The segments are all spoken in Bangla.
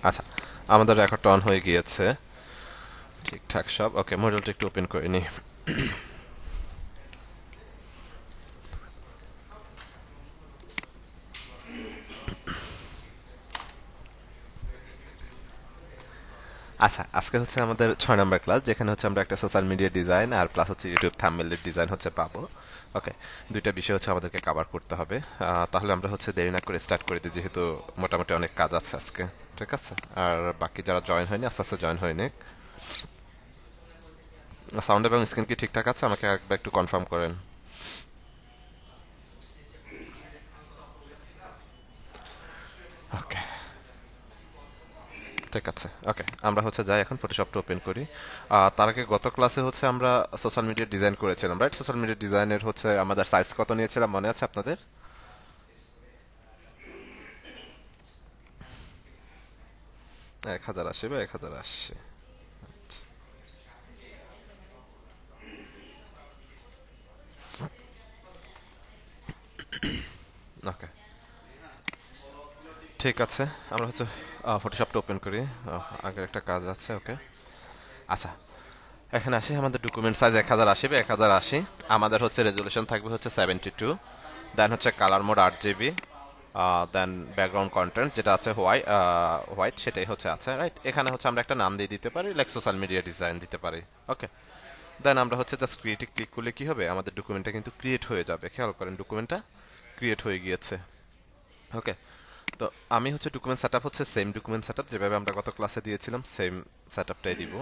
আচ্ছা, আমাদের রেকর্ডটা অন হয়ে গিয়েছে, ঠিকঠাক সব। ওকে, মডিউলটা একটু ওপেন করে নিই। আচ্ছা, আজকে হচ্ছে আমাদের 6 নম্বর ক্লাস, যেখানে হচ্ছে আমরা একটা সোশ্যাল মিডিয়া ডিজাইন আর প্লাস হচ্ছে ইউটিউব থাম্বনেলের ডিজাইন হচ্ছে পাবো। ওকে, দুইটা বিষয় হচ্ছে আমাদেরকে কভার করতে হবে। তাহলে আমরা হচ্ছে দেরি না করে স্টার্ট করে দিই, যেহেতু মোটামুটি অনেক কাজ আছে আজকে। ঠিক আছে, আর বাকি যারা জয়েন হয়নি আস্তে আস্তে জয়েন হয়নি। সাউন্ড এবং স্ক্রিন কি ঠিকঠাক আছে? আমাকে একবার একটু কনফার্ম করেন। ওকে, ঠিক আছে। ওকে, আমরা হচ্ছে যাই এখন ফটোশপটা ওপেন করি। তার আগে গত ক্লাসে হচ্ছে আমরা সোশ্যাল মিডিয়া ডিজাইন করেছিলাম, রাইট? সোশ্যাল মিডিয়া ডিজাইনের হচ্ছে আমাদের সাইজ কত নিয়েছিলাম মনে আছে আপনাদের? 1080 বা 1080? ওকে, ঠিক আছে। আমরা হচ্ছে ফটোশপটা ওপেন করি। আগের একটা কাজ আছে। ওকে, আচ্ছা, এখানে আসি। আমাদের ডকুমেন্ট সাইজ 1080 বা 1080। আমাদের হচ্ছে রেজলিউশন থাকবে হচ্ছে 72। দেন হচ্ছে কালার মোড 8 জিবি। দেন ব্যাকগ্রাউন্ড কন্টেন্ট যেটা আছে হোয়াইট, সেটাই হচ্ছে আছে, রাইট? এখানে হচ্ছে আমরা একটা নাম দিয়ে দিতে পারি, লাইক সোশ্যাল মিডিয়া ডিজাইন দিতে পারি। ওকে, দেন আমরা হচ্ছে জাস্ট ক্রিয়েটে ক্লিক করলে কি হবে, আমাদের ডকুমেন্টটা কিন্তু ক্রিয়েট হয়ে যাবে। খেয়াল করেন, ডকুমেন্টটা ক্রিয়েট হয়ে গিয়েছে। ওকে, তো আমি হচ্ছে ডকুমেন্ট সেটআপ হচ্ছে সেম ডকুমেন্ট সেটআপ যেভাবে আমরা গত ক্লাসে দিয়েছিলাম, সেম সেটআপটাই দিব।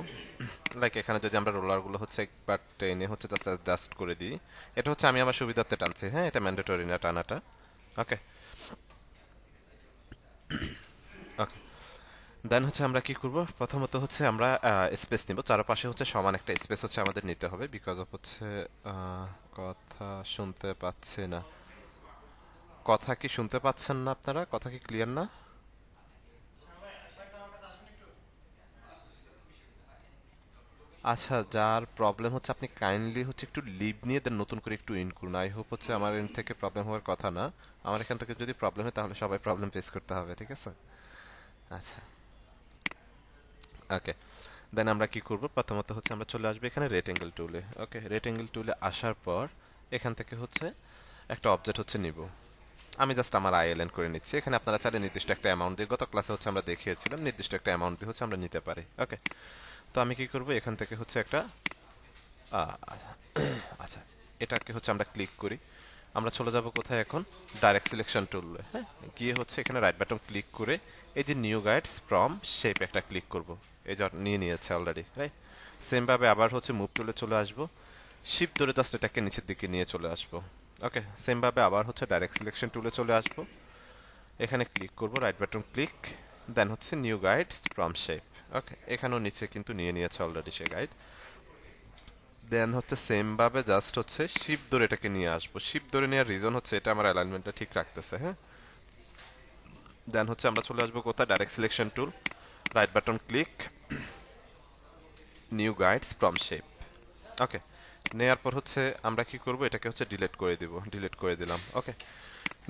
লাইক এখানে যদি আমরা রোলারগুলো হচ্ছে একবার টেনে হচ্ছে জাস্ট অ্যাডজাস্ট করে দিই, এটা হচ্ছে আমি আমার সুবিধার্থে টানছি, হ্যাঁ, এটা ম্যান্ডেটরি না টানাটা। ওকে, ওকে, দেন হচ্ছে আমরা কি করব, প্রথমত হচ্ছে আমরা স্পেস নিব, চারপাশে হচ্ছে সমান একটা স্পেস হচ্ছে আমাদের নিতে হবে, বিকজ অফ হচ্ছে আহ, কথা শুনতে পাচ্ছি না। কথা কি শুনতে পাচ্ছেন না আপনারা? কথা কি ক্লিয়ার না? আচ্ছা, যার প্রবলেম হচ্ছে আপনি কাইন্ডলি হচ্ছে একটু লিভ নিয়ে দেন নতুন করে একটু ইন করুন। আই হোপ হচ্ছে আমার এন্ড থেকে প্রবলেম হওয়ার কথা না। আমার এখান থেকে যদি প্রবলেম হয় তাহলে সবাই প্রবলেম ফেস করতে হবে, ঠিক আছে? আচ্ছা, ওকে, দেন আমরা কি করব, প্রথমত হচ্ছে আমরা চলে আসবো এখানে রেক্টেঙ্গেল টুলে। ওকে, রেক্টেঙ্গেল টুলে আসার পর এখান থেকে হচ্ছে একটা অবজেক্ট হচ্ছে নিব। আমি জাস্ট আমার আইএলএন করে নিচ্ছি। এখানে আপনারা চাইলে নির্দিষ্ট একটা অ্যামাউন্ট দিয়ে, গত ক্লাসে হচ্ছে আমরা দেখিয়েছিলাম, নির্দিষ্ট একটা অ্যামাউন্ট দিয়ে হচ্ছে আমরা নিতে পারি। ওকে, তো আমি কি করব, এখান থেকে হচ্ছে একটা আহ, আচ্ছা, এটাকে হচ্ছে আমরা ক্লিক করি। আমরা চলে যাব কোথায় এখন, ডাইরেক্ট সিলেকশন টুলে। হ্যাঁ, গিয়ে হচ্ছে এখানে রাইট বাটন ক্লিক করে এই যে নিউ গাইডস ফ্রম শেপ একটা ক্লিক করব। এই যা নিয়ে নিয়েছে অলরেডি, রাইট? সেম ভাবে আবার হচ্ছে মুভ টুলে চলে আসব, শিপ ধরে জাস্ট এটাকে নিচের দিকে নিয়ে চলে আসব। ওকে, সেম ভাবে আবার হচ্ছে ডাইরেক্ট সিলেকশন টুলে চলে আসব, এখানে ক্লিক করব, রাইট বাটন ক্লিক, দেন হচ্ছে নিউ গাইডস ফ্রম শেপ। ওকে, এখানেও নিচে কিন্তু নিয়ে নিয়েছে অলরেডি সে গাইড। দেন হচ্ছে সেম ভাবে জাস্ট হচ্ছে শিপ ধরে এটাকে নিয়ে আসবো। শিপ ধরে নেওয়ার রিজন হচ্ছে এটা আমার অ্যালাইনমেন্টটা ঠিক রাখতেছে, হ্যাঁ। দেন হচ্ছে আমরা চলে আসবো কোথায়, direct selection tool, right button click, new guides from shape. Okay, নেয়ার পর হচ্ছে আমরা কি করব, এটাকে হচ্ছে ডিলিট করে দিব। ডিলিট করে দিলাম। ওকে,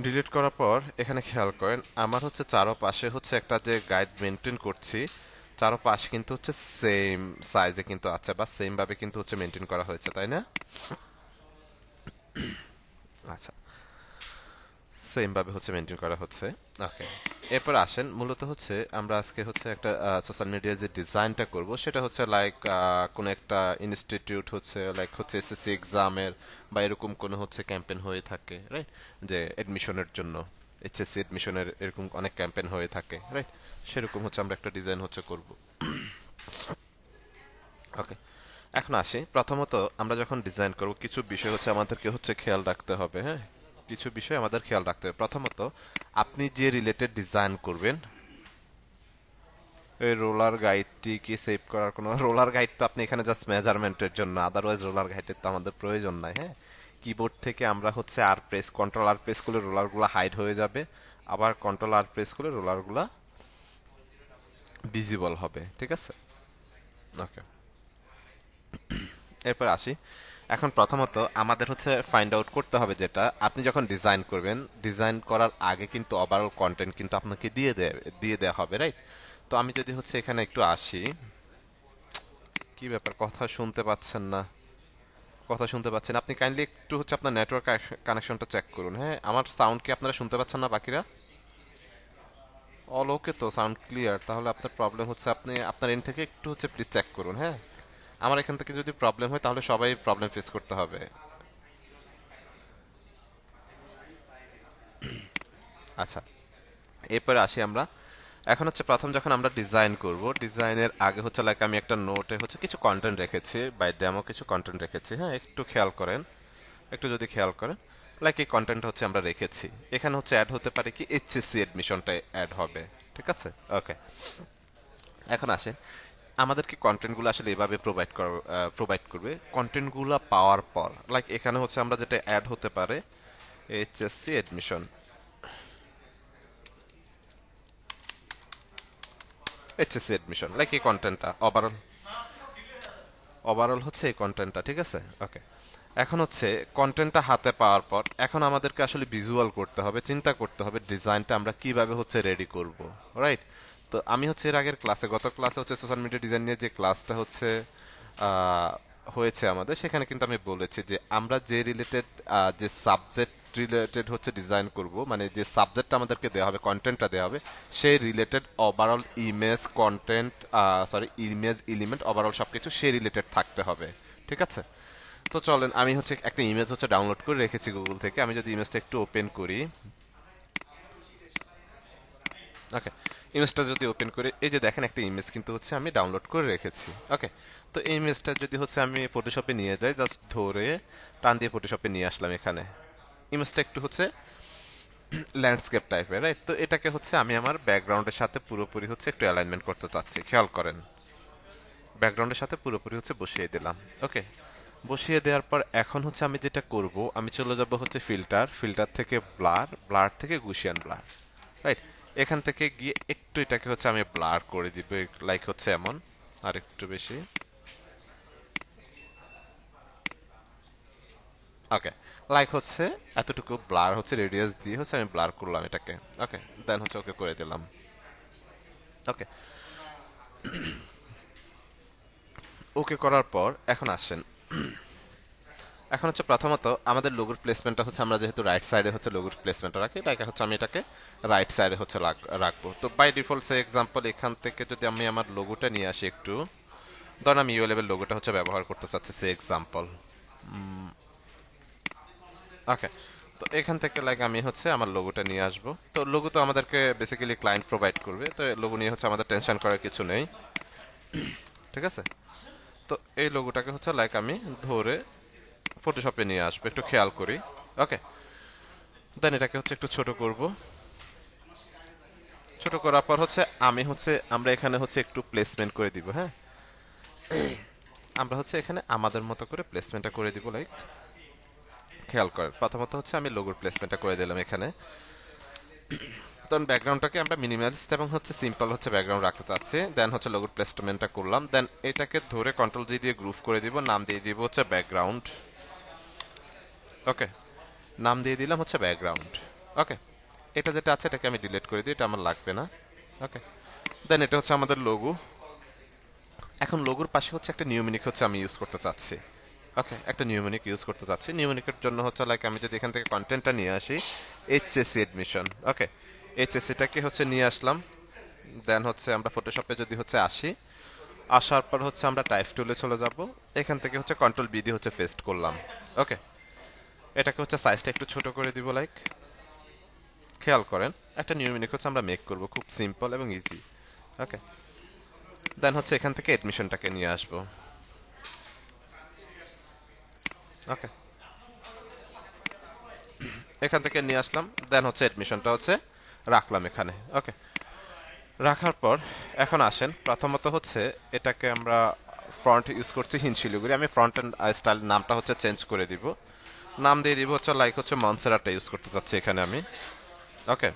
ডিলিট করার পর এখানে খেয়াল করেন, আমার হচ্ছে চারপাশে হচ্ছে একটা যে গাইড মেনটেন করছি, চারপাশ কিন্তু হচ্ছে সেম সাইজে কিন্তু আছে, বা সেম ভাবে কিন্তু হচ্ছে মেনটেন করা হয়েছে, তাই না? আচ্ছা, সেম ভাবে হচ্ছে মেনটেন করা হচ্ছে। ওকে, এরপর আসেন, মূলত হচ্ছে আমরা আজকে হচ্ছে একটা সোশ্যাল মিডিয়ার যে ডিজাইনটা করব সেটা হচ্ছে লাইক কোনো একটা ইনস্টিটিউট হচ্ছে, লাইক হচ্ছে এসএসসি এক্সামের বা এরকম কোনো হচ্ছে ক্যাম্পেইন হয়ে থাকে, রাইট? যে এডমিশনের জন্য, এইচএসসি এডমিশনের এরকম অনেক ক্যাম্পেইন হয়ে থাকে, রাইট? সেরকম হচ্ছে আমরা একটা ডিজাইন হচ্ছে করব। ওকে, এখন আসি, প্রথমত আমরা যখন ডিজাইন করব কিছু বিষয় হচ্ছে আমাদেরকে হচ্ছে খেয়াল রাখতে হবে, হ্যাঁ। কিছু বিষয় আমাদের খেয়াল রাখতে হবে। প্রথমত, আপনি যে রিলেটেড ডিজাইন করবেন, এই রোলার গাইডটি কি সেভ করার কোনো রোলার গাইড তো আপনি এখানে জাস্ট মেজারমেন্টের জন্য, আদারওয়াইজ রোলার গাইডের তো আমাদের প্রয়োজন নাই, হ্যাঁ। কিবোর্ড থেকে আমরা হচ্ছে আর প্রেস, কন্ট্রোল আর প্রেস করলে রোলারগুলো হাইড হয়ে যাবে, আবার কন্ট্রোল আর প্রেস করলে রোলারগুলো ভিজিবল হবে, ঠিক আছে? ওকে, এরপর আসি। এখন প্রথমত আমাদের হচ্ছে ফাইন্ড আউট করতে হবে, যেটা আপনি যখন ডিজাইন করবেন, ডিজাইন করার আগে কিন্তু ওভারঅল কন্টেন্ট কিন্তু আপনাকে দিয়ে দেওয়া হবে, রাইট? তো আমি যদি হচ্ছে এখানে একটু আসি, কি ব্যাপার, কথা শুনতে পাচ্ছেন না? কথা শুনতে পাচ্ছেন? আপনি কাইন্ডলি একটু হচ্ছে আপনার নেটওয়ার্ক কানেকশনটা চেক করুন। হ্যাঁ, আমার সাউন্ড কি আপনারা শুনতে পাচ্ছেন না বাকিরা? অল ওকে তো, সাউন্ড ক্লিয়ার। তাহলে আপনার প্রবলেম হচ্ছে, আপনি আপনার এন্ড থেকে একটু হচ্ছে প্লিজ চেক করুন। হ্যাঁ, আমার এখান থেকে যদি প্রবলেম হয় তাহলে সবাই প্রবলেম ফেস করতে হবে। আচ্ছা, এরপরে আসি আমরা। এখন হচ্ছে প্রথম যখন আমরা ডিজাইন করব, ডিজাইনের আগে হচ্ছে লাইক আমি একটা নোটে হচ্ছে কিছু কন্টেন্ট রেখেছি, বাই ডেমো কিছু কন্টেন্ট রেখেছি। হ্যাঁ, একটু খেয়াল করেন, একটু যদি খেয়াল করেন, লাইক এই কন্টেন্ট হচ্ছে আমরা রেখেছি। এখানে হচ্ছে অ্যাড হতে পারে কি এইচএসসি এডমিশনটা অ্যাড হবে। ঠিক আছে, ওকে। এখন আসে আমাদেরকে কন্টেন্টগুলো আসলে এভাবে প্রোভাইড করবে। কন্টেন্টগুলো পাওয়ার পর লাইক এখানে হচ্ছে আমরা যেটা অ্যাড হতে পারে HSC admission, HSC admission like এই কন্টেন্টটা ওভারঅল, ওভারঅল হচ্ছে এই কন্টেন্টটা। ঠিক আছে, ওকে। এখন হচ্ছে কন্টেন্টটা হাতে পাওয়ার পর এখন আমাদেরকে আসলে ভিজুয়াল করতে হবে, চিন্তা করতে হবে ডিজাইনটা আমরা কিভাবে হচ্ছে রেডি করব। রাইট। তো আমি হচ্ছে এর আগের ক্লাসে, গত ক্লাসে হচ্ছে সোশ্যাল মিডিয়া ডিজাইন নিয়ে যে ক্লাসটা হচ্ছে আহ, হয়েছে আমাদের, সেখানে কিন্তু আমি বলেছি যে আমরা যে রিলেটেড, যে সাবজেক্ট রিলেটেড হচ্ছে ডিজাইন করব, মানে যে সাবজেক্টটা আমাদেরকে দেওয়া হবে, কন্টেন্টটা দেওয়া হবে, সেই related overall image content, sorry image element overall সবকিছু সেই রিলেটেড থাকতে হবে। ঠিক আছে। তো চলেন, আমি হচ্ছে একটা ইমেজ হচ্ছে ডাউনলোড করে রেখেছি গুগল থেকে। আমি যদি ইমেজটা একটু ওপেন করি, ওকে, ইমেজটা যদি ওপেন করে, এই যে দেখেন একটা ইমেজ কিন্তু হচ্ছে আমি ডাউনলোড করে রেখেছি। ওকে। তো এই ইমেজটা যদি হচ্ছে আমি ফটোশপে নিয়ে যাই, জাস্ট ধরে টান দিয়ে ফটোশপে নিয়ে আসলাম এখানে। ইমেজটা একটু হচ্ছে ল্যান্ডস্কেপ টাইপের, রাইট? তো এটাকে হচ্ছে আমি আমার ব্যাকগ্রাউন্ডের সাথে পুরোপুরি হচ্ছে একটু অ্যালাইনমেন্ট করতে চাচ্ছি, খেয়াল করেন। ব্যাকগ্রাউন্ডের সাথে পুরোপুরি হচ্ছে বসিয়ে দিলাম। ওকে। বসিয়ে দেওয়ার পর এখন হচ্ছে আমি যেটা করব, আমি চলে যাব হচ্ছে ফিল্টার, ফিল্টার থেকে ব্লার, ব্লার থেকে গুশিয়ান ব্লার। রাইট। এখান থেকে গিয়ে একটু এটাকে হচ্ছে আমি ব্লার করে দিব, লাইক হচ্ছে এমন, আর একটু বেশি। ওকে, লাইক হচ্ছে এতটুকু ব্লার হচ্ছে রেডিয়াস দিয়ে হচ্ছে আমি ব্লার করলাম এটাকে। ওকে, দেন হচ্ছে ওকে করে দিলাম। ওকে, ওকে করার পর এখন আসেন, এখন হচ্ছে প্রথমত আমাদের লোগোর প্লেসমেন্টটা হচ্ছে আমরা যেহেতু রাইট সাইডে হচ্ছে লোগোর প্লেসমেন্টটা রাখি, তাই হচ্ছে আমি এটাকে রাইট সাইডে হচ্ছে রাখবো। তো বাই ডিফল্ট সে এক্সাম্পল এখান থেকে যদি আমি আমার লোগোটা নিয়ে আসি একটু, ধরুন আমি ইউ লেভেল লোগোটা হচ্ছে ব্যবহার করতে চাচ্ছি সে এক্সাম্পল। ওকে। তো এখান থেকে লাইক আমি হচ্ছে আমার লোগোটা নিয়ে আসবো। তো লোগো তো আমাদেরকে বেসিক্যালি ক্লায়েন্ট প্রোভাইড করবে, তো লোগো নিয়ে হচ্ছে আমাদের টেনশন করার কিছু নেই। ঠিক আছে। তো এই লোগোটাকে হচ্ছে লাইক আমি ধরে ফটোশপে নিয়ে আসবো, একটু খেয়াল করি। ওকে। দেন এটাকে হচ্ছে একটু ছোট করব। ছোট করার পর হচ্ছে আমি হচ্ছে আমরা এখানে হচ্ছে একটু প্লেসমেন্ট করে দিব। হ্যাঁ, আমরা হচ্ছে এখানে আমাদের মতো করে প্লেসমেন্টটা করে দিব, লাইক খেয়াল করেন। প্রথমত হচ্ছে আমি লোগোর প্লেসমেন্টটা করে দিলাম এখানে। তখন ব্যাকগ্রাউন্ডটাকে আমরা মিনিমালিস্ট এবং হচ্ছে সিম্পল হচ্ছে ব্যাকগ্রাউন্ড রাখতে চাচ্ছি। দেন হচ্ছে লোগোর প্লেসমেন্টটা করলাম। দেন এটাকে ধরে কন্ট্রোল জি দিয়ে গ্রুপ করে দিব, নাম দিয়ে দিব হচ্ছে ব্যাকগ্রাউন্ড। ওকে, নাম দিয়ে দিলাম হচ্ছে ব্যাকগ্রাউন্ড। ওকে, এটা যেটা আছে এটাকে আমি ডিলিট করে দিই, এটা আমার লাগবে না। ওকে। দেন এটা হচ্ছে আমাদের লোগো। এখন লোগোর পাশে হচ্ছে একটা নিউমেরিক হচ্ছে আমি ইউজ করতে চাচ্ছি। ওকে, একটা নিউমেরিক ইউজ করতে চাচ্ছি। নিউমেরিকের জন্য হচ্ছে লাইক আমি যদি এখান থেকে কন্টেন্টটা নিয়ে আসি, এইচএসসি এডমিশন। ওকে, এইচএসসিটাকে হচ্ছে নিয়ে আসলাম। দেন হচ্ছে আমরা ফটোশপে যদি হচ্ছে আসি, আসার পর হচ্ছে আমরা টাইপ টুলে চলে যাব। এখান থেকে হচ্ছে কন্ট্রোল বি দিয়ে হচ্ছে পেস্ট করলাম। ওকে, এটাকে হচ্ছে সাইজটা একটু ছোট করে দিব, লাইক খেয়াল করেন। একটা নিউমেরিক হচ্ছে আমরা মেক করব, খুব সিম্পল এবং ইজি। ওকে। দেন হচ্ছে এখান থেকে এডমিশনটাকে নিয়ে আসবো। ওকে, এখান থেকে নিয়ে আসলাম। দেন হচ্ছে এডমিশনটা হচ্ছে রাখলাম এখানে। ওকে, রাখার পর এখন আসেন, প্রথমত হচ্ছে এটাকে আমরা ফ্রন্ট ইউজ করছি হিনশিলিগুড়ি। আমি ফ্রন্ট এন্ড স্টাইল নামটা হচ্ছে চেঞ্জ করে দিব, নাম দিয়ে দিব হচ্ছে লাইক হচ্ছে মনসেরাটটা ইউজ করতে চাচ্ছি এখানে আমি। ওকে,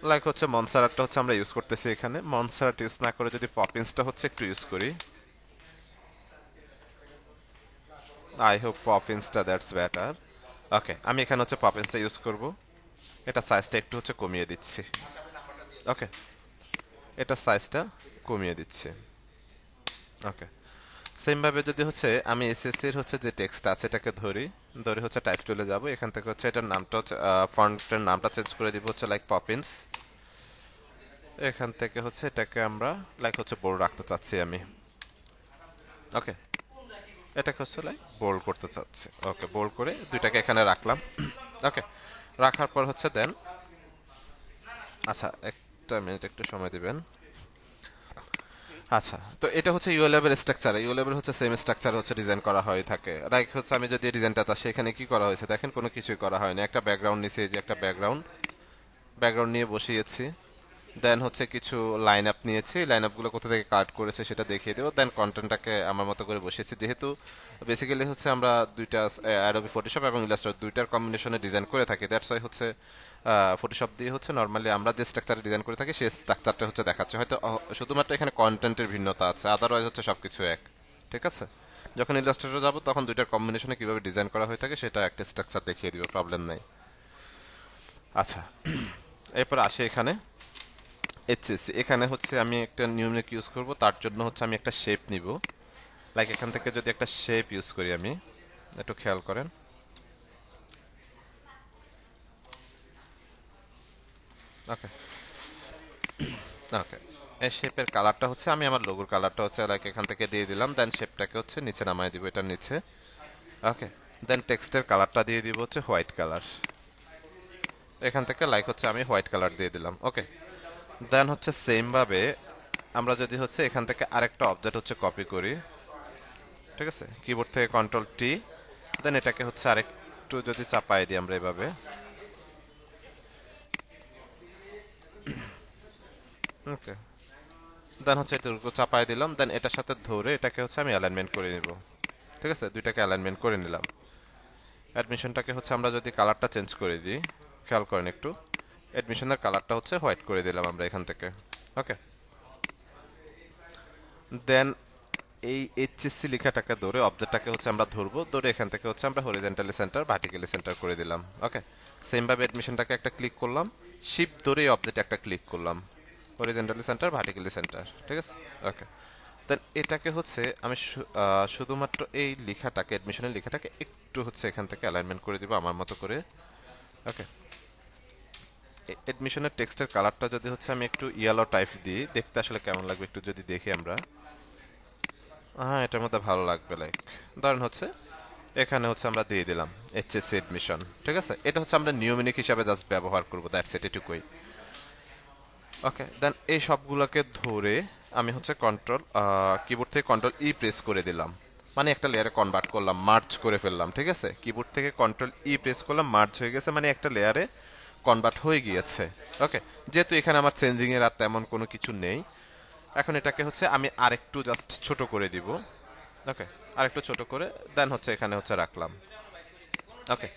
লাইক হচ্ছে মনসেরাটটা হচ্ছে আমরা ইউজ করতেছি এখানে। মনসেরাট ইউজ না করে যদি পপিন্সটা হচ্ছে একটু ইউজ করি, আই হোপ পপিন্সটা দ্যাটস বেটার। ওকে, আমি এখানে হচ্ছে পপিন্সটা ইউজ করব। এটা সাইজটা একটু হচ্ছে কমিয়ে দিচ্ছি। ওকে, এটা সাইজটা কমিয়ে দিচ্ছি। ওকে, সেম ভাবে যদি হচ্ছে আমি এসএসসি এর হচ্ছে যে টেক্সট আছে এটাকে ধরি, ধরে হচ্ছে টাইপ টুলে যাব, এখান থেকে হচ্ছে এটার নামটা হচ্ছে ফন্টের নামটা চেঞ্জ করে দিব হচ্ছে লাইক পপিন্স। এখান থেকে হচ্ছে এটাকে আমরা লাইক হচ্ছে বোল্ড রাখতে চাচ্ছি আমি। ওকে, এটাকে হচ্ছে লাইক বোল্ড করতে চাচ্ছি। ওকে, বোল্ড করে দুইটাকে এখানে রাখলাম। ওকে, রাখার পর হচ্ছে দেন, আচ্ছা একটা মিনিট একটু সময় দিবেন। আচ্ছা, তো এটা হচ্ছে ইউএলএব এর স্ট্রাকচার। ইউএলএব এর হচ্ছে সেম স্ট্রাকচার হচ্ছে ডিজাইন করা হয়ে থাকে। লাইক হচ্ছে আমি যদি ডিজাইনটা তা সেখানে কি করা হয়েছে দেখেন, কোনো কিছুই করা হয়নি। একটা ব্যাকগ্রাউন্ড নিচে, এই যে একটা ব্যাকগ্রাউন্ড, ব্যাকগ্রাউন্ড নিয়ে বসিয়েছি। দেন হচ্ছে কিছু লাইন আপ নিয়েছি, লাইন আপগুলো কোথা থেকে কাট করেছে সেটা দেখিয়ে দেবো। দেন কন্টেন্টটাকে আমার মতো করে বসিয়েছি, যেহেতু বেসিক্যালি হচ্ছে আমরা দুইটা অ্যাডোবি ফটোশপ এবং ইলাস্ট্রেটর দুইটার কম্বিনেশনে ডিজাইন করে থাকি। দ্যাটস ওয়াই হচ্ছে ফটোশপ দিয়ে হচ্ছে নর্মালি আমরা যে স্ট্রাকচারে ডিজাইন করে থাকি সেই স্ট্রাকচারটা হচ্ছে দেখাচ্ছে। হয়তো শুধুমাত্র এখানে কন্টেন্টের ভিন্নতা আছে, আদারওয়াইজ হচ্ছে সবকিছু এক। ঠিক আছে, যখন ইলাস্ট্রেটর যাবো তখন দুইটার কম্বিনেশনে কিভাবে ডিজাইন করা হয়ে থাকে সেটা একটা স্ট্রাকচার দেখিয়ে দিব, প্রবলেম নাই। আচ্ছা, এরপর আসি এখানে এইচএসসি। এখানে হচ্ছে আমি একটা নিউমেরিক ইউজ করব, তার জন্য হচ্ছে আমি একটা শেপ নিব। লাইক এখান থেকে যদি একটা শেপ ইউজ করি আমি, একটু খেয়াল করেন। ওকে, ওকে, এই শেপের কালারটা হচ্ছে আমি আমার লোগোর কালারটা হচ্ছে লাইক এখান থেকে দিয়ে দিলাম। দেন শেপটাকে হচ্ছে নিচে নামাই দিব, এটার নিচে। ওকে, দেন টেক্সটের কালারটা দিয়ে দিব হচ্ছে হোয়াইট কালার। এখান থেকে লাইক হচ্ছে আমি হোয়াইট কালার দিয়ে দিলাম। ওকে, দেন হচ্ছে সেম ভাবে আমরা যদি হচ্ছে এখান থেকে আরেকটা অবজেক্ট হচ্ছে কপি করি, ঠিক আছে, কিবোর্ড থেকে কন্ট্রোল টি, দেন এটাকে হচ্ছে আরেকটু যদি চাপাই দিই আমরা এভাবে। ওকে, দেন হচ্ছে এটুকু চাপাই দিলাম। দেন এটার সাথে ধরে এটাকে হচ্ছে আমি অ্যালাইনমেন্ট করে নিব। ঠিক আছে, দুইটাকে অ্যালাইনমেন্ট করে নিলাম। অ্যাডমিশনটাকে হচ্ছে আমরা যদি কালারটা চেঞ্জ করে দিই, খেয়াল করেন একটু, অ্যাডমিশনের কালারটা হচ্ছে হোয়াইট করে দিলাম আমরা এখান থেকে। ওকে, দেন এই এইচএসসি লেখাটাকে ধরে অবজেক্টটাকে হচ্ছে আমরা ধরবো, ধরে এখান থেকে হচ্ছে আমরা হরিজন্টালি সেন্টার ভার্টিক্যালি সেন্টার করে দিলাম। ওকে, সেম ভাবে অ্যাডমিশনটাকে একটা ক্লিক করলাম, শিফট ধরে এই অবজেক্টে একটা ক্লিক করলাম, হরিজন্টালি সেন্টার ভার্টিক্যালি সেন্টার। ঠিক আছে, ওকে, দেন এটাকে হচ্ছে আমি শুধুমাত্র এই লেখাটাকে, অ্যাডমিশনের লেখাটাকে একটু হচ্ছে এখান থেকে অ্যালাইনমেন্ট করে দিব আমার মতো করে। ওকে, অ্যাডমিশনের টেক্সটের কালারটা যদি হচ্ছে আমি একটু ইয়েলো টাইপ দিই, দেখতে আসলে কেমন লাগবে একটু যদি দেখি আমরা। হ্যাঁ, এটার মধ্যে ভালো লাগবে। লাইক ধরেন হচ্ছে এখানে হচ্ছে আমরা দিয়ে দিলাম এইচএসসি এডমিশন। ঠিক আছে, এটা হচ্ছে আমরা নিউমেরিক হিসাবে জাস্ট ব্যবহার করবো, দ্যাটস ইট, এটুকুই। ওকে, দেন এই সবগুলোকে ধরে আমি হচ্ছে কন্ট্রোল কিবোর্ড থেকে কন্ট্রোল ই প্রেস করে দিলাম, মানে একটা লেয়ারে কনভার্ট করলাম, মার্জ করে ফেললাম। ঠিক আছে, কিবোর্ড থেকে কন্ট্রোল ই প্রেস করলাম, মার্জ হয়ে গেছে, মানে একটা লেয়ারে কনভার্ট হয়ে গিয়েছে। ওকে, যেহেতু এখানে আমার চেঞ্জিং এর আর তেমন কোনো কিছু নেই, এখন এটাকে হচ্ছে আমি আরেকটু জাস্ট ছোট করে দিব। ওকে, আরেকটু ছোট করে দেন হচ্ছে এখানে হচ্ছে রাখলাম। ওকে,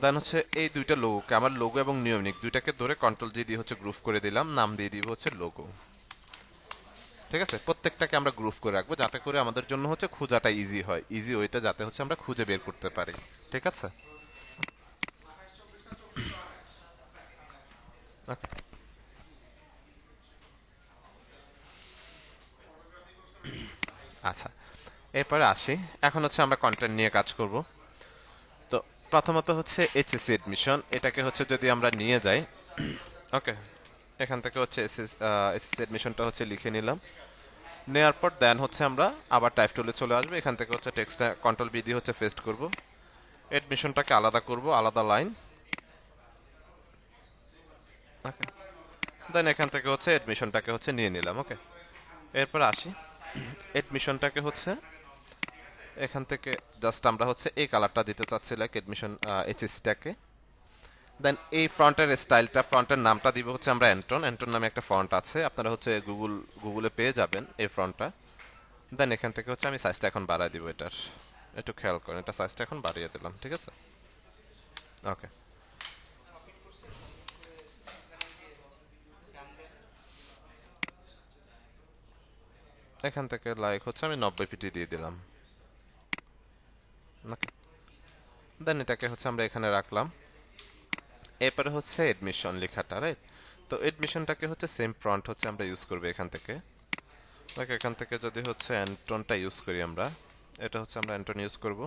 দেন হচ্ছে এই দুইটা লোগোকে, আমার লোগো এবং নিয়মিক দুইটাকে ধরে কন্ট্রোল জি দিয়ে হচ্ছে গ্রুপ করে দিলাম, নাম দিয়ে দিব হচ্ছে লোগো। ঠিক আছে, প্রত্যেকটাকে আমরা গ্রুপ করে রাখবো যাতে করে আমাদের জন্য হচ্ছে খোঁজাটা ইজি হয়, ইজি ওয়েতে যাতে হচ্ছে আমরা খুঁজে বের করতে পারি। ঠিক আছে, ওকে, আচ্ছা, এরপরে আসি, এখন হচ্ছে আমরা কন্টেন্ট নিয়ে কাজ করব। তো প্রথমত হচ্ছে এইচএসসি এডমিশন, এটাকে হচ্ছে যদি আমরা নিয়ে যাই, ওকে, এখান থেকে হচ্ছে এসএসসি এডমিশনটা হচ্ছে লিখে নিলাম। নেওয়ার পর দেন হচ্ছে আমরা আবার টাইপ টুলে চলে আসবো, এখান থেকে হচ্ছে টেক্সটটা কন্ট্রোল বি দিয়ে হচ্ছে পেস্ট করব, এডমিশনটাকে আলাদা করব, আলাদা লাইন। ওকে, দেন এখান থেকে হচ্ছে এডমিশনটাকে হচ্ছে নিয়ে নিলাম। ওকে, এরপর আসি, এডমিশনটাকে হচ্ছে এখান থেকে জাস্ট আমরা হচ্ছে এই কালারটা দিতে চাচ্ছি, লাইক এডমিশন এইচএসসিটাকে। দেন এই ফ্রন্টের স্টাইলটা, ফ্রন্টের নামটা দিব হচ্ছে আমরা অ্যান্টন, অ্যান্টন নামে একটা ফন্ট আছে, আপনারা হচ্ছে গুগলে পেয়ে যাবেন এই ফ্রন্টটা। দেন এখান থেকে হচ্ছে আমি সাইজটা এখন বাড়াই দিব এটার, একটু খেয়াল করেন, এটা সাইজটা এখন বাড়িয়ে দিলাম। ঠিক আছে, ওকে, এখান থেকে লাইক হচ্ছে আমি 90 পিটি দিয়ে দিলাম। ওকে, দেন এটাকে হচ্ছে আমরা এখানে রাখলাম। এরপরে হচ্ছে এডমিশন লেখাটা, রাইট? তো এডমিশনটাকে হচ্ছে সেম ফন্ট হচ্ছে আমরা ইউজ করবো এখান থেকে। এখান থেকে যদি হচ্ছে অ্যান্টনটা ইউজ করি আমরা, এটা হচ্ছে আমরা অ্যান্টন ইউজ করব।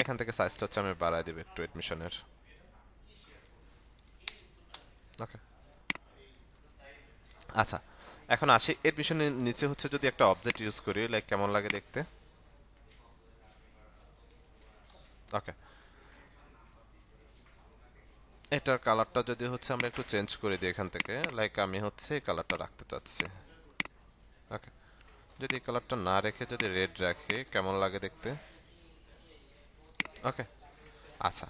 এখান থেকে সাইজটা হচ্ছে আমি বাড়ায় দিব একটু এডমিশনের। ওকে, আচ্ছা, এখন আসি এডমিশনের নিচে হচ্ছে যদি একটা অবজেক্ট ইউজ করি, লাইক কেমন লাগে দেখতে। ওকে, এটার কালারটা যদি হচ্ছে আমরা একটু চেঞ্জ করে দিই এখান থেকে, লাইক আমি হচ্ছে এই কালারটা রাখতে চাচ্ছি। ওকে, যদি এই কালারটা না রেখে যদি রেড রাখি কেমন লাগে দেখতে। ওকে, আচ্ছা,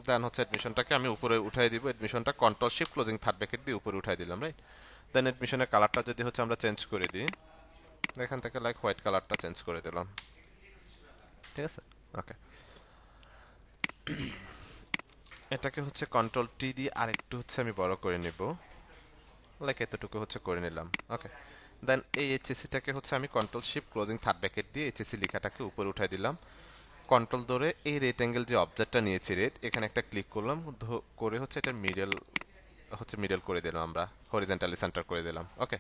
দেন হচ্ছে এডমিশনটাকে আমি উপরে উঠাই দিব। এডমিশনটা control shift closing third bracket দিয়ে উপরে উঠাই দিলাম, রাইট? দেন এডমিশনের কালারটা যদি হচ্ছে আমরা চেঞ্জ করে দিই, এখান থেকে লাইক হোয়াইট কালারটা চেঞ্জ করে দিলাম, ঠিক আছে? ওকে, এটাকে হচ্ছে কন্ট্রোল টি দিয়ে আরেকটু হচ্ছে আমি বড় করে নিব, লাইক এতটুকু হচ্ছে করে নিলাম। ওকে, দেন এই এইচএসিটাকে হচ্ছে আমি control shift closing third bracket দিয়ে এইচএসি লেখাটাকে উপরে উঠাই দিলাম। কন্ট্রোল ধরে এই রেট অ্যাঙ্গেল যে অবজেক্টটা নিয়েছি রেট, এখানে একটা ক্লিক করলাম, করে হচ্ছে এটা মিডল হচ্ছে মিডল করে দিলাম আমরা, হরিজেন্টালি সেন্টার করে দিলাম। ওকে,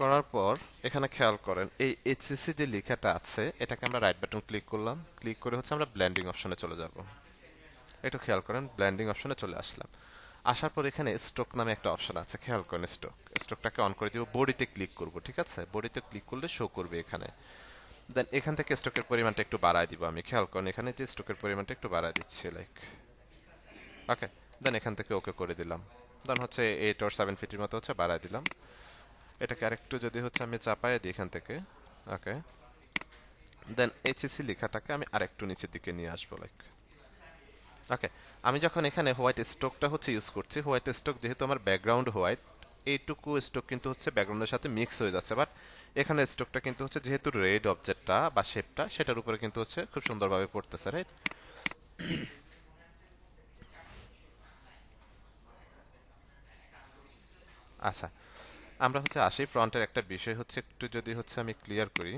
করার পর এখানে খেয়াল করেন এই এইচসিসি যে লেখাটা আছে এটাকে আমরা রাইট বাটন ক্লিক করলাম, ক্লিক করে হচ্ছে আমরা ব্লেন্ডিং অপশনে চলে যাব। একটু খেয়াল করেন, ব্লেন্ডিং অপশনে চলে আসলাম। আসার পর এখানে স্ট্রোক নামে একটা অপশন আছে, খেয়াল করেন স্ট্রোকটাকে অন করে দিব, বডিতে ক্লিক করব, ঠিক আছে? বডিতে ক্লিক করলে শো করবে এখানে। দেন এখান থেকে স্ট্রোকের পরিমাণটা একটু বাড়ায় দিব আমি, খেয়াল করেন এখানে যে স্ট্রোকের পরিমাণটা একটু বাড়ায় দিচ্ছি, লাইক। ওকে, দেন এখান থেকে ওকে করে দিলাম। দেন হচ্ছে 8 or 7 ফিটের মতো হচ্ছে বাড়ায় দিলাম। এটাকে আরেকটু যদি হচ্ছে আমি চাপায় দিই এখান থেকে। ওকে, দেন এইচএসি লেখাটাকে আমি আরেকটু নিচের দিকে নিয়ে আসবো, লাইক। ওকে, আমি যখন এখানে হোয়াইট স্ট্রোকটা হচ্ছে ইউজ করছি, হোয়াইট স্ট্রোক যেহেতু আমার ব্যাকগ্রাউন্ড হোয়াইট, এইটুকু স্ট্রোক কিন্তু হচ্ছে ব্যাকগ্রাউন্ডের সাথে মিক্স হয়ে যাচ্ছে, বাট এখানে স্ট্রোকটা কিন্তু হচ্ছে যেহেতু রেড অবজেক্টটা বা শেপটা সেটার উপরে কিন্তু হচ্ছে খুব সুন্দরভাবে পড়তেছে, রাইট? আচ্ছা, আমরা হচ্ছে আসি ফ্রন্টের একটা বিষয় হচ্ছে একটু যদি হচ্ছে আমি ক্লিয়ার করি।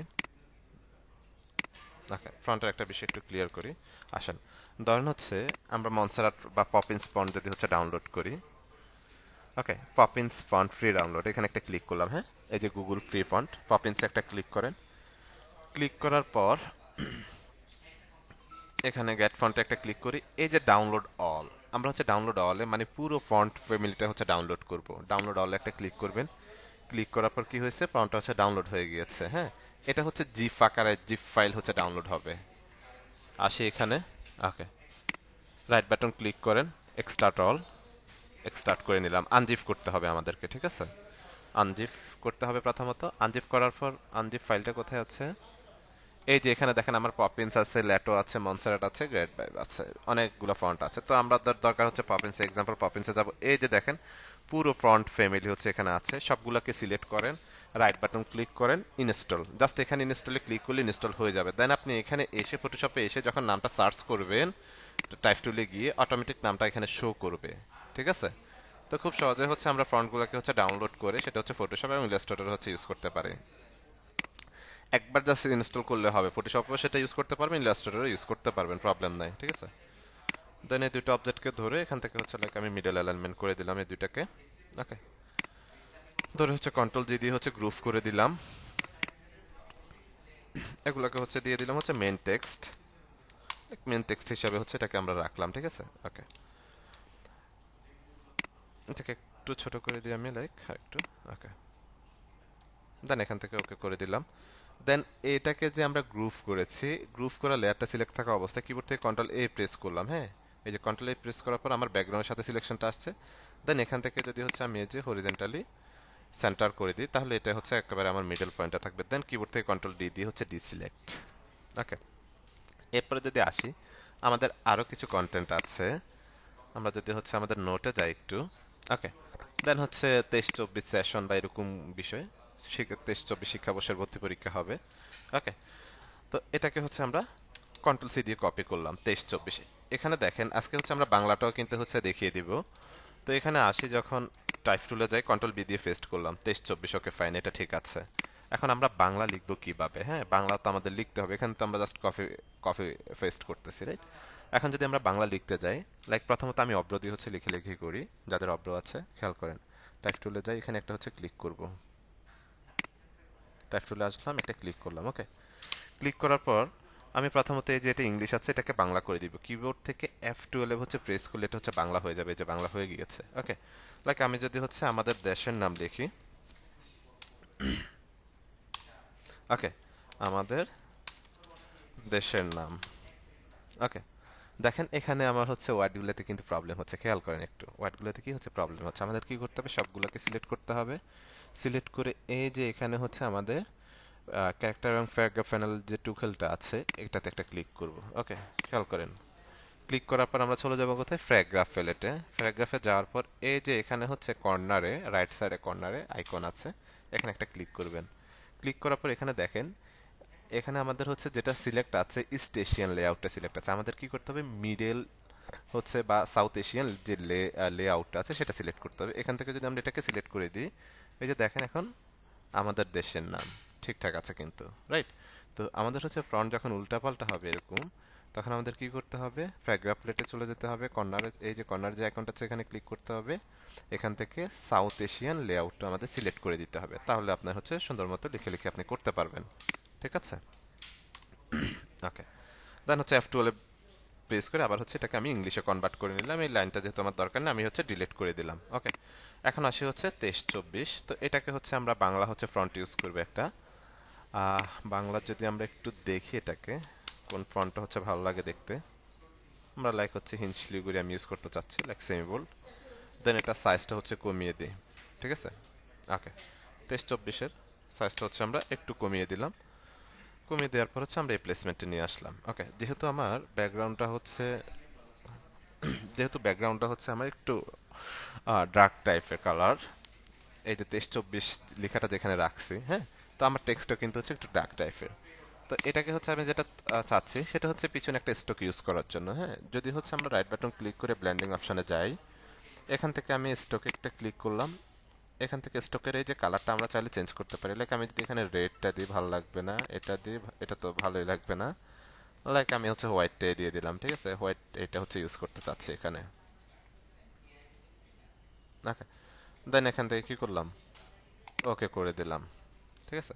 ওকে, ফ্রন্টের একটা বিষয় একটু ক্লিয়ার করি, আসেন। ধরেন হচ্ছে আমরা মনসারাট বা পপিন্স ফন্ট যদি হচ্ছে ডাউনলোড করি। ওকে, পপিন্স ফন্ট ফ্রি ডাউনলোড, এখানে একটা ক্লিক করলাম, হ্যাঁ, এই যে গুগল ফ্রি ফন্ট পপিন্সে একটা ক্লিক করেন। ক্লিক করার পর এখানে গেট ফন্টে একটা ক্লিক করি, এই যে ডাউনলোড অল, আমরা হচ্ছে ডাউনলোড অলে মানে পুরো ফন্ট ফ্যামিলিটা হচ্ছে ডাউনলোড করব। ডাউনলোড অলে একটা ক্লিক করবেন, ক্লিক করার পর কি হয়েছে, ফন্টটা হচ্ছে ডাউনলোড হয়ে গিয়েছে, হ্যাঁ। এটা হচ্ছে জিপ আকারে জিপ ফাইল হচ্ছে ডাউনলোড হবে। আসি এখানে। ওকে, রাইট বাটন ক্লিক করেন, এক্সট্রাক্ট অল, এক্সট্রাক্ট করে নিলাম। আনজিপ করতে হবে আমাদেরকে, ঠিক আছে? আনজিপ করতে হবে প্রথমত। আনজিপ করার পর আনজিপ ফাইলটা কোথায় আছে, এই যে এখানে দেখেন আমার পপিন্স আছে, ল্যাটো আছে, মনসারেট আছে, গ্রেট ভাইব আছে, অনেকগুলো ফন্ট আছে। তো আমরা দরকার হচ্ছে পপিন্সে, এক্সাম্পল পপিন্সে যাব। এই যে দেখেন পুরো ফন্ট ফ্যামিলি হচ্ছে এখানে আছে, সবগুলোকে সিলেক্ট করেন, রাইট বাটন ক্লিক করেন, ইনস্টল, জাস্ট এখানে ইনস্টলে ক্লিক করলে ইনস্টল হয়ে যাবে। দেন আপনি এখানে এসে ফটোশপে এসে যখন নামটা সার্চ করবেন, টাইপ টুলে গিয়ে অটোমেটিক নামটা এখানে শো করবে, ঠিক আছে? তো খুব সহজে হচ্ছে আমরা ফন্টগুলোকে হচ্ছে ডাউনলোড করে সেটা হচ্ছে ফটোশপ এবং ইলাস্ট্রেটর হচ্ছে ইউজ করতে পারি। একবার জাস্ট ইনস্টল করলে হবে, ফটোশপও সেটা ইউজ করতে পারবেন, ইলাস্ট্রেটরও ইউজ করতে পারবেন, প্রবলেম নাই, ঠিক আছে? দেন এই দুটো অবজেক্টকে ধরে এখান থেকে হচ্ছে লাইক আমি মিডল অ্যালাইনমেন্ট করে দিলাম এই দুইটাকে। ওকে, ধরে হচ্ছে কন্ট্রোল জি দিয়ে হচ্ছে গ্রুপ করে দিলাম। এগুলোকে হচ্ছে দিয়ে দিলাম হচ্ছে মেন টেক্সট, মেন টেক্সট হিসাবে হচ্ছে এটাকে আমরা রাখলাম, ঠিক আছে? ওকে, এটাকে একটু ছোট করে দিই আমি, লাইক একটু। ওকে, দেন এখান থেকে ওকে করে দিলাম। দেন এটাকে যে আমরা গ্রুপ করেছি, গ্রুপ করা লেয়ারটা সিলেক্ট থাকা অবস্থায় কিবোর্ড থেকে কন্ট্রোল এ প্রেস করলাম, হ্যাঁ। এই যে কন্ট্রোল এ প্রেস করার পর আমার ব্যাকগ্রাউন্ডের সাথে সিলেকশনটা আসছে। দেন এখান থেকে যদি হচ্ছে আমি এই যে হরিজেন্টালি সেন্টার করে দিই, তাহলে এটা হচ্ছে একেবারে আমার মিডল পয়েন্টে থাকবে। দেন কিবোর্ড থেকে কন্ট্রোল ডি দিয়ে হচ্ছে ডিসিলেক্ট। ওকে, এরপরে যদি আসি, আমাদের আরও কিছু কন্টেন্ট আছে। আমরা যদি হচ্ছে আমাদের নোটে যাই একটু। ওকে, দেন হচ্ছে 23-24 সেশন বা এরকম বিষয়, 23-24 শিক্ষাবর্ষের ভর্তি পরীক্ষা হবে। ওকে, তো এটাকে হচ্ছে আমরা কন্ট্রোল সি দিয়ে কপি করলাম 23-24। এখানে দেখেন আজকে হচ্ছে আমরা বাংলাটাও কিন্তু হচ্ছে দেখিয়ে দিব। তো এখানে আসি, যখন টাইপ টুলে যাই কন্ট্রোল বি দিয়ে পেস্ট করলাম 23-24। ওকে ফাইন, এটা ঠিক আছে। এখন আমরা বাংলা লিখবো কিভাবে, হ্যাঁ, বাংলা তো আমাদের লিখতে হবে, এখানে তো আমরা জাস্ট কপি কপি পেস্ট করতেছি, রাইট? এখন যদি আমরা বাংলা লিখতে যাই, লাইক প্রথমত আমি অব্র দিয়ে হচ্ছে লিখে লিখে করি, যাদের অব্র আছে খেয়াল করেন। টাইপ টুলে যাই, এখানে একটা হচ্ছে ক্লিক করব, টাইপ টুলে আসলাম, একটা ক্লিক করলাম। ওকে, ক্লিক করার পর আমি প্রথমত এই যে এটা ইংলিশ আছে এটাকে বাংলা করে দিব, কিবোর্ড থেকে F12 হচ্ছে প্রেস করলে এটা হচ্ছে বাংলা হয়ে যাবে, এই যে বাংলা হয়ে গিয়েছে। ওকে, লাইক আমি যদি হচ্ছে আমাদের দেশের নাম লিখি, ওকে, আমাদের দেশের নাম। ওকে, দেখেন এখানে আমার হচ্ছে ওয়ার্ডগুলোতে কিন্তু প্রবলেম হচ্ছে, খেয়াল করেন একটু ওয়ার্ডগুলোতে কি হচ্ছে, প্রবলেম হচ্ছে। আমাদের কি করতে হবে, সবগুলোকে সিলেক্ট করতে হবে। সিলেক্ট করে এই যে এখানে হচ্ছে আমাদের ক্যারেক্টার এবং প্যারাগ্রাফ প্যানেল যে টুকেলটা আছে এটাতে একটা ক্লিক করব। ওকে, খেয়াল করেন, ক্লিক করার পর আমরা চলে যাব কোথায়, প্যারাগ্রাফ প্যালেটে। প্যারাগ্রাফে যাওয়ার পর এই যে এখানে হচ্ছে কর্নারে, রাইট সাইডে কর্নারে আইকন আছে, এখানে একটা ক্লিক করবেন। ক্লিক করার পর এখানে দেখেন, এখানে আমাদের হচ্ছে যেটা সিলেক্ট আছে ইস্ট এশিয়ান লেআউটটা সিলেক্ট আছে, আমাদের কি করতে হবে, মিডল হচ্ছে বা সাউথ এশিয়ান যে লেআউটটা আছে সেটা সিলেক্ট করতে হবে। এখান থেকে যদি আমরা এটাকে সিলেক্ট করে দিই, এই যে দেখেন এখন আমাদের দেশের নাম ঠিকঠাক আছে কিন্তু, রাইট? তো আমাদের হচ্ছে ফ্রন্ট যখন উল্টাপাল্টা হবে এরকম, তখন আমাদের কি করতে হবে, প্যারাগ্রাফ প্লেটে চলে যেতে হবে, কর্নারে এই যে কর্নার যে আইকনটা আছে এখানে ক্লিক করতে হবে, এখান থেকে সাউথ এশিয়ান লেআউটটা আমাদের সিলেক্ট করে দিতে হবে, তাহলে আপনার হচ্ছে সুন্দর মতো লিখে লিখে আপনি করতে পারবেন। ঠিক আছে, ওকে। দেন হচ্ছে F12 প্রেস করে আবার হচ্ছে এটাকে আমি ইংলিশে কনভার্ট করে নিলাম, এই লাইনটা যেহেতু আমার দরকার নেই আমি হচ্ছে ডিলিট করে দিলাম। ওকে, এখন আসি হচ্ছে 23-24, তো এটাকে হচ্ছে আমরা বাংলা হচ্ছে ফ্রন্ট ইউজ করবে একটা। বাংলা যদি আমরা একটু দেখি এটাকে কোন ফ্রন্টটা হচ্ছে ভালো লাগে দেখতে, আমরা লাইক হচ্ছে হিঞ্চলিগুড়ি আমি ইউজ করতে চাচ্ছি, লাইক সেমি বোল্ড। দেন এটা সাইজটা হচ্ছে কমিয়ে দিই, ঠিক আছে। ওকে, 23-24-এর সাইজটা হচ্ছে আমরা একটু কমিয়ে দিলাম। কমিয়ে দেওয়ার পর হচ্ছে আমরা এই প্লেসমেন্টে নিয়ে আসলাম। ওকে, যেহেতু আমার ব্যাকগ্রাউন্ডটা হচ্ছে আমার একটু ডার্ক টাইপের কালার, এই যে 23-24 লেখাটা যেখানে রাখছি, হ্যাঁ, তো আমার টেক্সটটা কিন্তু হচ্ছে একটু ডার্ক টাইপের। তো এটাকে হচ্ছে আমি যেটা চাচ্ছি সেটা হচ্ছে পিছনে একটা স্টক ইউজ করার জন্য। হ্যাঁ, যদি হচ্ছে আমরা রাইট বাটন ক্লিক করে ব্লেন্ডিং অপশনে যাই, এখান থেকে আমি স্টকে একটা ক্লিক করলাম, এখান থেকে স্টকের এই যে কালারটা আমরা চাইলে চেঞ্জ করতে পারি। লাইক আমি যদি এখানে রেডটা দিই ভালো লাগবে না, এটা দিই এটা তো ভালোই লাগবে না, লাইক আমি হচ্ছে হোয়াইটটাই দিয়ে দিলাম। ঠিক আছে, হোয়াইট এটা হচ্ছে ইউজ করতে চাচ্ছি এখানে। ওকে, দেন এখান থেকে কি করলাম, ওকে করে দিলাম। ঠিক আছে,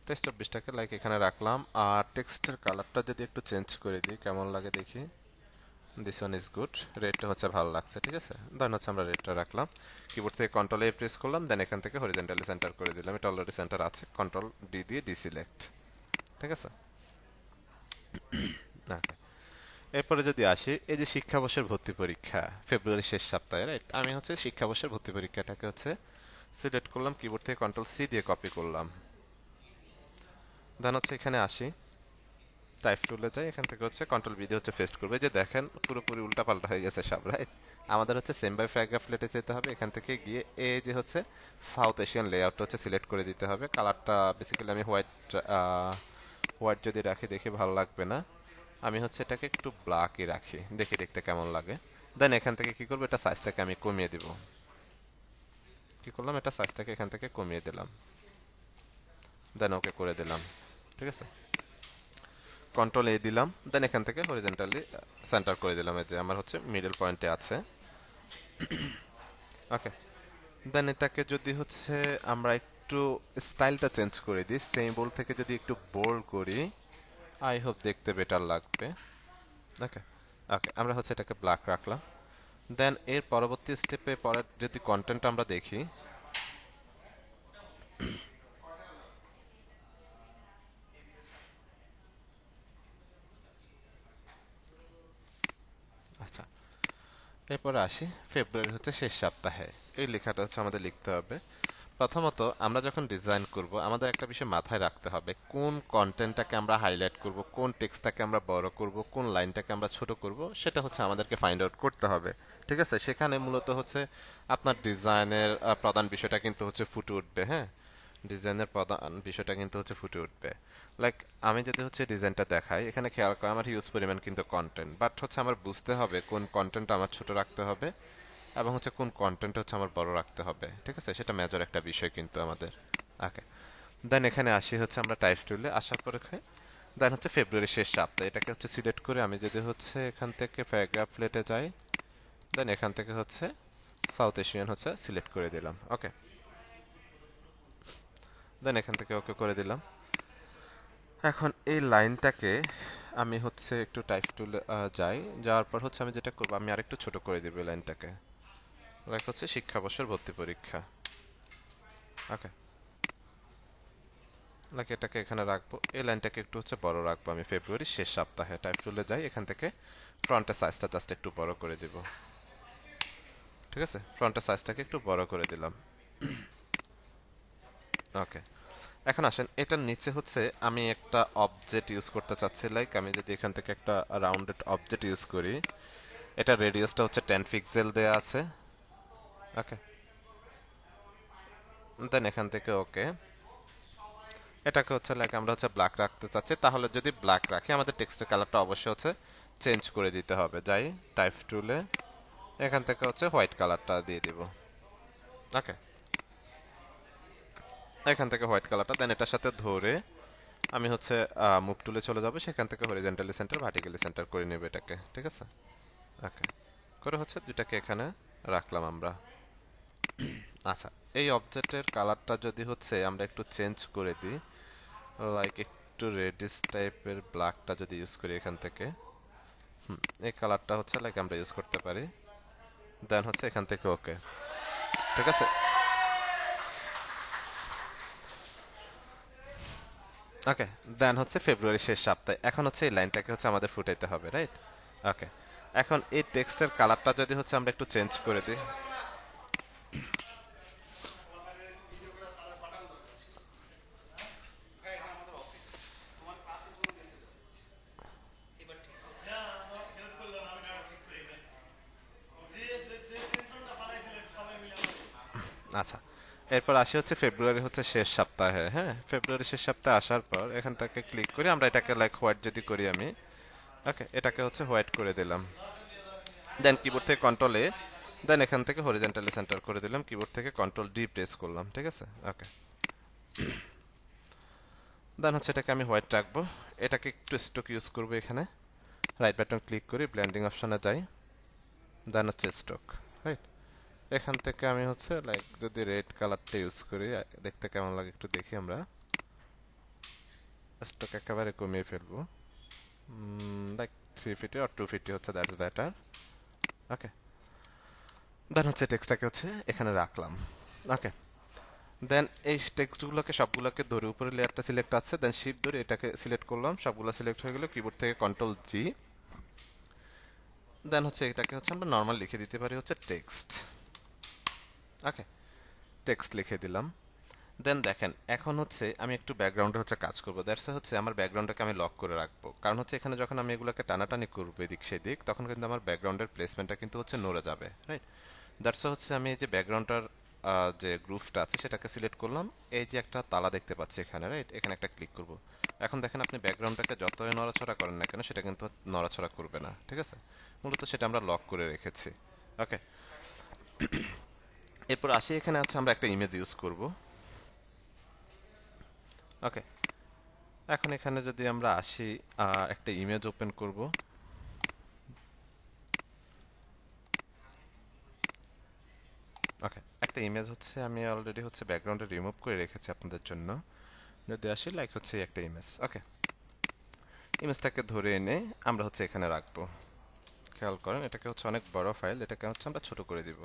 23-24টাকে লাইক এখানে রাখলাম। আর টেক্সটের কালারটা যদি একটু চেঞ্জ করে দিই কেমন লাগে দেখি, দিস ওয়ান ইজ গুড, রেডটা হচ্ছে ভালো লাগছে। ঠিক আছে, দেন হচ্ছে আমরা রেডটা রাখলাম, কিবোর্ড থেকে কন্ট্রোল এ প্রেস করলাম, দেন এখান থেকে হরিজন্টালি সেন্টার করে দিলাম, এটা অলরেডি সেন্টার আছে, কন্ট্রোল ডি দিয়ে ডিসিলেক্ট। ঠিক আছে, ওকে। এরপরে যদি আসি, এই যে শিক্ষাবর্ষের ভর্তি পরীক্ষা ফেব্রুয়ারির শেষ সপ্তাহে, রাইট, আমি হচ্ছে শিক্ষাবর্ষের ভর্তি পরীক্ষাটাকে হচ্ছে সিলেক্ট করলাম, কিবোর্ড থেকে কন্ট্রোল সি দিয়ে কপি করলাম। দেন হচ্ছে এখানে আসি, টাইপ টুলে যাই, এখান থেকে হচ্ছে কন্ট্রোল বি দিয়ে হচ্ছে পেস্ট করবে, যে দেখেন পুরোপুরি উল্টাপাল্টা হয়ে গেছে সব, রাইট? আমাদের হচ্ছে সেম বাই প্যারাগ্রাফ লেটে যেতে হবে, এখান থেকে গিয়ে এই যে হচ্ছে সাউথ এশিয়ান লেআউটটা হচ্ছে সিলেক্ট করে দিতে হবে। কালারটা বেসিক্যালি আমি হোয়াইট, হোয়াইট যদি রাখি দেখে ভালো লাগবে না, আমি হচ্ছে এটাকে একটু ব্ল্যাকই রাখি, দেখি দেখতে কেমন লাগে। দেন এখান থেকে কি করবো, এটা সাইজটাকে আমি কমিয়ে দিব, কি করলাম, এটা সাইজটাকে এখান থেকে কমিয়ে দিলাম, দেন ওকে করে দিলাম। ঠিক আছে, কন্ট্রোল এ দিলাম, দেন এখান থেকে হরিজন্টালি সেন্টার করে দিলাম, এই যে আমার হচ্ছে মিডল পয়েন্টে আছে। ওকে, দেন এটাকে যদি হচ্ছে আমরা একটু স্টাইলটা চেঞ্জ করে দিই, সেম বোল্ড থেকে যদি একটু বোল্ড করি, আই হোপ দেখতে বেটার লাগবে। ওকে, ওকে, আমরা হচ্ছে এটাকে ব্ল্যাক রাখলাম। দেন এর পরবর্তী স্টেপে পরের যদি কন্টেন্ট আমরা দেখি, আচ্ছা, এরপরে আসি ফেব্রুয়ারি হচ্ছে শেষ সপ্তাহে, এই লেখাটা হচ্ছে আমাদের লিখতে হবে। প্রথমত আমরা যখন ডিজাইন করব আমাদের একটা বিষয় মাথায় রাখতে হবে, কোন কন্টেন্টটাকে আমরা হাইলাইট করব, কোন টেক্সটটাকে আমরা বড় করব, কোন লাইনটাকে আমরা ছোট করব, সেটা হচ্ছে আমাদেরকে ফাইন্ড আউট করতে হবে। ঠিক আছে, সেখানে মূলত হচ্ছে আপনার ডিজাইনের প্রধান বিষয়টা কিন্তু হচ্ছে ফুটে উঠবে। হ্যাঁ, ডিজাইনের প্রধান বিষয়টা কিন্তু হচ্ছে ফুটে উঠবে। লাইক আমি যদি হচ্ছে ডিজাইনটা দেখাই, এখানে খেয়াল করে আমার হিউজ পরিমাণ কিন্তু কন্টেন্ট, বাট হচ্ছে আমার বুঝতে হবে কোন কন্টেন্টটা আমার ছোট রাখতে হবে এবং হচ্ছে কোন কন্টেন্ট হচ্ছে আমার বড় রাখতে হবে। ঠিক আছে, সেটা মেজর একটা বিষয় কিন্তু আমাদের। ওকে, দেন এখানে আসি হচ্ছে আমরা টাইপ টুলে আসার পরে দেন হচ্ছে ফেব্রুয়ারি শেষ সপ্তাহ, এটাকে হচ্ছে সিলেক্ট করে আমি যদি হচ্ছে এখান থেকে প্যারাগ্রাফ লেটে যাই, দেন এখান থেকে হচ্ছে সাউথ এশিয়ান হচ্ছে সিলেক্ট করে দিলাম। ওকে, দেন এখান থেকে ওকে করে দিলাম। এখন এই লাইনটাকে আমি হচ্ছে একটু টাইপ টুলে যাই, যাওয়ার পর হচ্ছে আমি যেটা করবো, আমি আরেকটু ছোট করে দিব এই লাইনটাকে। লাইক হচ্ছে শিক্ষাবর্ষের ভর্তি পরীক্ষা। ওকে, লাইক এটাকে এখানে রাখবো, এই লাইনটাকে একটু হচ্ছে বড় রাখবো আমি। ফেব্রুয়ারি শেষ সপ্তাহে টাইপ টুলে যাই, এখান থেকে ফ্রন্টের সাইজটা জাস্ট একটু বড় করে দিব। ঠিক আছে, ফ্রন্টের সাইজটাকে একটু বড় করে দিলাম। ওকে, এখন আসেন এটার নিচে হচ্ছে আমি একটা অবজেক্ট ইউজ করতে চাচ্ছি। লাইক আমি যদি এখান থেকে একটা রাউন্ডেড অবজেক্ট ইউজ করি, এটা রেডিয়াসটা হচ্ছে 10 পিক্সেল দেয়া আছে। ওকে, দেন এখান থেকে ওকে, এটাকে হচ্ছে লাইক আমরা হচ্ছে ব্ল্যাক রাখতে চাচ্ছি, তাহলে যদি ব্ল্যাক রাখি আমাদের টেক্সটের কালারটা অবশ্যই হচ্ছে চেঞ্জ করে দিতে হবে। যাই টাইপ টুলে, এখান থেকে হচ্ছে হোয়াইট কালারটা দিয়ে দিব। ওকে, এখান থেকে হোয়াইট কালারটা, দেন এটার সাথে ধরে আমি হচ্ছে মুভ টুলে চলে যাব, সেখান থেকে হরিজেন্টালি সেন্টার ভার্টিক্যালি সেন্টার করে নেব এটাকে। ঠিক আছে, ওকে, করে হচ্ছে দুটাকে এখানে রাখলাম আমরা। আচ্ছা, এই অবজেক্টের কালারটা যদি হচ্ছে আমরা একটু চেঞ্জ করে দিই, লাইক একটু রেডিশ টাইপের ব্ল্যাকটা যদি ইউজ করি এখান থেকে, এই কালারটা হচ্ছে লাইক আমরা ইউজ করতে পারি। দেন হচ্ছে এখান থেকে ওকে। ঠিক আছে, ওকে, দেন হচ্ছে ফেব্রুয়ারি শেষ সপ্তাহে, এখন হচ্ছে এই লাইনটাকে হচ্ছে আমাদের ফুটাইতে হবে, রাইট? ওকে, এখন এই টেক্সটের কালারটা যদি হচ্ছে আমরা একটু চেঞ্জ করে দিই, আচ্ছা, এরপর আসি হচ্ছে ফেব্রুয়ারি হচ্ছে শেষ সপ্তাহে। হ্যাঁ, ফেব্রুয়ারি শেষ সপ্তাহে আসার পর এখান থেকে ক্লিক করি আমরা, এটাকে লাইক হোয়াইট যদি করি আমি, ওকে, এটাকে হচ্ছে হোয়াইট করে দিলাম। দেন কিবোর্ড থেকে কন্ট্রোল এ, দেন এখান থেকে হরিজেন্টালি সেন্টার করে দিলাম, কিবোর্ড থেকে কন্ট্রোল ডি প্রেস করলাম। ঠিক আছে, ওকে, দেন হচ্ছে এটাকে আমি হোয়াইট রাখবো, এটাকে একটু স্ট্রোক ইউজ করবো এখানে, রাইট বাটন ক্লিক করি, ব্লেন্ডিং অপশনে যাই, দেন হচ্ছে স্ট্রোক, রাইট? এখান থেকে আমি হচ্ছে লাইক যদি রেড কালারটা ইউজ করি, দেখতে কেমন লাগে একটু দেখি আমরা। স্ট্রোক একেবারে কমিয়ে ফেলবো, লাইক 350 আর 250 হচ্ছে, দ্যাটস বেটার। ওকে, দেন হচ্ছে টেক্সটটাকে হচ্ছে এখানে রাখলাম। ওকে, দেন এই টেক্সটগুলোকে সবগুলোকে ধরে উপরে লেয়ারটা সিলেক্ট আছে, দেন শিফট ধরে এটাকে সিলেক্ট করলাম, সবগুলো সিলেক্ট হয়ে গেল, কিবোর্ড থেকে কন্ট্রোল জি, দেন হচ্ছে এটাকে হচ্ছে আমরা নর্মাল লিখে দিতে পারি হচ্ছে টেক্সট। ওকে, টেক্সট লিখে দিলাম। দেন দেখেন এখন হচ্ছে আমি একটু ব্যাকগ্রাউন্ডে হচ্ছে কাজ করবো, দ্যাটস হচ্ছে আমার ব্যাকগ্রাউন্ডটাকে আমি লক করে রাখবো, কারণ হচ্ছে এখানে যখন আমি এগুলোকে টানাটানি করবো এদিক সেদিক, তখন কিন্তু আমার ব্যাকগ্রাউন্ডের প্লেসমেন্টটা কিন্তু হচ্ছে নড়ে যাবে, রাইট? দ্যাটস হচ্ছে আমি এই যে ব্যাকগ্রাউন্ডটার যে গ্রুপটা আছে সেটাকে সিলেক্ট করলাম, এই যে একটা তালা দেখতে পাচ্ছি এখানে, রাইট? এখানে একটা ক্লিক করব। এখন দেখেন আপনি ব্যাকগ্রাউন্ডটাকে যতই নড়াচড়া করেন না কেন সেটা কিন্তু নড়াচড়া করবে না। ঠিক আছে, মূলত সেটা আমরা লক করে রেখেছি। ওকে, এরপর আসি এখানে হচ্ছে আমরা একটা ইমেজ ইউজ করব। ওকে, এখন এখানে যদি আমরা আসি, একটা ইমেজ ওপেন করব। ওকে, একটা ইমেজ হচ্ছে আমি অলরেডি হচ্ছে ব্যাকগ্রাউন্ডে রিমুভ করে রেখেছি আপনাদের জন্য। যদি আসি লাইক হচ্ছে একটা ইমেজ। ওকে, ইমেজটাকে ধরে এনে আমরা হচ্ছে এখানে রাখবো। খেয়াল করেন এটাকে হচ্ছে অনেক বড় ফাইল, এটাকে হচ্ছে আমরা ছোট করে দিব,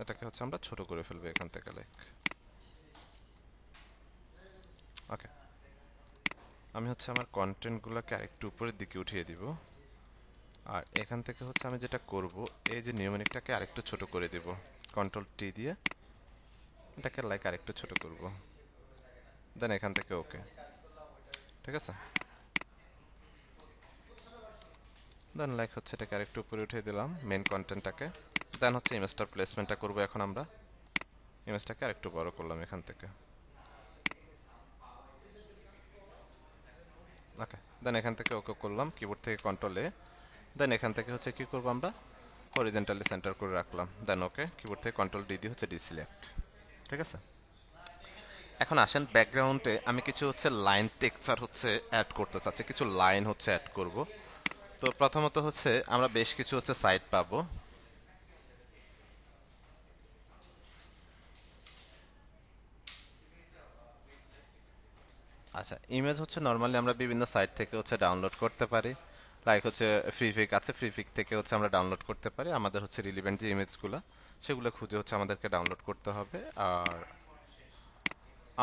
এটাকে হচ্ছে আমরা ছোট করে ফেলবো এখান থেকে লাইক। ওকে, আমি হচ্ছে আমার কন্টেন্টগুলোকে আরেকটু উপরের দিকে উঠিয়ে দিব, আর এখান থেকে হচ্ছে আমি যেটা করব, এই যে নিউমেরিকটাকে আরেকটু ছোট করে দিব, কন্ট্রোল টি দিয়ে এটাকে লাইক আরেকটু ছোট করব, দেন এখান থেকে ওকে। ঠিক আছে, দেন লাইক হচ্ছে এটাকে আরেকটু উপরে উঠিয়ে দিলাম মেন কন্টেন্টটাকে, দেন হচ্ছে ইমেজটার প্লেসমেন্টটা করব এখন আমরা, ইমেজটাকে আরেকটু বড় করলাম এখান থেকে। ওকে, দেন এখান থেকে ওকে করলাম, কিবোর্ড থেকে কন্ট্রোল এ, দেন এখান থেকে হচ্ছে কি করব আমরা, হরিজেন্টালি সেন্টার করে রাখলাম, দেন ওকে, কিবোর্ড থেকে কন্ট্রোল ডি দিয়ে হচ্ছে ডিসিলেক্ট। ঠিক আছে, এখন আসেন ব্যাকগ্রাউন্ডে আমি কিছু হচ্ছে লাইন টেক্সচার হচ্ছে অ্যাড করতে চাচ্ছি, কিছু লাইন হচ্ছে অ্যাড করব। তো প্রথমত হচ্ছে আমরা বেশ কিছু হচ্ছে সাইট পাবো। আচ্ছা, ইমেজ হচ্ছে নর্মালি আমরা বিভিন্ন সাইট থেকে হচ্ছে ডাউনলোড করতে পারি। লাইক হচ্ছে ফ্রিফিক আছে, ফ্রিফিক থেকে হচ্ছে আমরা ডাউনলোড করতে পারি আমাদের হচ্ছে রিলিভেন্ট যে ইমেজগুলো সেগুলো খুঁজে হচ্ছে আমাদেরকে ডাউনলোড করতে হবে। আর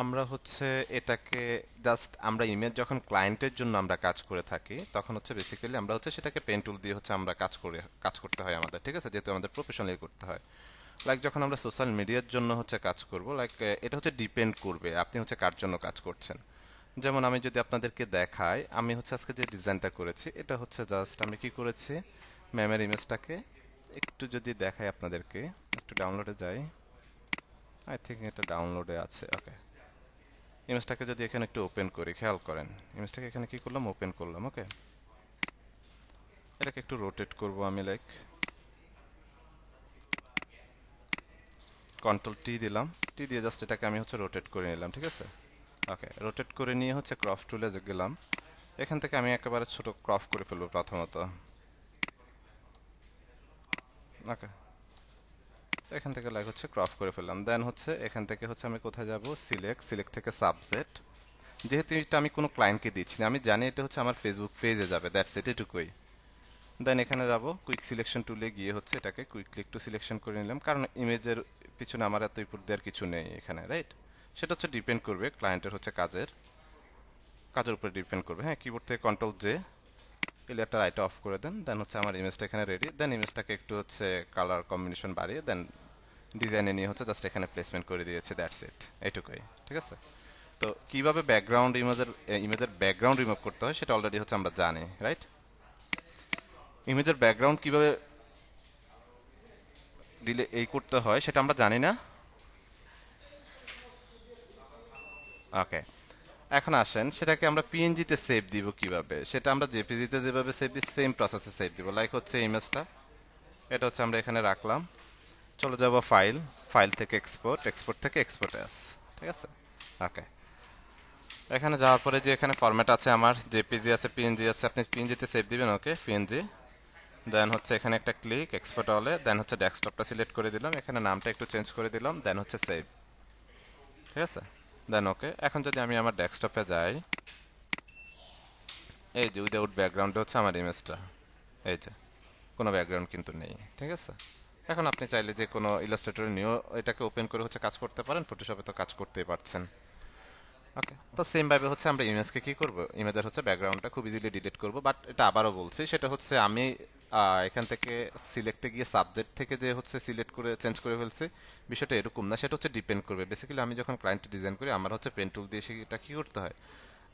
আমরা হচ্ছে এটাকে জাস্ট আমরা ইমেজ যখন ক্লায়েন্টের জন্য আমরা কাজ করে থাকি তখন হচ্ছে বেসিক্যালি আমরা হচ্ছে সেটাকে পেন টুল দিয়ে হচ্ছে আমরা কাজ করতে হয় আমাদের, ঠিক আছে, যেহেতু আমাদের প্রফেশনালি করতে হয়। লাইক যখন আমরা সোশ্যাল মিডিয়ার জন্য হচ্ছে কাজ করব, লাইক এটা হচ্ছে ডিপেন্ড করবে আপনি হচ্ছে কার জন্য কাজ করছেন। যেমন আমি যদি আপনাদেরকে দেখাই, আমি হচ্ছে আজকে যে ডিজাইনটা করেছি এটা হচ্ছে জাস্ট আমি কি করেছি, ম্যামের ইমেজটাকে একটু যদি দেখাই আপনাদেরকে, একটু ডাউনলোডে যাই। আই থিঙ্ক এটা ডাউনলোডে আছে। ওকে, ইমেজটাকে যদি এখানে একটু ওপেন করি, খেয়াল করেন ইমেজটাকে এখানে কি করলাম, ওপেন করলাম। ওকে, এটাকে একটু রোটেট করব আমি, লাইক কন্ট্রোল টি দিলাম, টি দিয়ে জাস্ট এটাকে আমি হচ্ছে রোটেট করে নিলাম, ঠিক আছে। ওকে, রোটেট করে নিয়ে হচ্ছে ক্রপ টুলে গেলাম। এখান থেকে আমি একেবারে ছোট ক্রপ করে ফেলবো প্রথমত। ওকে, এখান থেকে লাইক হচ্ছে ক্রপ করে ফেললাম। দেন হচ্ছে এখান থেকে হচ্ছে আমি কোথায় যাব, সিলেক্ট, সিলেক্ট থেকে সাবজেট। যেহেতু এটা আমি কোনো ক্লায়েন্টকে দিচ্ছি না, আমি জানি এটা হচ্ছে আমার ফেসবুক পেজে যাবে, দ্যাটস ইট, এটুকুই। দেন এখানে যাব, কুইক সিলেকশন টুলে গিয়ে হচ্ছে এটাকে কুইকলি একটু সিলেকশন করে নিলাম, কারণ ইমেজের পিছনে আমার এত ইপুট দেওয়ার কিছু নেই এখানে, রাইট। সেটা হচ্ছে ডিপেন্ড করবে ক্লায়েন্টের হচ্ছে কাজের কাজের উপরে ডিপেন্ড করবে। হ্যাঁ, কিবোর্ড থেকে কন্ট্রোল জে, এই লেয়ারটা রাইট অফ করে দেন। দেন হচ্ছে আমার ইমেজটা এখানে রেডি। দেন ইমেজটাকে একটু হচ্ছে কালার কম্বিনেশন বাড়িয়ে দেন ডিজাইনে নিয়ে হচ্ছে জাস্ট এখানে প্লেসমেন্ট করে দিয়েছে, দ্যাটস ইট, এইটুকুই, ঠিক আছে। তো কিভাবে ব্যাকগ্রাউন্ড ইমেজের ব্যাকগ্রাউন্ড রিমুভ করতে হয় সেটা অলরেডি হচ্ছে আমরা জানি, রাইট। ইমেজের ব্যাকগ্রাউন্ড কিভাবে দিলে এই করতে হয় সেটা আমরা জানি না। ওকে, এখন আসেন সেটাকে আমরা পিএনজিতে সেভ দিব কিভাবে, সেটা আমরা জেপিজিতে যেভাবে সেভ দিই সেম প্রসেসে সেভ দিব। লাইক হচ্ছে ইমেজটা, এটা হচ্ছে আমরা এখানে রাখলাম, চলে যাব ফাইল, ফাইল থেকে এক্সপোর্ট, এক্সপোর্ট থেকে এক্সপোর্ট অ্যাস, ঠিক আছে। ওকে, এখানে যাওয়ার পরে যে এখানে ফরম্যাট আছে আমার, জেপিজি আছে, পিএনজি আছে, আপনি পিএনজিতে সেভ দিবেন। ওকে, পিএনজি। দেন হচ্ছে এখানে একটা ক্লিক, এক্সপোর্ট হলে দেন হচ্ছে ডেস্কটপটা সিলেক্ট করে দিলাম, এখানে নামটা একটু চেঞ্জ করে দিলাম, দেন হচ্ছে সেভ, ঠিক আছে। দেন ওকে, এখন যদি আমি আমার ডেস্কটপে যাই, এই যে উইদাউট ব্যাকগ্রাউন্ডে হচ্ছে আমার ইমেজটা, এই যে কোনো ব্যাকগ্রাউন্ড কিন্তু নেই, ঠিক আছে। এখন আপনি চাইলে যে কোনো ইলাস্ট্রেটর নিয়েও এটাকে ওপেন করে হচ্ছে কাজ করতে পারেন, ফটোশপে তো কাজ করতেই পারছেন। ওকে, তো সেম ভাবে হচ্ছে আমরা ইমেজকে কি করব, ইমেজের হচ্ছে ব্যাকগ্রাউন্ডটা খুব ইজিলি ডিলিট করব। বাট এটা আবারও বলছি, সেটা হচ্ছে আমি এখান থেকে সিলেক্টে গিয়ে সাবজেক্ট থেকে যে হচ্ছে সিলেক্ট করে চেঞ্জ করে ফেলছি, বিষয়টা এরকম না, সেটা হচ্ছে ডিপেন্ড করবে। বেসিক্যালি আমি যখন ক্লায়েন্ট ডিজাইন করি আমার হচ্ছে পেন টুল দিয়ে সেটা কি করতে হয়,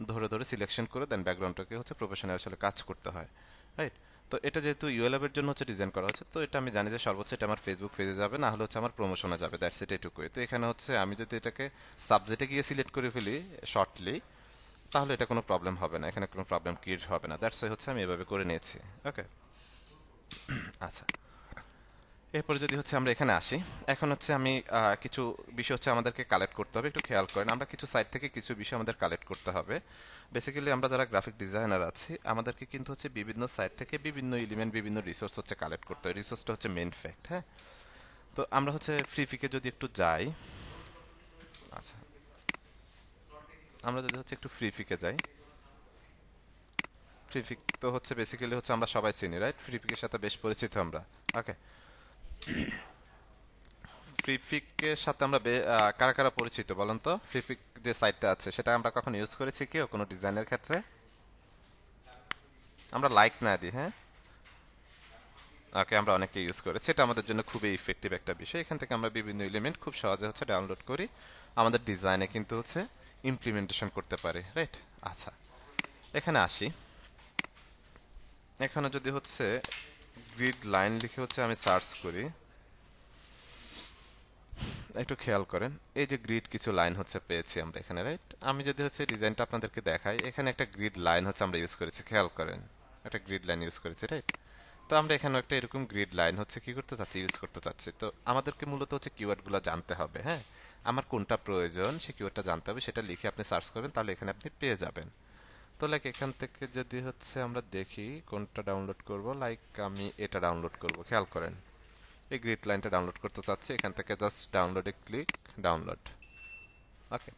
ধরে ধরে সিলেকশন করে দেন ব্যাকগ্রাউন্ডটাকে হচ্ছে প্রফেশনাল আসলে কাজ করতে হয়, রাইট। তো এটা যেহেতু ইউএলএফ এর জন্য হচ্ছে ডিজাইন করা হচ্ছে, তো এটা আমি জানি যে সর্বোচ্চ এটা আমার ফেসবুক পেজে যাবে, না হলে হচ্ছে আমার প্রমোশনে যাবে, দ্যাটস ইট, এটুকুই। তো এখানে হচ্ছে আমি যদি এটাকে সাবজেক্টে গিয়ে সিলেক্ট করে ফেলি শর্টলি, তাহলে এটা কোনো প্রবলেম হবে না, এখানে কোনো প্রবলেম ক্রিয়েট হবে না, দ্যাটস ওয়াই হচ্ছে আমি এভাবে করে নিয়েছি। ওকে, আচ্ছা, এরপরে যদি হচ্ছে আমরা এখানে আসি, এখন হচ্ছে আমি কিছু বিষয় হচ্ছে আমাদেরকে কালেক্ট করতে হবে, একটু খেয়াল করেন, আমরা কিছু সাইট থেকে কিছু বিষয় আমাদের কালেক্ট করতে হবে। বেসিক্যালি আমরা যারা গ্রাফিক ডিজাইনার আছি আমাদেরকে কিন্তু হচ্ছে বিভিন্ন সাইট থেকে বিভিন্ন এলিমেন্ট, বিভিন্ন রিসোর্স হচ্ছে কালেক্ট করতে হয়, রিসোর্সটা হচ্ছে মেইন ফ্যাক্ট। হ্যাঁ, তো আমরা হচ্ছে ফ্রিফিকে যদি একটু যাই, আচ্ছা, আমরা যদি হচ্ছে একটু ফ্রিফিকে যাই, ফ্রিফিক তো হচ্ছে বেসিক্যালি হচ্ছে আমরা সবাই চিনি, রাইট, ফ্রিফিকের সাথে বেশ পরিচিত আমরা। ওকে, ফ্রিফিকের সাথে আমরা কারা কারা পরিচিত বলেন তো, ফ্রিফিক যে সাইটটা আছে সেটা আমরা কখন ইউজ করেছি কেউ কোনো ডিজাইনের ক্ষেত্রে, আমরা লাইক না দিই, হ্যাঁ। ওকে, আমরা অনেকে ইউজ করেছি, এটা আমাদের জন্য খুবই ইফেক্টিভ একটা বিষয়। এখান থেকে আমরা বিভিন্ন এলিমেন্ট খুব সহজে হচ্ছে ডাউনলোড করি, আমাদের ডিজাইনে কিন্তু হচ্ছে ইমপ্লিমেন্টেশন করতে পারি, রাইট। আচ্ছা, এখানে আসি, এখানে যদি হচ্ছে গ্রিড লাইন লিখে হচ্ছে আমি সার্চ করি, একটু খেয়াল করেন এই যে গ্রিড কিছু লাইন হচ্ছে পেয়েছি আমরা এখানে, রাইট। আমি যদি হচ্ছে ডিজাইনটা আপনাদেরকে দেখাই, এখানে একটা গ্রিড লাইন হচ্ছে আমরা ইউজ করেছি, খেয়াল করেন একটা গ্রিড লাইন ইউজ করেছি, রাইট। তো আমরা এখানে একটা এরকম গ্রিড লাইন হচ্ছে কি করতে চাচ্ছি, ইউজ করতে চাচ্ছি। তো আমাদেরকে মূলত হচ্ছে কিওয়ার্ডগুলো জানতে হবে। হ্যাঁ, আমার কোনটা প্রয়োজন সেই কিওয়ার্ডটা জানতে হবে, সেটা লিখে আপনি সার্চ করবেন, তাহলে এখানে আপনি পেয়ে যাবেন। তো লাইক এখান থেকে যদি হচ্ছে আমরা দেখি কোনটা ডাউনলোড করব, লাইক আমি এটা ডাউনলোড করব। খেয়াল করেন, এই গ্রিড লাইনটা ডাউনলোড করতে চাচ্ছি, এখান থেকে জাস্ট ডাউনলোডে ক্লিক, ডাউনলোড। ওকে,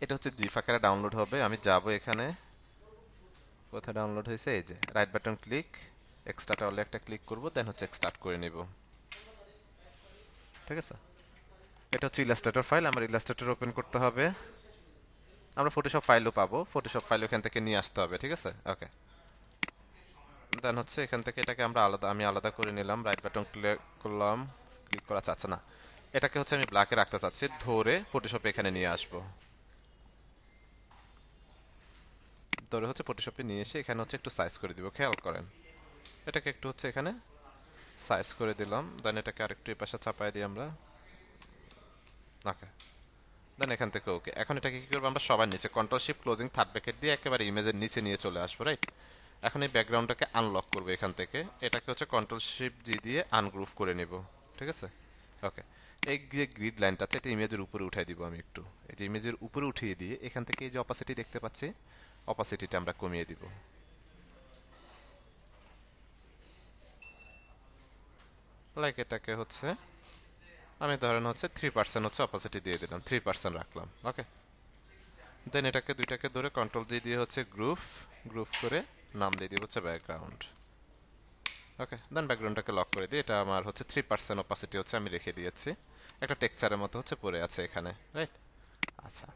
এটা হচ্ছে জিপ আকারে ডাউনলোড হবে। আমি যাব এখানে, কোথায় ডাউনলোড হয়েছে, এই যে রাইট বাটন ক্লিক, এক্সট্রাট হলে একটা ক্লিক করব, দেন হচ্ছে এক্সট্রাক্ট করে নিব। ঠিক আছে, এটা হচ্ছে ইলাস্ট্রেটর ফাইল, আমার ইলাস্ট্রেটর ওপেন করতে হবে। আমরা ফটোশপ ফাইলও পাবো, ফটোশপ ফাইল এখান থেকে নিয়ে আসতে হবে। ঠিক আছে, ওকে। দেন হচ্ছে এখান থেকে এটাকে আমরা আলাদা, আমি আলাদা করে নিলাম, রাইট বাটন ক্লিক করলাম, ক্লিক করা যাচ্ছে না, এটাকে হচ্ছে আমি ব্ল্যাকে রাখতে চাচ্ছি, ধরে ফটোশপে এখানে নিয়ে আসবো। ধরে হচ্ছে ফটোশপে নিয়ে এসে এখানে হচ্ছে একটু সাইজ করে দিব। খেয়াল করেন, এটাকে একটু হচ্ছে এখানে সাইজ করে দিলাম, দেন এটাকে আরেকটু এই পাশে চাপাই দিই আমরা। ওকে, দেন এখান থেকে ওকে। এখন এটাকে কি করবো, আমরা সবার নিচে control shift closing third bracket দিয়ে একেবারে ইমেজের নিচে নিয়ে চলে আসবো, রাইট। এখন এই ব্যাকগ্রাউন্ডটাকে আনলক করবো এখান থেকে, এটাকে হচ্ছে কন্ট্রোল শিফট জি দিয়ে আনগ্রুভ করে নিব। ঠিক আছে, ওকে। এই যে গ্রিড লাইনটা আছে এটা ইমেজের উপরে উঠাই দিব আমি একটু, এই যে ইমেজের উপরে উঠিয়ে দিয়ে এখান থেকে এই যে অপাসিটি দেখতে পাচ্ছি, অপাসিটিটা আমরা কমিয়ে দিব। লাইক এটাকে হচ্ছে আমি ধরেন হচ্ছে 3% হচ্ছে অপাসিটি দিয়ে দিলাম, 3% রাখলাম। ওকে, দেন এটাকে দুইটাকে ধরে কন্ট্রোল জি দিয়ে হচ্ছে গ্রুপ, গ্রুপ করে নাম দিয়ে দিব হচ্ছে ব্যাকগ্রাউন্ড। ওকে, দেন ব্যাকগ্রাউন্ডটাকে লক করে দিই, এটা আমার হচ্ছে 3% অপাসিটি হচ্ছে আমি রেখে দিয়েছি, একটা টেক্সচারের মতো হচ্ছে পড়ে আছে এখানে, রাইট। আচ্ছা,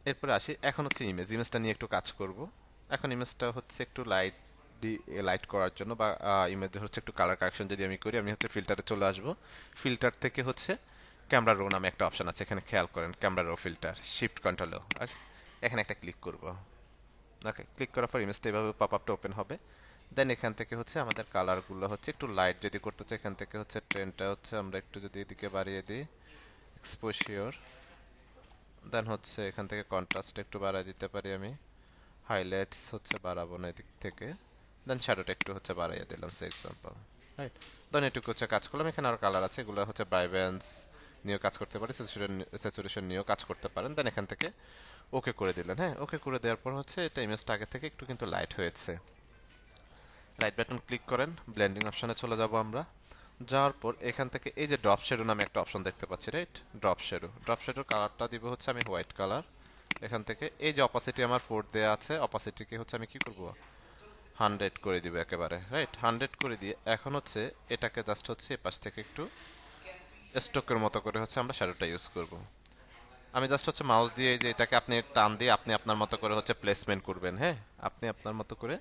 এরপরে আসি, এখন হচ্ছে ইমেজটা নিয়ে একটু কাজ করব। এখন ইমেজটা হচ্ছে একটু লাইট করার জন্য, বা ইমেজের হচ্ছে একটু কালার কারেকশন যদি আমি করি, আমি হচ্ছে ফিল্টারে চলে আসব। ফিল্টার থেকে হচ্ছে ক্যামেরা রো নামে একটা অপশন আছে, এখানে খেয়াল করেন, camera raw filter, shift control ও, এখানে একটা ক্লিক করব। ওকে, ক্লিক করার পর ইমেজটা এভাবে পপ আপটা ওপেন হবে। দেন এখান থেকে হচ্ছে আমাদের কালারগুলো হচ্ছে একটু লাইট যদি করতে চাই, এখান থেকে হচ্ছে ট্রেনটা হচ্ছে আমরা একটু যদি এদিকে বাড়িয়ে দিই, এক্সপোজিওর, দেন হচ্ছে এখান থেকে কন্ট্রাস্ট একটু বাড়ায় দিতে পারি আমি, হাইলাইটস হচ্ছে বাড়াবো না এদিক থেকে, দেন শ্যাডোটা একটু হচ্ছে বাড়াইয়া দিলাম সে এক্সাম্পল, রাইট। দেন এটুকু হচ্ছে কাজ করলাম, এখানে আর কালার আছে, এগুলো হচ্ছে ভাইব্রেন্স নিয়েও কাজ করতে পারি, স্যাচুরেশন নিয়েও কাজ করতে পারেন। দেন এখান থেকে ওকে করে দিলেন। হ্যাঁ, ওকে করে দেওয়ার পর হচ্ছে এটা ইমেজটা আগে থেকে একটু কিন্তু লাইট হয়েছে। রাইট বাটন ক্লিক করেন, ব্লেন্ডিং অপশনে চলে যাব আমরা। যাওয়ার পর এখান থেকে এই যে ড্রপ শ্যাডো নামে একটা অপশন দেখতে পাচ্ছি, রাইট। ড্রপ শ্যাডোর কালারটা দিব হচ্ছে আমি হোয়াইট কালার। এখান থেকে এই যে অপাসিটি আমার 4 দেয়া আছে, অপাসিটিকে হচ্ছে আমি কি করব, 100 করে দিব একেবারে, রাইট। 100 করে দিয়ে এখন হচ্ছে এটাকে জাস্ট হচ্ছে এপাশ থেকে একটু স্ট্রোকের মতো করে হচ্ছে আমরা শ্যাডোটা ইউজ করব। আমি জাস্ট হচ্ছে মাউস দিয়ে এই যে এটাকে আপনি টান দিয়ে আপনি আপনার মতো করে হচ্ছে প্লেসমেন্ট করবেন। হ্যাঁ, আপনি আপনার মতো করে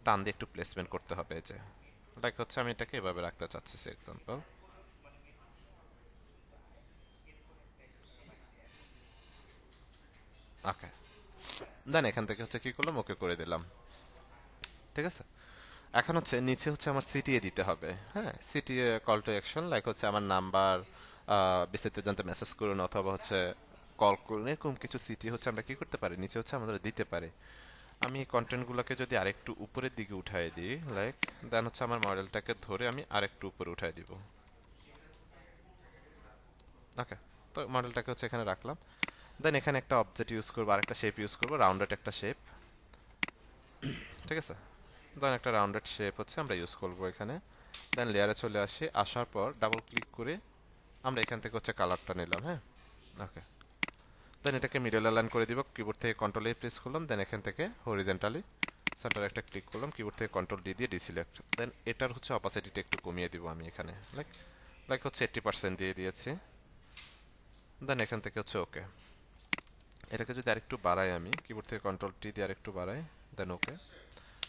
টান দিয়ে একটু প্লেসমেন্ট করতে হবে, এই যে লাইক হচ্ছে আমি এটাকে এভাবে রাখতে চাচ্ছি এক্সাম্পল। ওকে, দেন এখান থেকে হচ্ছে কি করলাম, ওকে করে দিলাম। ঠিক আছে, এখন হচ্ছে নিচে হচ্ছে আমার সিটিএ দিতে হবে। হ্যাঁ, CTA call to action, like হচ্ছে আমার নাম্বার, বিস্তারিত জানতে মেসেজ করুন, অথবা হচ্ছে কল করুন, এরকম কিছু সিটি হচ্ছে আমরা কি করতে পারি, নিচে হচ্ছে আমাদের দিতে পারি। আমি এই কন্টেন্টগুলোকে যদি আরেকটু উপরের দিকে উঠাই দিই, লাইক দেন হচ্ছে আমার মডেলটাকে ধরে আমি আরেকটু উপরে উঠাই দিব। ওকে, তো মডেলটাকে হচ্ছে এখানে রাখলাম। দেন এখানে একটা অবজেক্ট ইউজ করবো, আরেকটা শেপ ইউজ করবো, রাউন্ডেড একটা শেপ। ঠিক আছে, দেন একটা রাউন্ডেড শেপ হচ্ছে আমরা ইউজ করবো এখানে। দেন লেয়ারে চলে আসি, আসার পর ডাবল ক্লিক করে আমরা এখান থেকে হচ্ছে কালারটা নিলাম। হ্যাঁ, ওকে, দেন এটাকে মিডল অ্যালাইন করে দিব, কিবোর্ড থেকে কন্ট্রোল এ প্রেস করলাম, দেন এখান থেকে হরিজেন্টালি সেন্টার একটা ক্লিক করলাম, কিবোর্ড থেকে কন্ট্রোল ডি দিয়ে ডিসিলেক্ট। দেন এটার হচ্ছে অপাসিটিটা একটু কমিয়ে দিব আমি এখানে, লাইক লাইক হচ্ছে 80% দিয়ে দিয়েছি। দেন এখান থেকে হচ্ছে ওকে, এটাকে যদি আরেকটু বাড়াই, আমি কিবোর্ড থেকে কন্ট্রোল টি দিয়ে আরেকটু বাড়াই, দেন ওকে,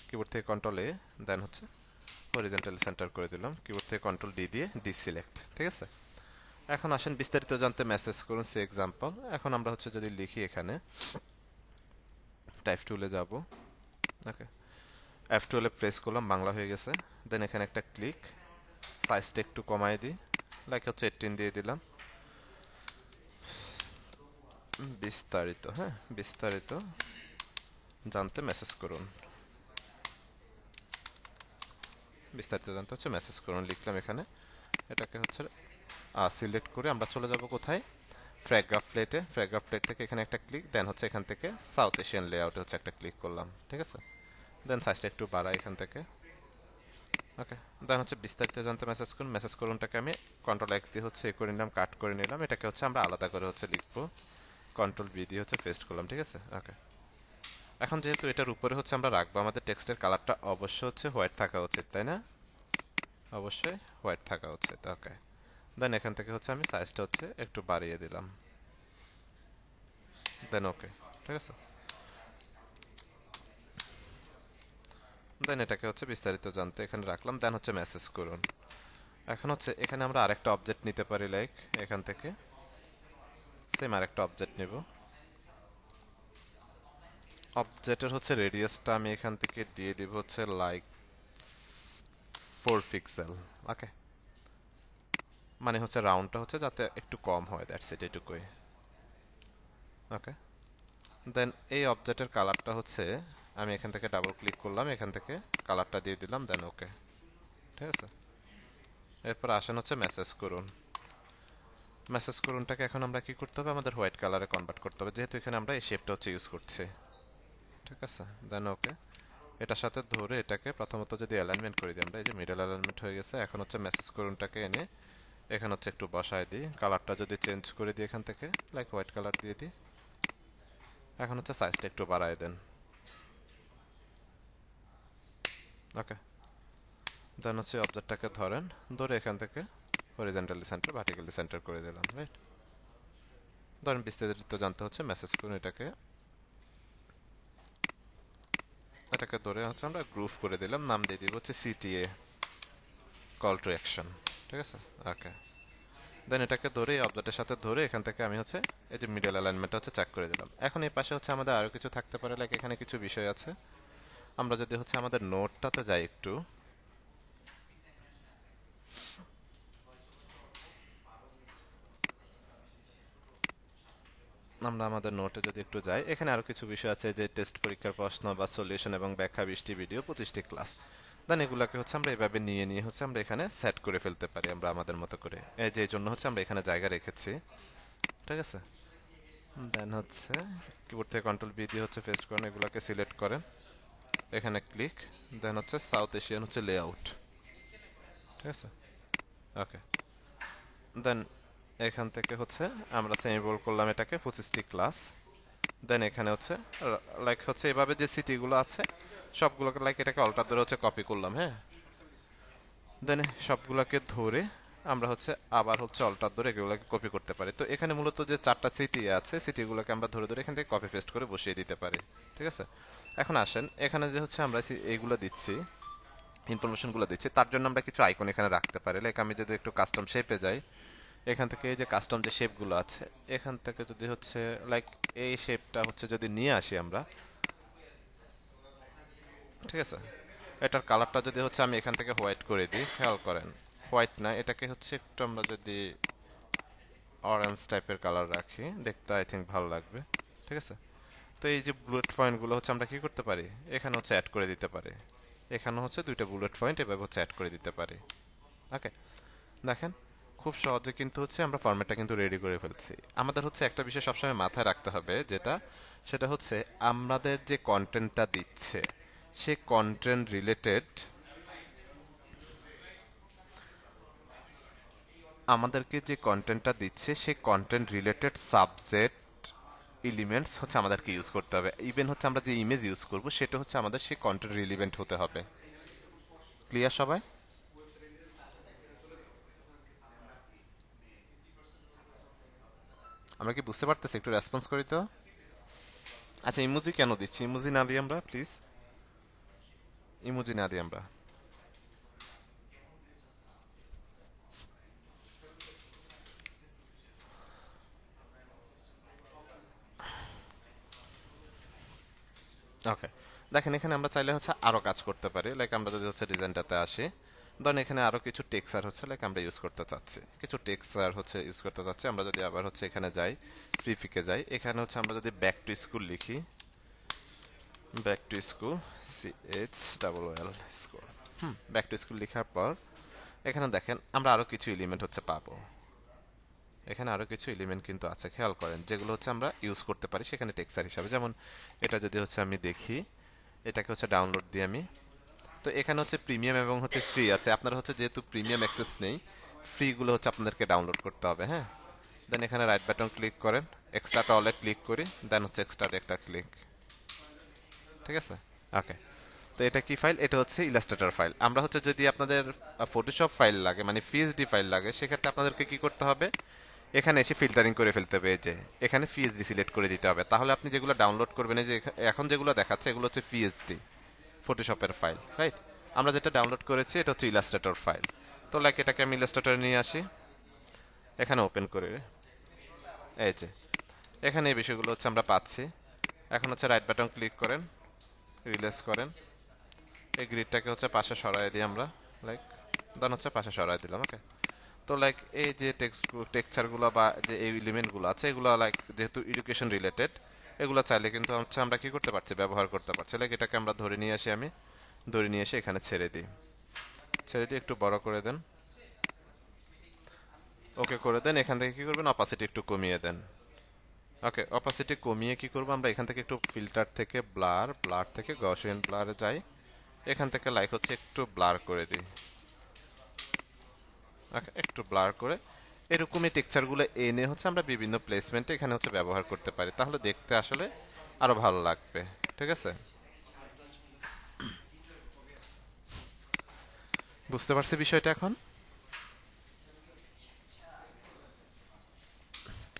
কিবোর্ড থেকে কন্ট্রোল এ, দেন হচ্ছে হরিজেন্টালি সেন্টার করে দিলাম, কিবোর্ড থেকে কন্ট্রোল ডি দিয়ে ডিসিলেক্ট। ঠিক আছে, এখন আসেন বিস্তারিত জানতে মেসেজ করুন সে এক্সাম্পল। এখন আমরা হচ্ছে যদি লিখি এখানে, টাইপ টুলে যাব। ওকে, F12 প্রেস করলাম, বাংলা হয়ে গেছে। দেন এখানে একটা ক্লিক, সাইজটা একটু কমাই দিই, লাইক হচ্ছে 18 দিয়ে দিলাম। বিস্তারিত, হ্যাঁ, বিস্তারিত জানতে মেসেজ করুন। বিস্তারিত জানতে হচ্ছে মেসেজ করুন লিখলাম এখানে। এটাকে হচ্ছে সিলেক্ট করে আমরা চলে যাব কোথায়, ফ্র্যাগ্রাফ প্লেটে। ফ্র্যাগ্রাফ প্লেট থেকে এখানে একটা ক্লিক, দেন হচ্ছে এখান থেকে সাউথ এশিয়ান লেআউটে হচ্ছে একটা ক্লিক করলাম, ঠিক আছে। দেন সাইজটা একটু বাড়াই এখান থেকে, ওকে। দেন হচ্ছে বিস্তারিত জানতে মেসেজ করুন। মেসেজ করুনটাকে আমি কন্ট্রোল এক্স দিয়ে হচ্ছে করে নিলাম, কাট করে নিলাম। এটাকে হচ্ছে আমরা আলাদা করে হচ্ছে লিখবো, কন্ট্রোল বি দিয়ে হচ্ছে পেস্ট করলাম, ঠিক আছে, ওকে। এখন যেহেতু এটার উপরে হচ্ছে আমরা রাখবো, আমাদের টেক্সটের কালারটা অবশ্যই হচ্ছে হোয়াইট থাকা উচিত, তাই না? অবশ্যই হোয়াইট থাকা উচিত, ওকে। দেন এখান থেকে হচ্ছে আমি সাইজটা হচ্ছে একটু বাড়িয়ে দিলাম, দেন ওকে, ঠিক আছে। দেন এটাকে হচ্ছে বিস্তারিত জানতে এখানে রাখলাম, দেন হচ্ছে মেসেজ করুন। এখন হচ্ছে এখানে আমরা আরেকটা অবজেক্ট নিতে পারি, লাইক এখান থেকে সেম আরেকটা অবজেক্ট নেব। অবজেক্টের হচ্ছে রেডিয়াসটা আমি এখান থেকে দিয়ে দিব হচ্ছে লাইক 4 পিক্সেল, ওকে। মানে হচ্ছে রাউন্ডটা হচ্ছে যাতে একটু কম হয়, দ্যাটস ইট, এটুকুই, ওকে। দেন এই অবজেক্টের কালারটা হচ্ছে আমি এখান থেকে ডাবল ক্লিক করলাম, এখান থেকে কালারটা দিয়ে দিলাম, দেন ওকে, ঠিক আছে। এরপর আসেন হচ্ছে মেসেজ করুন। মেসেজ করুনটাকে এখন আমরা কি করতে হবে, আমাদের হোয়াইট কালারে কনভার্ট করতে হবে, যেহেতু এখানে আমরা এই শেপটা হচ্ছে ইউজ করছি, ঠিক আছে। দেন ওকে, এটার সাথে ধরে এটাকে প্রথমত যদি অ্যালাইনমেন্ট করে দিই আমরা, এই যে মিডল অ্যালাইনমেন্ট হয়ে গেছে। এখন হচ্ছে মেসেজ করুনটাকে এনে এখানে হচ্ছে একটু বসায় দিই, কালারটা যদি চেঞ্জ করে দিই এখান থেকে লাইক হোয়াইট কালার দিয়ে দিই। এখন হচ্ছে সাইজটা একটু বাড়ায় দেন, ওকে। দেন হচ্ছে অবজেক্টটাকে ধরেন, ধরে এখান থেকে হরিজন্টালি সেন্টার ভার্টিক্যালি সেন্টার করে দিলাম, রাইট। ধরেন বিস্তারিত জানতে হচ্ছে মেসেজ করুন, এটাকে এটাকে ধরে হচ্ছে আমরা গ্রুপ করে দিলাম, নাম দিয়ে দিব হচ্ছে সিটিএ কল টু অ্যাকশন, ঠিক আছে, ওকে। দেন এটাকে ধরে এই অবজেক্টের সাথে ধরে এখান থেকে আমি হচ্ছে এই যে মিডল অ্যালাইনমেন্টটা হচ্ছে চেক করে দিলাম। এখন এই পাশে হচ্ছে আমাদের আরো কিছু থাকতে পারে, লাইক এখানে কিছু বিষয় আছে। আমরা যদি হচ্ছে আমাদের নোটটাতে যাই একটু, আমরা আমাদের নোটে যদি একটু যাই, এখানে আরো কিছু বিষয় আছে, যে টেস্ট পরীক্ষার প্রশ্ন বা সলিউশন এবং ব্যাখ্যা 20টি ভিডিও 25টি ক্লাস। দেন এগুলাকে হচ্ছে আমরা এভাবে নিয়ে নিয়ে হচ্ছে আমরা এখানে সেট করে ফেলতে পারি আমরা আমাদের মতো করে, এই যে জন্য হচ্ছে আমরা এখানে জায়গা রেখেছি, ঠিক আছে। দেন হচ্ছে কিবোর্ড থেকে কন্ট্রোল বি দিয়ে হচ্ছে পেস্ট করেন, এগুলাকে সিলেক্ট করেন, এখানে ক্লিক, দেন হচ্ছে সাউথ এশিয়ান হচ্ছে লেআউট, ঠিক আছে, ওকে। দেন এখান থেকে হচ্ছে আমরা সেমিবোল্ড করলাম এটাকে 25টি ক্লাস। দেন এখানে হচ্ছে লাইক হচ্ছে এভাবে যে সিটিগুলো আছে সবগুলোকে লাইক এটাকে অল্টার ধরে হচ্ছে কপি করলাম, হ্যাঁ। দেন সবগুলোকে ধরে আমরা হচ্ছে আবার হচ্ছে অল্টার ধরে এগুলোকে কপি করতে পারি। তো এখানে মূলত যে 4টা সিটি আছে, সিটিগুলোকে আমরা ধরে ধরে এখান থেকে কপি পেস্ট করে বসিয়ে দিতে পারি, ঠিক আছে। এখন আসেন এখানে যে হচ্ছে আমরা এইগুলো দিচ্ছি, ইনফরমেশনগুলো দিচ্ছি, তার জন্য আমরা কিছু আইকন এখানে রাখতে পারি। লাইক আমি যদি একটু কাস্টম শেপে যাই, এখান থেকে এই যে কাস্টম যে শেপগুলো আছে এখান থেকে যদি হচ্ছে লাইক এই শেপটা হচ্ছে যদি নিয়ে আসি আমরা, ঠিক আছে। এটার কালারটা যদি হচ্ছে আমি এখান থেকে হোয়াইট করে দিই, খেয়াল করেন হোয়াইট না, এটাকে হচ্ছে একটু আমরা যদি অরেঞ্জ টাইপের কালার রাখি, দেখতে আই থিঙ্ক ভালো লাগবে, ঠিক আছে। তো এই যে বুলেট পয়েন্টগুলো হচ্ছে আমরা কি করতে পারি, এখানে হচ্ছে অ্যাড করে দিতে পারি, এখানে হচ্ছে দুইটা বুলেট পয়েন্ট এভাবে হচ্ছে অ্যাড করে দিতে পারি, ওকে। দেখেন খুব সহজে কিন্তু হচ্ছে আমরা ফরম্যাটটা কিন্তু রেডি করে ফেলছি। আমাদের হচ্ছে একটা বিষয় সবসময় মাথায় রাখতে হবে, সেটা হচ্ছে আমাদের যে কন্টেন্টটা দিচ্ছে সে কন্টেন্ট রিলেটেড, আমাদেরকে যে কন্টেন্টটা দিচ্ছে সে কন্টেন্ট রিলেটেড সাবজেক্ট এলিমেন্টস হচ্ছে আমাদেরকে ইউজ করতে হবে। ইভেন হচ্ছে আমরা যে ইমেজ ইউজ করব সেটা হচ্ছে আমাদের সেই কন্টেন্ট রিলেভেন্ট হতে হবে। ক্লিয়ার সবাই? আমরা কি বুঝতে পারতেছি? একটু রেসপন্স করি তো। আচ্ছা ইমোজি কেন দিচ্ছি, ইমোজি না দিই আমরা প্লিজ, ইমোজি না দিই আমরা। ওকে, দেখেন এখানে আমরা চাইলে হচ্ছে আরো কাজ করতে পারি, লাইক আমরা যদি হচ্ছে ডিজাইনটাতে আসি, ধরেন এখানে আরো কিছু টেক্সচার হচ্ছে লাইক আমরা ইউজ করতে চাচ্ছি, কিছু টেক্সচার হচ্ছে ইউজ করতে চাচ্ছি। আমরা যদি আবার হচ্ছে এখানে যাই, প্রিফিকে যাই, এখানে হচ্ছে আমরা যদি ব্যাক টু স্কুল লিখি, back to school, CHOOL school, back to school লেখার পর এখানে দেখেন আমরা আরো কিছু এলিমেন্ট হচ্ছে পাবো। এখানে আরো কিছু এলিমেন্ট কিন্তু আছে, খেয়াল করেন, যেগুলো হচ্ছে আমরা ইউজ করতে পারি সেখানে টেক্সচার হিসাবে। যেমন এটা যদি হচ্ছে আমি দেখি, এটাকে হচ্ছে ডাউনলোড দিই আমি, তো এখানে হচ্ছে প্রিমিয়াম এবং হচ্ছে ফ্রি আছে। আপনারা হচ্ছে যেহেতু প্রিমিয়াম অ্যাক্সেস নেই, ফ্রিগুলো হচ্ছে আপনাদেরকে ডাউনলোড করতে হবে। হ্যাঁ, দেন এখানে রাইট বাটন ক্লিক করেন, এক্সট্রাটা অলে ক্লিক করি, দেন হচ্ছে এক্সট্রাটা একটা ক্লিক। ঠিক আছে, ওকে। তো এটা কি ফাইল? এটা হচ্ছে ইলাস্ট্রেটর ফাইল। আমরা হচ্ছে যদি আপনাদের ফটোশপ ফাইল লাগে, মানে পিএসডি ফাইল লাগে, সেক্ষেত্রে আপনাদেরকে কি করতে হবে, এখানে এসে ফিল্টারিং করে ফেলতে হবে। এই যে এখানে পিএসডি সিলেক্ট করে দিতে হবে, তাহলে আপনি যেগুলো ডাউনলোড করবেন, এই যে এখন যেগুলো দেখাচ্ছে এগুলো হচ্ছে পিএসডি ফটোশপের ফাইল, রাইট? আমরা যেটা ডাউনলোড করেছি এটা হচ্ছে ইলাস্ট্রেটর ফাইল। তো লাইক এটাকে আমি ইলাস্ট্রেটরে নিয়ে আসি, এখানে ওপেন করে, এই যে এখানে এই বিষয়গুলো হচ্ছে আমরা পাচ্ছি। এখন হচ্ছে রাইট বাটন ক্লিক করেন, রিলিজ করেন, এই গ্রিডটাকে হচ্ছে পাশে সরাই দিই আমরা, লাইক দেন হচ্ছে পাশে সরাই দিলাম। ওকে, তো লাইক এই যে টেক্সচারগুলো বা যে এই এলিমেন্টগুলো আছে, এগুলো লাইক যেহেতু এডুকেশন রিলেটেড, এগুলো চাইলে কিন্তু হচ্ছে আমরা কি করতে পারছি, ব্যবহার করতে পারছি। লাইক এটাকে আমরা ধরে নিয়ে আসি, আমি ধরে নিয়ে এসে এখানে ছেড়ে দিই, ছেড়ে দিয়ে একটু বড় করে দেন, ওকে করে দেন। এখান থেকে কি করবেন, অপাসিটি একটু কমিয়ে দেন। ওকে, অপাসিটি কমিয়ে কি করবো আমরা, এখান থেকে একটু ফিল্টার থেকে ব্লার, ব্লার থেকে গসিয়ান ব্লারে যাই, এখান থেকে লাইক হচ্ছে একটু ব্লার করে দিই। ওকে, একটু ব্লার করে এরকমই টেক্সচারগুলো এনে হচ্ছে আমরা বিভিন্ন প্লেসমেন্টে এখানে হচ্ছে ব্যবহার করতে পারি, তাহলে দেখতে আসলে আরো ভালো লাগবে। ঠিক আছে, বুঝতে পারছি বিষয়টা এখন?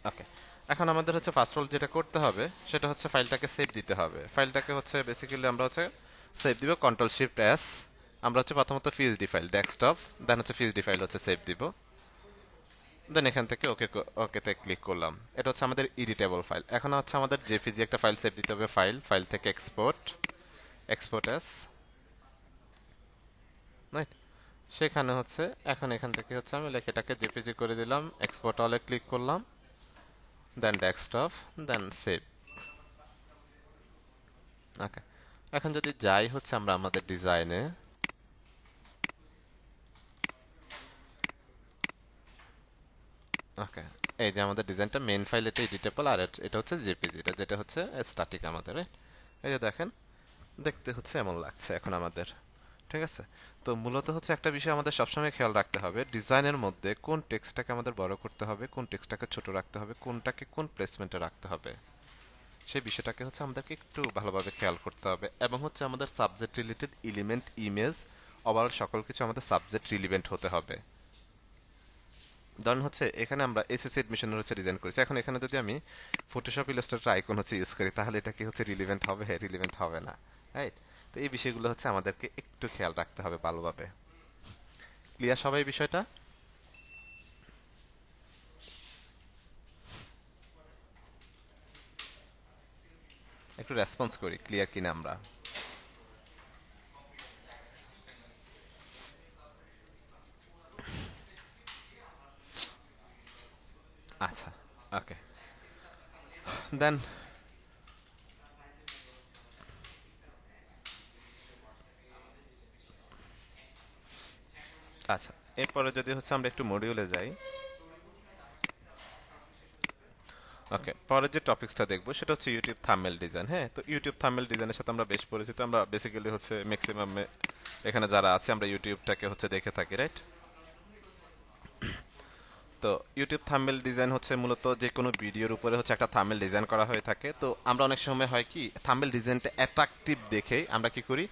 ওকে, এখন আমাদের হচ্ছে ফার্স্ট অফ অল যেটা করতে হবে সেটা হচ্ছে ফাইলটাকে সেভ দিতে হবে। ফাইলটাকে হচ্ছে বেসিক্যালি আমরা হচ্ছে সেভ দিব কন্ট্রোল শিফট এস। আমরা হচ্ছে প্রথমত পিএসডি ফাইল ডেস্কটপ, দেন হচ্ছে পিএসডি ফাইল হচ্ছে সেভ দিব, দেন এখান থেকে ওকে, ওকেতে ক্লিক করলাম। এটা হচ্ছে আমাদের এডিটেবল ফাইল। এখন হচ্ছে আমাদের জেপিজি একটা ফাইল সেভ দিতে হবে, ফাইল, ফাইল থেকে এক্সপোর্ট, এক্সপোর্ট এস, রাইট? সেখানে হচ্ছে এখন এখান থেকে হচ্ছে আমি লাইক এটাকে জেপিজি করে দিলাম, এক্সপোর্ট অলে ক্লিক করলাম, দেন ডেস্কটপ, দেন সেভ। ওকে, এখন যদি যাই হচ্ছে আমরা আমাদের ডিজাইনে, ওকে, এই যে আমাদের ডিজাইনটা মেইন ফাইল, এটা এডিটেবল, আর এটা হচ্ছে জেপিজি, এটা যেটা হচ্ছে স্ট্যাটিক আমাদের, right? এই যে দেখেন, দেখতে হচ্ছে এমন লাগছে এখন আমাদের। ঠিক আছে, তো মূলত হচ্ছে একটা বিষয় আমাদের সবসময় খেয়াল রাখতে হবে, ডিজাইনের মধ্যে কোন টেক্সটটাকে আমাদের বড় করতে হবে, কোন টেক্সটটাকে ছোট রাখতে হবে, কোনটাকে কোন প্লেসমেন্টে রাখতে হবে, সেই বিষয়টাকে হচ্ছে আমাদেরকে একটু ভালোভাবে খেয়াল করতে হবে। এবং হচ্ছে আমাদের subject related element, image, overall সকল কিছু আমাদের সাবজেক্ট রিলিভেন্ট হতে হবে। ধরুন হচ্ছে এখানে আমরা এসএসসি এডমিশনের হচ্ছে ডিজাইন করেছি, এখন এখানে যদি আমি ফটোশপ ইলাস্ট্রেটর আইকন হচ্ছে ইউজ করি, তাহলে এটা কি হচ্ছে রিলিভেন্ট হবে? রিলিভেন্ট হবে না, রাইট? তো এই বিষয়গুলো হচ্ছে আমাদেরকে একটু খেয়াল রাখতে হবে ভালোভাবে। ক্লিয়ার সবাই বিষয়টা? একটু রেসপন্স করি ক্লিয়ার কিনা আমরা। আচ্ছা, ওকে, দেন আচ্ছা, এরপরে যদি হচ্ছে আমরা একটু মডিউলে যাই। ওকে, পরের যে টপিকসটা দেখবো সেটা হচ্ছে ইউটিউব থাম্বনেল ডিজাইন। হ্যাঁ, তো ইউটিউব থাম্বনেল ডিজাইনের সাথে আমরা বেশ পরিচিত, আমরা বেসিক্যালি হচ্ছে ম্যাক্সিমাম এখানে যারা আছে আমরা ইউটিউবটাকে হচ্ছে দেখে থাকি, রাইট? তো ইউটিউব থাম্বনেল ডিজাইন হচ্ছে মূলত যে কোনো ভিডিওর উপরে হচ্ছে একটা থাম্বনেল ডিজাইন করা হয়ে থাকে। তো আমরা অনেক সময় হয় কি, থাম্বনেল ডিজাইনটা অ্যাট্রাকটিভ দেখেই আমরা কি করি,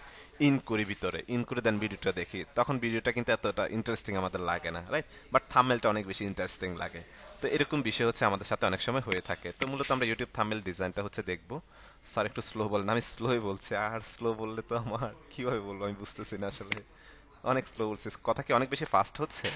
ইন করি, ভিতরে ইন করে দেন ভিডিওটা দেখি, তখন ভিডিওটা কিন্তু এতটা ইন্টারেস্টিং আমাদের লাগে না, রাইট? বাট থাম্বনেলটা অনেক বেশি ইন্টারেস্টিং লাগে। তো এরকম বিষয় হচ্ছে আমাদের সাথে অনেক সময় হয়ে থাকে। তো মূলত আমরা ইউটিউব থাম্বনেল ডিজাইনটা হচ্ছে দেখবো। স্যার একটু স্লো বলেন। আমি স্লোই বলছি, আর স্লো বললে তো আমার কিভাবে বলবো আমি বুঝতেছি না আসলে, অনেক স্লো বলছি। কথা কি অনেক বেশি ফাস্ট হচ্ছে?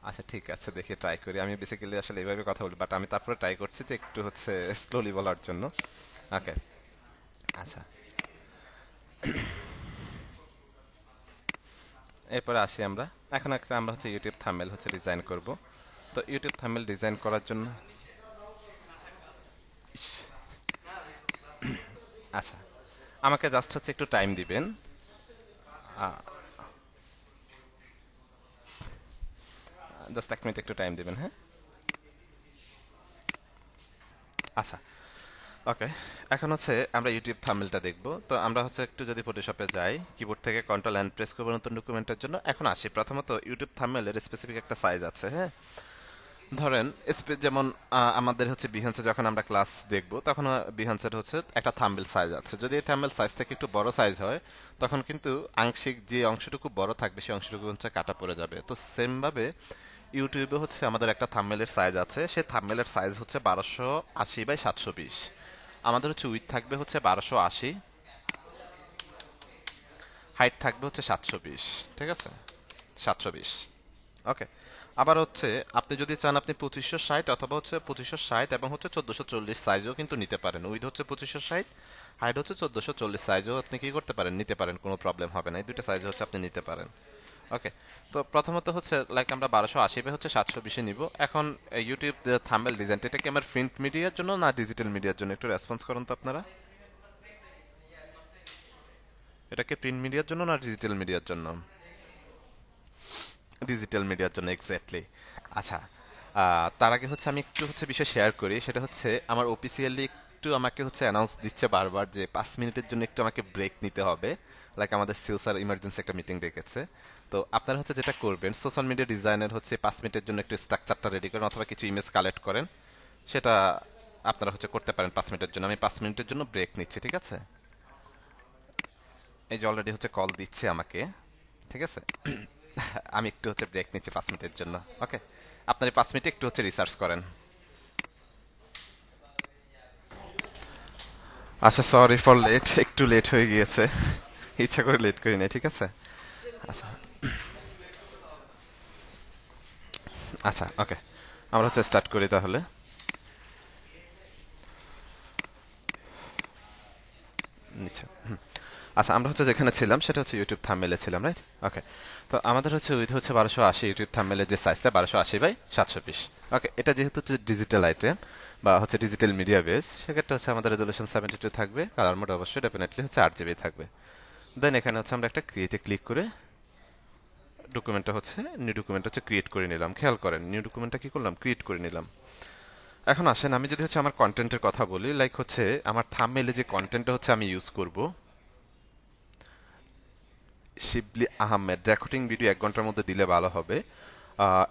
আচ্ছা ঠিক আছে, দেখি ট্রাই করি। আমি বেসিক্যালি আসলে এইভাবে কথা বলি, বাট আমি তারপরে ট্রাই করছি যে একটু হচ্ছে স্লোলি বলার জন্য। ওকে, আচ্ছা, এরপরে আসি আমরা। এখন একটা আমরা হচ্ছে ইউটিউব থাম্বনেল হচ্ছে ডিজাইন করব। তো তো ইউটিউব থাম্বনেল ডিজাইন করার জন্য ইস, আচ্ছা আমাকে জাস্ট হচ্ছে একটু টাইম দিবেন। জাস্ট 1 মিনিট একটু টাইম দিবেন, হ্যাঁ? আচ্ছা, ওকে। এখন হচ্ছে আমরা ইউটিউব থাম্বনেলটা দেখব। তো আমরা হচ্ছে একটু যদি ফটোশপে যাই, কিবোর্ড থেকে কন্ট্রোল এন্ড প্রেস করব নতুন ডকুমেন্টের জন্য। এখন আসি, প্রথমত ইউটিউব থাম্বনেলের স্পেসিফিক একটা সাইজ আছে, হ্যাঁ? ধরেন যেমন আমাদের হচ্ছে বিহান্সে যখন আমরা ক্লাস দেখব তখন বিহান্সের হচ্ছে একটা থাম্বনেল সাইজ আছে। যদি এই থাম্বনেল সাইজ থেকে একটু বড় সাইজ হয় তখন কিন্তু আংশিক যে অংশটুকু বড় থাকবে সেই অংশটুকু হচ্ছে কাটা পড়ে যাবে। তো সেম ভাবে ইউটিউবে হচ্ছে আমাদের একটা থাম্বনেলের সাইজ আছে, সেই থাম্বনেলের সাইজ হচ্ছে 1280 বাই 720। আমাদের হচ্ছে উইথ থাকবে হচ্ছে 1280, হাইট থাকবে হচ্ছে 720, ঠিক আছে? 720, ওকে। আবার হচ্ছে আপনি যদি চান আপনি 2560 অথবা হচ্ছে 2560 এবং হচ্ছে 1440 সাইজও কিন্তু নিতে পারেন। উইথ হচ্ছে 2560, হাইট হচ্ছে 1440 সাইজও আপনি কি করতে পারেন, নিতে পারেন, কোনো প্রবলেম হবে না। এই দুটো সাইজ হচ্ছে আপনি নিতে পারেন, ওকে। তো প্রথমত হচ্ছে লাইক আমরা 1280 বাই হচ্ছে 720 নিব। এখন ইউটিউব থাম্বনেল ডিজাইনটা এটা কি আমার প্রিন্ট মিডিয়ার জন্য না ডিজিটাল মিডিয়ার জন্য, একটু রেসপন্স করুন তো আপনারা। এটা কি প্রিন্ট মিডিয়ার জন্য না ডিজিটাল মিডিয়ার জন্য? ডিজিটাল মিডিয়ার জন্য, এক্স্যাক্টলি। আচ্ছা, তার আগে হচ্ছে আমি একটু হচ্ছে বিষয় শেয়ার করি। সেটা হচ্ছে আমার অফিসিয়ালি একটু আমাকে হচ্ছে অ্যানাউন্স দিচ্ছে বারবার যে 5 মিনিটের জন্য একটু আমাকে ব্রেক নিতে হবে। লাইক আমাদের সিও স্যার ইমার্জেন্সি একটা মিটিং ডেকেছে। তো আপনারা হচ্ছে যেটা করবেন, সোশ্যাল মিডিয়া ডিজাইনের হচ্ছে 5 মিনিটের জন্য একটু স্ট্রাকচারটা রেডি করেন অথবা কিছু ইমেজ কালেক্ট করেন। সেটা আপনারা হচ্ছে করতে পারেন 5 মিনিটের জন্য। আমি 5 মিনিটের জন্য ব্রেক নিচ্ছি, ঠিক আছে? এই যে অলরেডি হচ্ছে কল দিচ্ছে আমাকে, ঠিক আছে? আমি একটু হচ্ছে ব্রেক নিচ্ছি 5 মিনিটের জন্য, ওকে। আপনার এই 5 মিনিটে একটু হচ্ছে রিসার্চ করেন। আচ্ছা, সরি ফর লেট, একটু লেট হয়ে গিয়েছে, ইচ্ছা করে লেট করি না, ঠিক আছে? আচ্ছা, আচ্ছা, ওকে। আমরা হচ্ছে স্টার্ট করি তাহলে। নিচে, আচ্ছা, আমরা হচ্ছে যেখানে ছিলাম সেটা হচ্ছে ইউটিউব থাম্বনেলে ছিলাম, রাইট? ওকে। তো আমাদের হচ্ছে উইথ হচ্ছে 1280, ইউটিউব থাম্বনেলের যে সাইজটা 1280 বাই 720, ওকে। এটা যেহেতু হচ্ছে ডিজিটাল আইটেম বা হচ্ছে ডিজিটাল মিডিয়া বেস, সেক্ষেত্রে হচ্ছে আমাদের রেজলিউশন 72 থাকবে, কালার মোড অবশ্যই ডেফিনেটলি হচ্ছে 8 জিবি থাকবে। দেন এখানে হচ্ছে আমরা একটা ক্রিয়েটে ক্লিক করে ডকুমেন্টটা হচ্ছে নিউ ডকুমেন্ট হচ্ছে ক্রিয়েট করে নিলাম। খেয়াল করেন নিউ ডকুমেন্টটা কি করলাম, ক্রিয়েট করে নিলাম। এখন আসেন আমি যদি হচ্ছে আমার কন্টেন্টের কথা বলি, লাইক হচ্ছে আমার থাম্বনেলে যে কন্টেন্টটা হচ্ছে আমি ইউজ করব, শিবলি আহমেদ রেকর্ডিং ভিডিও 1 ঘন্টার মধ্যে দিলে ভালো হবে।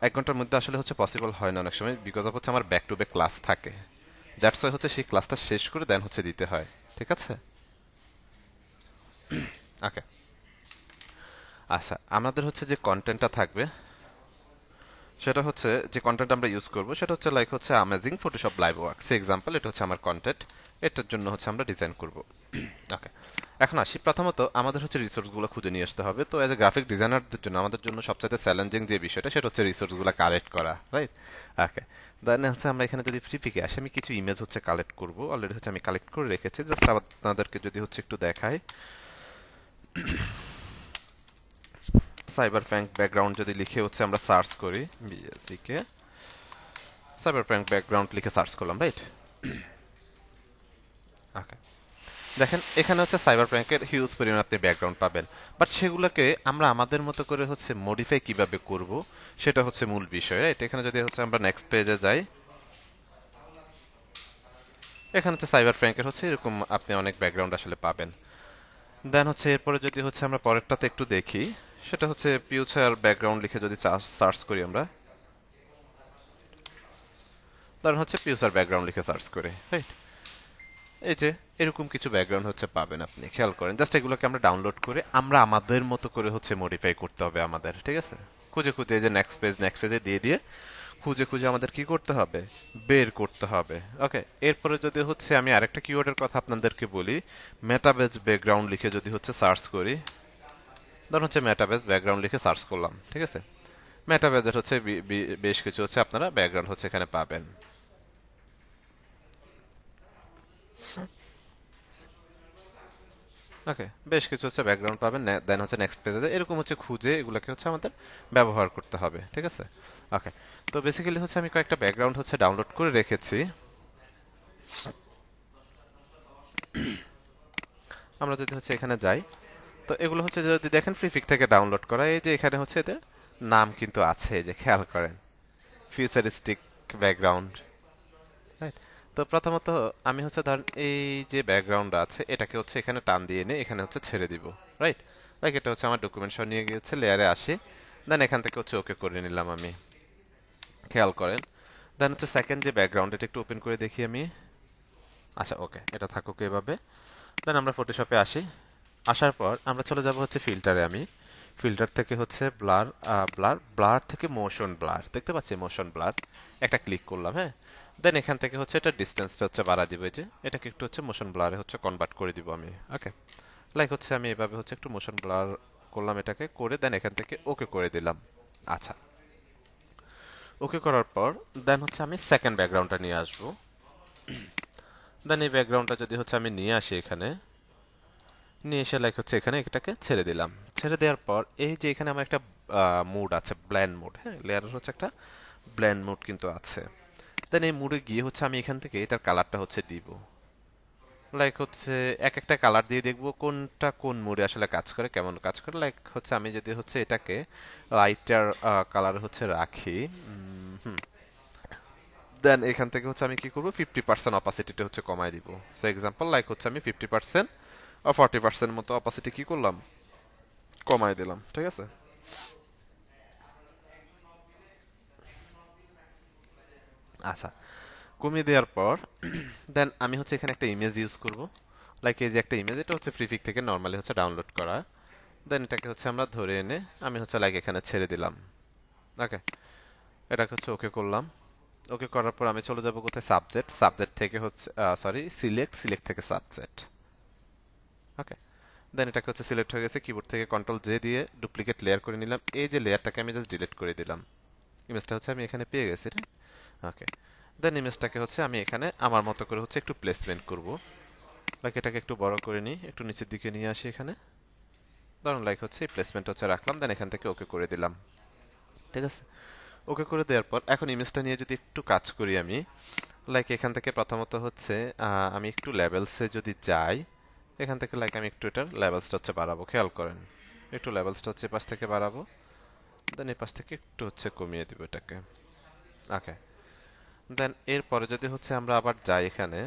1 ঘন্টার মধ্যে আসলে হচ্ছে পসিবল হয় না অনেক সময়, বিকজ অফ হচ্ছে আমার ব্যাক টু ব্যাক ক্লাস থাকে। দ্যাটস ওয়াই হচ্ছে সেই ক্লাসটা শেষ করে দেন হচ্ছে দিতে হয়, ঠিক আছে? ওকে। আচ্ছা, আমাদের হচ্ছে যে কন্টেন্টটা থাকবে সেটা হচ্ছে, যে কন্টেন্ট আমরা ইউজ করব সেটা হচ্ছে লাইক হচ্ছে অ্যামেজিং ফটোশপ লাইভ ওয়ার্ক, সে এক্সাম্পল এটা হচ্ছে আমার কন্টেন্ট। এটার জন্য হচ্ছে আমরা ডিজাইন করব, ওকে। এখন আসি, প্রথমত আমাদের হচ্ছে রিসোর্সগুলো খুঁজে নিয়ে আসতে হবে। তো এজ এ গ্রাফিক ডিজাইনারদের জন্য আমাদের জন্য সবচেয়ে চ্যালেঞ্জিং যে বিষয়টা সেটা হচ্ছে রিসোর্সগুলো কালেক্ট করা, রাইট? ওকে। দেন হচ্ছে আমরা এখানে যদি ফ্রি পিকে আসি, আমি কিছু ইমেজ হচ্ছে কালেক্ট করব। অলরেডি হচ্ছে আমি কালেক্ট করে রেখেছি, জাস্ট আপনাদেরকে যদি হচ্ছে একটু দেখাই। সাইবার প্যাঙ্ক ব্যাকগ্রাউন্ড যদি লিখে হচ্ছে আমরা সার্চ করি, বিএসসি কে সাইবার প্যাঙ্ক ব্যাকগ্রাউন্ড লিখে সার্চ করলাম, রাইট? ওকে। দেখেন এখানে হচ্ছে সাইবার প্র্যাঙ্কের হিউজ পরিমাণ আপনি ব্যাকগ্রাউন্ড পাবেন। বাট সেগুলোকে আমরা আমাদের মতো করে হচ্ছে মডিফাই কিভাবে করব সেটা হচ্ছে মূল বিষয়, রাইট? এখানে যদি হচ্ছে আমরা নেক্সট পেজে যাই, এখানে হচ্ছে সাইবার প্র্যাঙ্কের হচ্ছে এরকম আপনি অনেক ব্যাকগ্রাউন্ড আসলে পাবেন। দেন হচ্ছে এরপরে যদি হচ্ছে আমরা পরেরটাতে একটু দেখি, সেটা হচ্ছে ফিউচার ব্যাকগ্রাউন্ড লিখে যদি সার্চ করি আমরা, ধরেন হচ্ছে ফিউচার ব্যাকগ্রাউন্ড লিখে সার্চ করি, রাইট? এই যে এরকম কিছু ব্যাকগ্রাউন্ড হচ্ছে পাবেন, আপনি খেয়াল করেন। জাস্ট এগুলোকে আমরা ডাউনলোড করে আমরা আমাদের মতো করে হচ্ছে মডিফাই করতে হবে আমাদের, ঠিক আছে? খুঁজে খুঁজে এই যে নেক্সট পেজে দিয়ে দিয়ে খুঁজে খুঁজে আমাদের কি করতে হবে, বের করতে হবে, ওকে। এরপরে যদি হচ্ছে আমি আরেকটা কিওয়ার্ডের কথা আপনাদেরকে বলি, মেটাবেজ ব্যাকগ্রাউন্ড লিখে যদি হচ্ছে সার্চ করি, ধরুন হচ্ছে মেটাবেজ ব্যাকগ্রাউন্ড লিখে সার্চ করলাম, ঠিক আছে? মেটাবেজের হচ্ছে বেশ কিছু হচ্ছে আপনারা ব্যাকগ্রাউন্ড হচ্ছে এখানে পাবেন। ওকে, বেশ কিছু হচ্ছে ব্যাকগ্রাউন্ড পাবেন, দেন হচ্ছে নেক্সট পেজে এরকম হচ্ছে খুঁজে এগুলোকে হচ্ছে আমাদের ব্যবহার করতে হবে, ঠিক আছে? ওকে, তো বেসিক্যালি হচ্ছে আমি কয়েকটা ব্যাকগ্রাউন্ড হচ্ছে ডাউনলোড করে রেখেছি। আমরা যদি হচ্ছে এখানে যাই, তো এগুলো হচ্ছে যদি দেখেন প্রিফিক থেকে ডাউনলোড করা, এই যে এখানে হচ্ছে এদের নাম কিন্তু আছে, এই যে খেয়াল করেন, ফিউচারিস্টিক ব্যাকগ্রাউন্ড, রাইট? তো প্রথমত আমি হচ্ছে ধরেন এই যে ব্যাকগ্রাউন্ড আছে এটাকে হচ্ছে এখানে টান দিয়ে এনে এখানে হচ্ছে ছেড়ে দিব, রাইট? লাইক এটা হচ্ছে আমার ডকুমেন্ট সহ নিয়ে গিয়েছে, লেয়ারে আসি, দেন এখান থেকে হচ্ছে ওকে করে নিলাম আমি, খেয়াল করেন। দেন হচ্ছে সেকেন্ড যে ব্যাকগ্রাউন্ড, এটা একটু ওপেন করে দেখি আমি। আচ্ছা, ওকে, এটা থাকুক এভাবে। দেন আমরা ফটোশপে আসি, আসার পর আমরা চলে যাব হচ্ছে ফিল্টারে। আমি ফিল্টার থেকে হচ্ছে ব্লার, ব্লার থেকে মোশন ব্লার, দেখতে পাচ্ছি মোশন ব্লার, একটা ক্লিক করলাম, হ্যাঁ। দেন এখান থেকে হচ্ছে এটা ডিস্টেন্সটা হচ্ছে বাড়া দিব, যে এটাকে একটু হচ্ছে মোশন ব্লারে হচ্ছে কনভার্ট করে দিব আমি, ওকে। লাইক হচ্ছে আমি এভাবে হচ্ছে একটু মোশন ব্লার করলাম, এটাকে করে দেন এখান থেকে ওকে করে দিলাম। আচ্ছা, ওকে করার পর দেন হচ্ছে আমি সেকেন্ড ব্যাকগ্রাউন্ডটা নিয়ে আসবো। দেন এই ব্যাকগ্রাউন্ডটা যদি হচ্ছে আমি নিয়ে আসি এখানে, নিয়ে এসে লাইক হচ্ছে এখানে এটাকে ছেড়ে দিলাম। ছেড়ে দেওয়ার পর এই যে এখানে আমার একটা মুড আছে, ব্ল্যান্ড মুড, হ্যাঁ, লেয়ারের হচ্ছে একটা ব্ল্যান্ড মুড কিন্তু আছে। দেন এই মুডে গিয়ে হচ্ছে আমি এখান থেকে এটার কালারটা হচ্ছে দিব, লাইক হচ্ছে এক একটা কালার দিয়ে দেখবো কোনটা কোন মুডে আসলে কাজ করে, কেমন কাজ করে। লাইক হচ্ছে আমি যদি হচ্ছে এটাকে লাইটার কালার হচ্ছে রাখি, দেন এখান থেকে হচ্ছে আমি কি করবো, 50% অপাসিটিটা হচ্ছে কমাই দিব। সো এক্সাম্পল লাইক হচ্ছে আমি 50% বা 40% মতো অপাসিটি কি করলাম, কমাই দিলাম, ঠিক আছে? আচ্ছা, কমিয়ে দেওয়ার পর দেন আমি হচ্ছে এখানে একটা ইমেজ ইউজ করব। লাইক এই যে একটা ইমেজ, এটা হচ্ছে ফ্রিফিক থেকে নর্মালি হচ্ছে ডাউনলোড করা। দেন এটাকে হচ্ছে আমরা ধরে এনে আমি হচ্ছে লাইক এখানে ছেড়ে দিলাম, ওকে। এটাকে হচ্ছে ওকে করলাম। ওকে করার পর আমি চলে যাব কোথায়, সাবজেক্ট, সাবজেক্ট থেকে হচ্ছে সরি সিলেক্ট, সিলেক্ট থেকে সাবজেক্ট, ওকে। দেন এটাকে হচ্ছে সিলেক্ট হয়ে গেছে, কিবোর্ড থেকে কন্ট্রোল জে দিয়ে ডুপ্লিকেট লেয়ার করে নিলাম। এই যে লেয়ারটাকে আমি জাস্ট ডিলিট করে দিলাম, ইমেজটা হচ্ছে আমি এখানে পেয়ে গেছি, ওকে। দেন ইমেজটাকে হচ্ছে আমি এখানে আমার মতো করে হচ্ছে একটু প্লেসমেন্ট করব। লাইক এটাকে একটু বড় করে নিই, একটু নিচের দিকে নিয়ে আসি এখানে, ধরুন লাইক হচ্ছে এই প্লেসমেন্ট হচ্ছে রাখলাম, দেন এখান থেকে ওকে করে দিলাম, ঠিক আছে? ওকে করে দেওয়ার পর এখন ইমেজটা নিয়ে যদি একটু কাজ করি আমি, লাইক এখান থেকে প্রথমত হচ্ছে আমি একটু লেভেলসে যদি যাই, এখান থেকে লাইক আমি একটু এটার লেভেলসটা হচ্ছে বাড়াবো, খেয়াল করেন, একটু লেভেলসটা হচ্ছে পাশ থেকে বাড়াবো, দেন এই পাশ থেকে একটু হচ্ছে কমিয়ে দিব এটাকে, ওকে। দেন এরপরে যদি হচ্ছে আমরা আবার যাই এখানে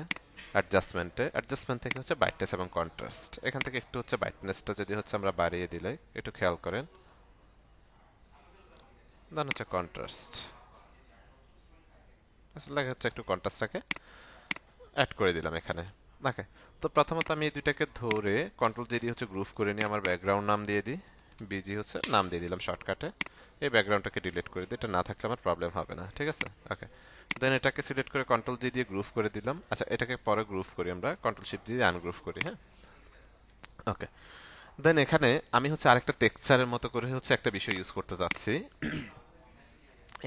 অ্যাডজাস্টমেন্টে, অ্যাডজাস্টমেন্ট থেকে হচ্ছে ব্রাইটনেস এবং কন্ট্রাস্ট, এখান থেকে একটু হচ্ছে ব্রাইটনেসটা যদি হচ্ছে আমরা বাড়িয়ে দিলে, একটু খেয়াল করেন, দেন হচ্ছে কন্ট্রাস্ট, আসলে হচ্ছে একটু কন্ট্রাস্টটাকে অ্যাড করে দিলাম এখানে, ওকে। তো প্রথমত আমি এই দুইটাকে ধরে কন্ট্রোল দিয়ে দিয়ে হচ্ছে গ্রুপ করে নিয়ে আমার ব্যাকগ্রাউন্ড নাম দিয়ে দিই, বিজি হচ্ছে নাম দিয়ে দিলাম শর্টকাটে। এই ব্যাকগ্রাউন্ডটাকে ডিলিট করে দিই, এটা না থাকলে আমার প্রবলেম হবে না, ঠিক আছে? ওকে। দেন এটাকে সিলেক্ট করে কন্ট্রোল জি দিয়ে গ্রুপ করে দিলাম। আচ্ছা, এটাকে পরে গ্রুপ করি, আমরা কন্ট্রোল শিফট দিয়ে আনগ্রুপ করি, হ্যাঁ, ওকে। দেন এখানে আমি হচ্ছে আরেকটা টেক্সচারের মতো করে হচ্ছে একটা বিষয় ইউজ করতে যাচ্ছি।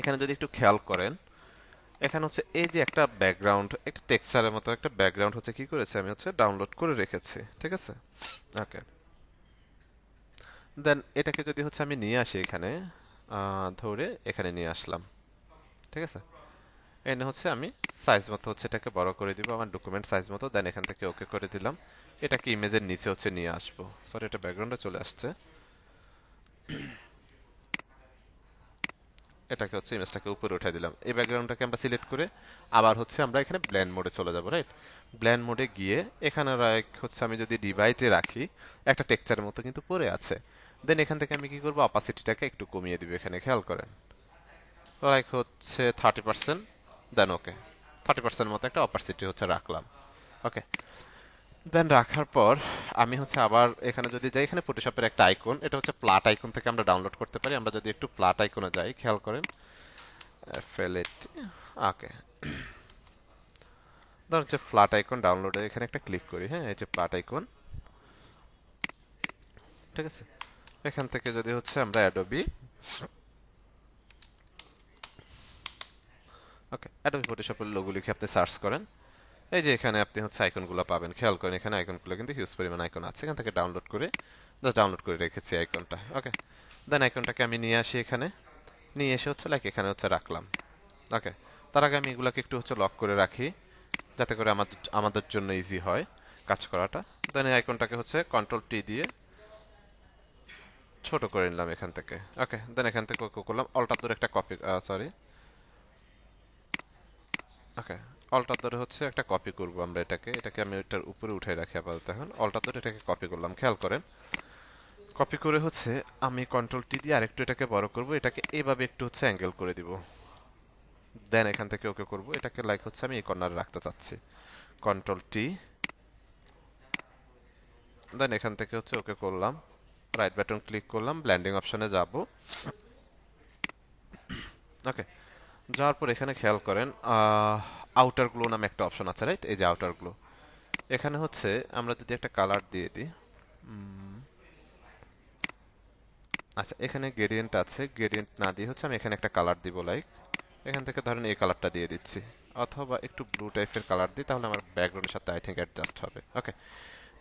এখানে যদি একটু খেয়াল করেন, এখানে হচ্ছে এই যে একটা ব্যাকগ্রাউন্ড, একটা টেক্সচারের মতো একটা ব্যাকগ্রাউন্ড হচ্ছে কি করেছে আমি হচ্ছে ডাউনলোড করে রেখেছি, ঠিক আছে? ওকে। দেন এটাকে যদি হচ্ছে আমি নিয়ে আসি এখানে, ধরে এখানে নিয়ে আসলাম, ঠিক আছে? এনে হচ্ছে আমি সাইজ মতো হচ্ছে এটাকে বড় করে দিব আমার ডকুমেন্ট সাইজ মতো, দেন এখান থেকে ওকে করে দিলাম। এটাকে ইমেজের নিচে হচ্ছে নিয়ে আসবো, সরি এটা ব্যাকগ্রাউন্ডে চলে আসছে, এটাকে হচ্ছে ইমেজটাকে উপরে উঠাই দিলাম। এই ব্যাকগ্রাউন্ডটাকে আমরা সিলেক্ট করে আবার হচ্ছে আমরা এখানে ব্লেন্ড মোডে চলে যাব, রাইট? ব্লেন্ড মোডে গিয়ে এখানে হচ্ছে আমি যদি ডিভাইডে রাখি, একটা টেক্সচারের মতো কিন্তু পড়ে আছে। দেন এখান থেকে আমি কি করবো, অপাসিটিটাকে একটু কমিয়ে দিব, এখানে খেয়াল করেন, লাইক হচ্ছে 30%, দেন ওকে, 30% মতো একটা অপাসিটি হচ্ছে রাখলাম, ওকে। দেন রাখার পর আমি হচ্ছে আবার এখানে যদি যাই, এখানে ফটোশপের একটা আইকন, এটা হচ্ছে প্লাট আইকন থেকে আমরা ডাউনলোড করতে পারি। আমরা যদি একটু প্লাট আইকনে যাই, খেয়াল করেন, ফেলেট, ওকে। ধর হচ্ছে ফ্ল্যাট আইকন ডাউনলোডে এখানে একটা ক্লিক করি, হ্যাঁ, এই যে প্লাট আইকন, ঠিক আছে? এখান থেকে যদি হচ্ছে আমরা অ্যাডোবি, ওকে, অ্যাডোবি ফটোশপের লোগো লিখে আপনি সার্চ করেন, এই যে এখানে আপনি হচ্ছে আইকনগুলো পাবেন, খেয়াল করেন এখানে আইকনগুলো কিন্তু হিউজ পরিমাণ আইকন আছে, এখান থেকে ডাউনলোড করে জাস্ট ডাউনলোড করে রেখেছি আইকনটা। ওকে, দেন আইকনটাকে আমি নিয়ে আসি এখানে, নিয়ে এসে হচ্ছে লাইক এখানে হচ্ছে রাখলাম। ওকে, তার আগে আমি এগুলোকে একটু হচ্ছে লক করে রাখি যাতে করে আমাদের জন্য ইজি হয় কাজ করাটা। দেন এই আইকনটাকে হচ্ছে কন্ট্রোল টি দিয়ে ছোট করে নিলাম এখান থেকে। ওকে, দেন এখান থেকে ওকে করলাম অল্টার ধরে একটা কপি, সরি, ওকে, অল্টার ধরে হচ্ছে একটা কপি করব আমরা এটাকে আমি এটার উপরে উঠাই রাখি আপাতত। এখন অল্টার ধরে এটাকে কপি করলাম, খেয়াল করেন। কপি করে হচ্ছে আমি কন্ট্রোল টি দিয়ে আরেকটু এটাকে বড় করব, এটাকে এইভাবে একটু হচ্ছে অ্যাঙ্গেল করে দিব। দেন এখান থেকে ওকে করব, এটাকে লাইক হচ্ছে আমি এই কর্নারে রাখতে চাচ্ছি, কন্ট্রোল টি। দেন এখান থেকে হচ্ছে ওকে করলাম, রাইট বাটন ক্লিক করলাম, ব্লেন্ডিং অপশনে যাব। ওকে, যাওয়ার পর এখানে খেয়াল করেন আউটার গ্লো নামে একটা অপশন আছে, রাইট? এই যে আউটার গ্লো, এখানে হচ্ছে আমরা যদি একটা কালার দিয়ে দিই, আচ্ছা এখানে গ্রেডিয়েন্ট আছে, গ্রেডিয়েন্ট না দিয়ে হচ্ছে আমি এখানে একটা কালার দিব, লাইক এখান থেকে ধরেন এই কালারটা দিয়ে দিচ্ছি, অথবা একটু ব্লু টাইপের কালার দিই, তাহলে আমার ব্যাকগ্রাউন্ডের সাথে আই থিঙ্ক অ্যাডজাস্ট হবে। ওকে,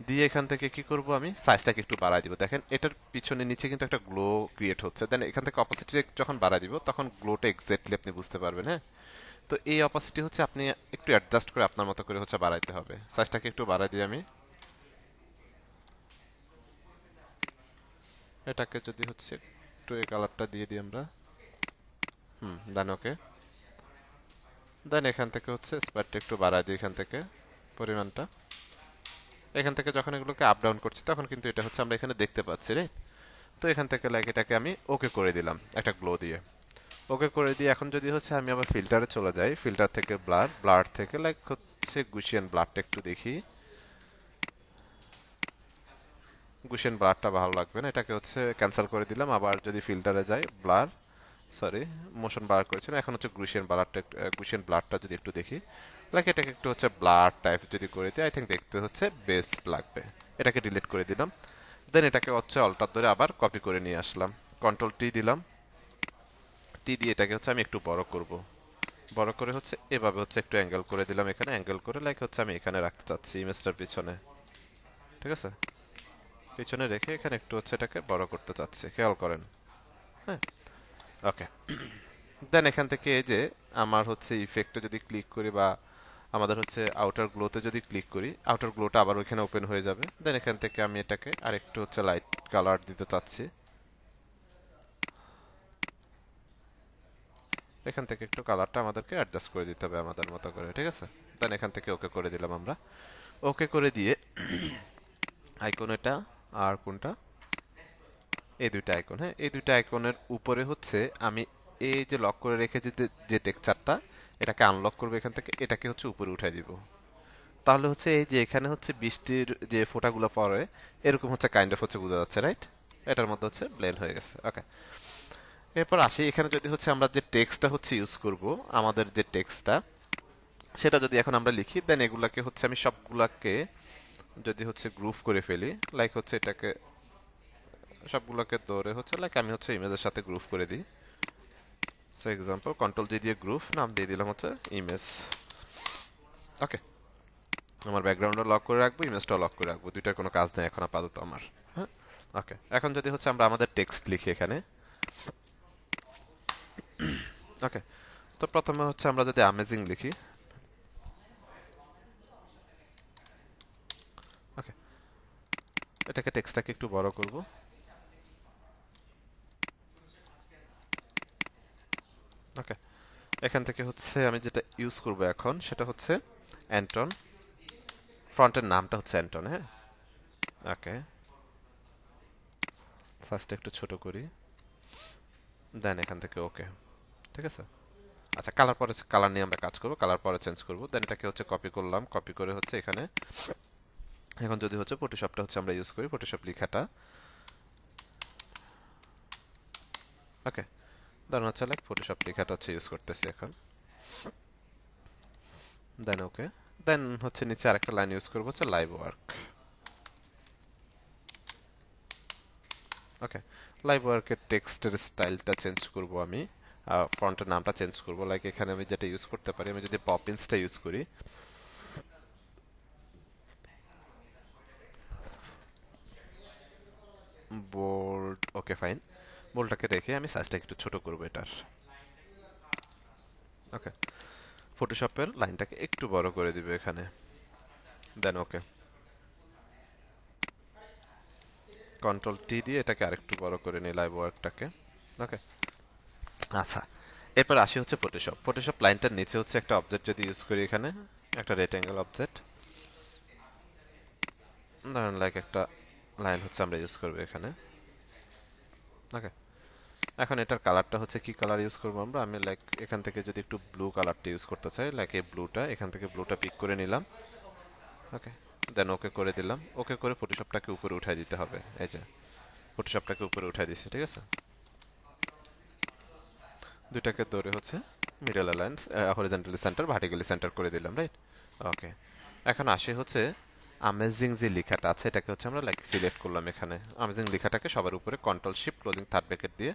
দিয়ে এখান থেকে কি করব, আমি সাইজটাকে একটু বাড়াই দিব। দেখেন এটার পিছনে নিচে কিন্তু একটা গ্লো ক্রিয়েট হচ্ছে, দেন এখান থেকে অপোসিটি যখন বাড়াই দিব তখন গ্লোটা এক্স্যাক্টলি আপনি বুঝতে পারবেন। হ্যাঁ, তো এই অপোসিটি হচ্ছে আপনি একটু অ্যাডজাস্ট করে আপনার মতো করে হচ্ছে বাড়াইতে হবে। সাইজটাকে একটু বাড়াই দিই আমি, এটাকে যদি হচ্ছে একটু এই কালারটা দিয়ে দিই আমরা, দেন ওকে। দেন এখান থেকে হচ্ছে স্প্যাডটা একটু বাড়াই দিই, এখান থেকে পরিমাণটা, এখান থেকে যখন এগুলোকে আপ ডাউন করছি তখন কিন্তু এটা হচ্ছে আমরা এখানে দেখতে পাচ্ছি, রে। তো এখান থেকে লাইক এটাকে আমি ওকে করে দিলাম একটা গ্লো দিয়ে। ওকে করে দিয়ে এখন যদি হচ্ছে আমি আবার ফিল্টারে চলে যাই, ফিল্টার থেকে ব্লার, ব্লার থেকে লাইক হচ্ছে গুশিয়ান ব্লারটা একটু দেখি, গুশিয়ান ব্লারটা ভালো লাগবে না, এটাকে হচ্ছে ক্যান্সেল করে দিলাম। আবার যদি ফিল্টারে যাই, ব্লার, সরি, মোশন ব্লার করেছিলাম, এখন হচ্ছে গুশিয়ান ব্লারটা, গুশিয়ান ব্লারটা যদি একটু দেখি, লাইক এটাকে একটু হচ্ছে ব্লার টাইপ যদি করে দিই, আই থিঙ্ক দেখতে হচ্ছে বেস্ট লাগবে। এটাকে ডিলিট করে দিলাম। দেন এটাকে হচ্ছে অল্টার ধরে আবার কপি করে নিয়ে আসলাম, কন্ট্রোল টি দিলাম, টি দিয়ে এটাকে হচ্ছে আমি একটু বড় করব, বড় করে হচ্ছে এভাবে হচ্ছে একটু অ্যাঙ্গেল করে দিলাম, এখানে অ্যাঙ্গেল করে লাইক হচ্ছে আমি এখানে রাখতে চাচ্ছি ইমেজটার পিছনে, ঠিক আছে? পিছনে রেখে এখানে একটু হচ্ছে এটাকে বড় করতে চাচ্ছি, খেয়াল করেন। হ্যাঁ, ওকে। দেন এখান থেকে এই যে আমার হচ্ছে ইফেক্টে যদি ক্লিক করি, বা আমাদের হচ্ছে আউটার গ্লোতে যদি ক্লিক করি, আউটার গ্লোটা আবার ওইখানে ওপেন হয়ে যাবে। দেন এখান থেকে আমি এটাকে আরেকটু হচ্ছে লাইট কালার দিতে চাচ্ছি, এখান থেকে একটু কালারটা আমাদেরকে অ্যাডজাস্ট করে দিতে হবে আমাদের মতো করে, ঠিক আছে? দেন এখান থেকে ওকে করে দিলাম আমরা। ওকে করে দিয়ে আইকন এটা, আর কোনটা, এই দুইটা আইকন, হ্যাঁ এই দুইটা আইকনের উপরে হচ্ছে আমি এই যে লক করে রেখেছি যে টেক্সচারটা, এটাকে আনলক করবো এখান থেকে, এটাকে হচ্ছে উপরে উঠাই দিব। তাহলে হচ্ছে এই যে এখানে হচ্ছে বৃষ্টির যে ফোঁটাগুলো পড়ে, এরকম হচ্ছে কাইন্ড অফ হচ্ছে বোঝা যাচ্ছে, রাইট? এটার মধ্যে হচ্ছে ব্লেন্ড হয়ে গেছে। ওকে, এরপর আসি এখানে যদি হচ্ছে আমরা যে টেক্সটটা হচ্ছে ইউজ করব, আমাদের যে টেক্সটটা, সেটা যদি এখন আমরা লিখি, দেন এগুলাকে হচ্ছে আমি সবগুলাকে যদি হচ্ছে গ্রুপ করে ফেলি, লাইক হচ্ছে এটাকে সবগুলোকে ধরে হচ্ছে লাইক আমি হচ্ছে ইমেজের সাথে গ্রুপ করে দিই। সো এক্সাম্পল কন্ট্রোল জি দিয়ে গ্রুপ নাম দিয়ে দিলাম হচ্ছে ইমেজ। ওকে, আমার ব্যাকগ্রাউন্ডও লক করে রাখবো, ইমেজটাও লক করে রাখবো, দুইটার কোনো কাজ নেই এখন আপাতত আমার। হ্যাঁ, ওকে, এখন যদি হচ্ছে আমরা আমাদের টেক্সট লিখি এখানে, ওকে, তো প্রথমে হচ্ছে আমরা যদি অ্যামেজিং লিখি, ওকে, এটাকে টেক্সটটাকে একটু বড় করব, ওকে। এখান থেকে হচ্ছে আমি যেটা ইউজ করব এখন সেটা হচ্ছে অ্যান্টন, ফ্রন্টের নামটা হচ্ছে অ্যান্টন, হ্যাঁ। ওকে, ফার্স্ট একটু ছোট করি, দেন এখান থেকে ওকে, ঠিক আছে। আচ্ছা, কালার পরে, কালার নিয়ে আমরা কাজ করব, কালার পরে চেঞ্জ করব। দেন এটাকে হচ্ছে কপি করলাম, কপি করে হচ্ছে এখানে, এখন যদি হচ্ছে ফটোশপটা হচ্ছে আমরা ইউজ করি, ফটোশপ লেখাটা, ওকে, ধরুন হচ্ছে লাইক ফটোশপ লেখাটা হচ্ছে ইউজ করতেছি এখন, দেন ওকে। দেন হচ্ছে নিচে আরেকটা লাইন ইউজ করব হচ্ছে লাইভ ওয়ার্ক, ওকে। লাইভ ওয়ার্কের টেক্সটের স্টাইলটা চেঞ্জ করব আমি, ফন্টের নামটা চেঞ্জ করব, লাইক এখানে আমি যেটা ইউজ করতে পারি, আমি যদি পপিন্সটা ইউজ করি, বোল্ড, ওকে ফাইন। বোল্ডটাকে রেখে আমি সাইজটা একটু ছোট করব এটার। ওকে, ফটোশপের লাইনটাকে একটু বড় করে দিবে এখানে, দেন ওকে। কন্ট্রোল টি দিয়ে এটাকে আরেকটু বড় করে নিই লাইভ ওয়ার্কটাকে। ওকে, আচ্ছা। এরপর আসি হচ্ছে ফটোশপ। ফটোশপ লাইনটার নিচে হচ্ছে একটা অবজেক্ট যদি ইউজ করি এখানে, একটা রেক্টেঙ্গেল অবজেক্ট, ধরেন লাইক একটা লাইন হচ্ছে আমরা ইউজ করব এখানে। ওকে, এখন এটার কালারটা হচ্ছে কি কালার ইউজ করবো আমরা, আমি লাইক এখান থেকে যদি একটু ব্লু কালারটা ইউজ করতে চাই, লাইক এই ব্লুটা, এখান থেকে ব্লুটা পিক করে নিলাম। ওকে, দেন ওকে করে দিলাম। ওকে করে ফটোশপটাকে উপরে উঠাই দিতে হবে। এই যে ফটোশপটাকে উপরে উঠাই দিচ্ছি, ঠিক আছে। দুইটাকে ধরে হচ্ছে middle alliance, horizontally centre, vertically centre করে দিলাম, রাইট। ওকে, এখন আসে হচ্ছে আমেজিং যে লেখাটা আছে, এটাকে হচ্ছে আমরা লাইক সিলেক্ট করলাম এখানে। আমেজিং লেখাটাকে সবার উপরে control shift closing third bracket দিয়ে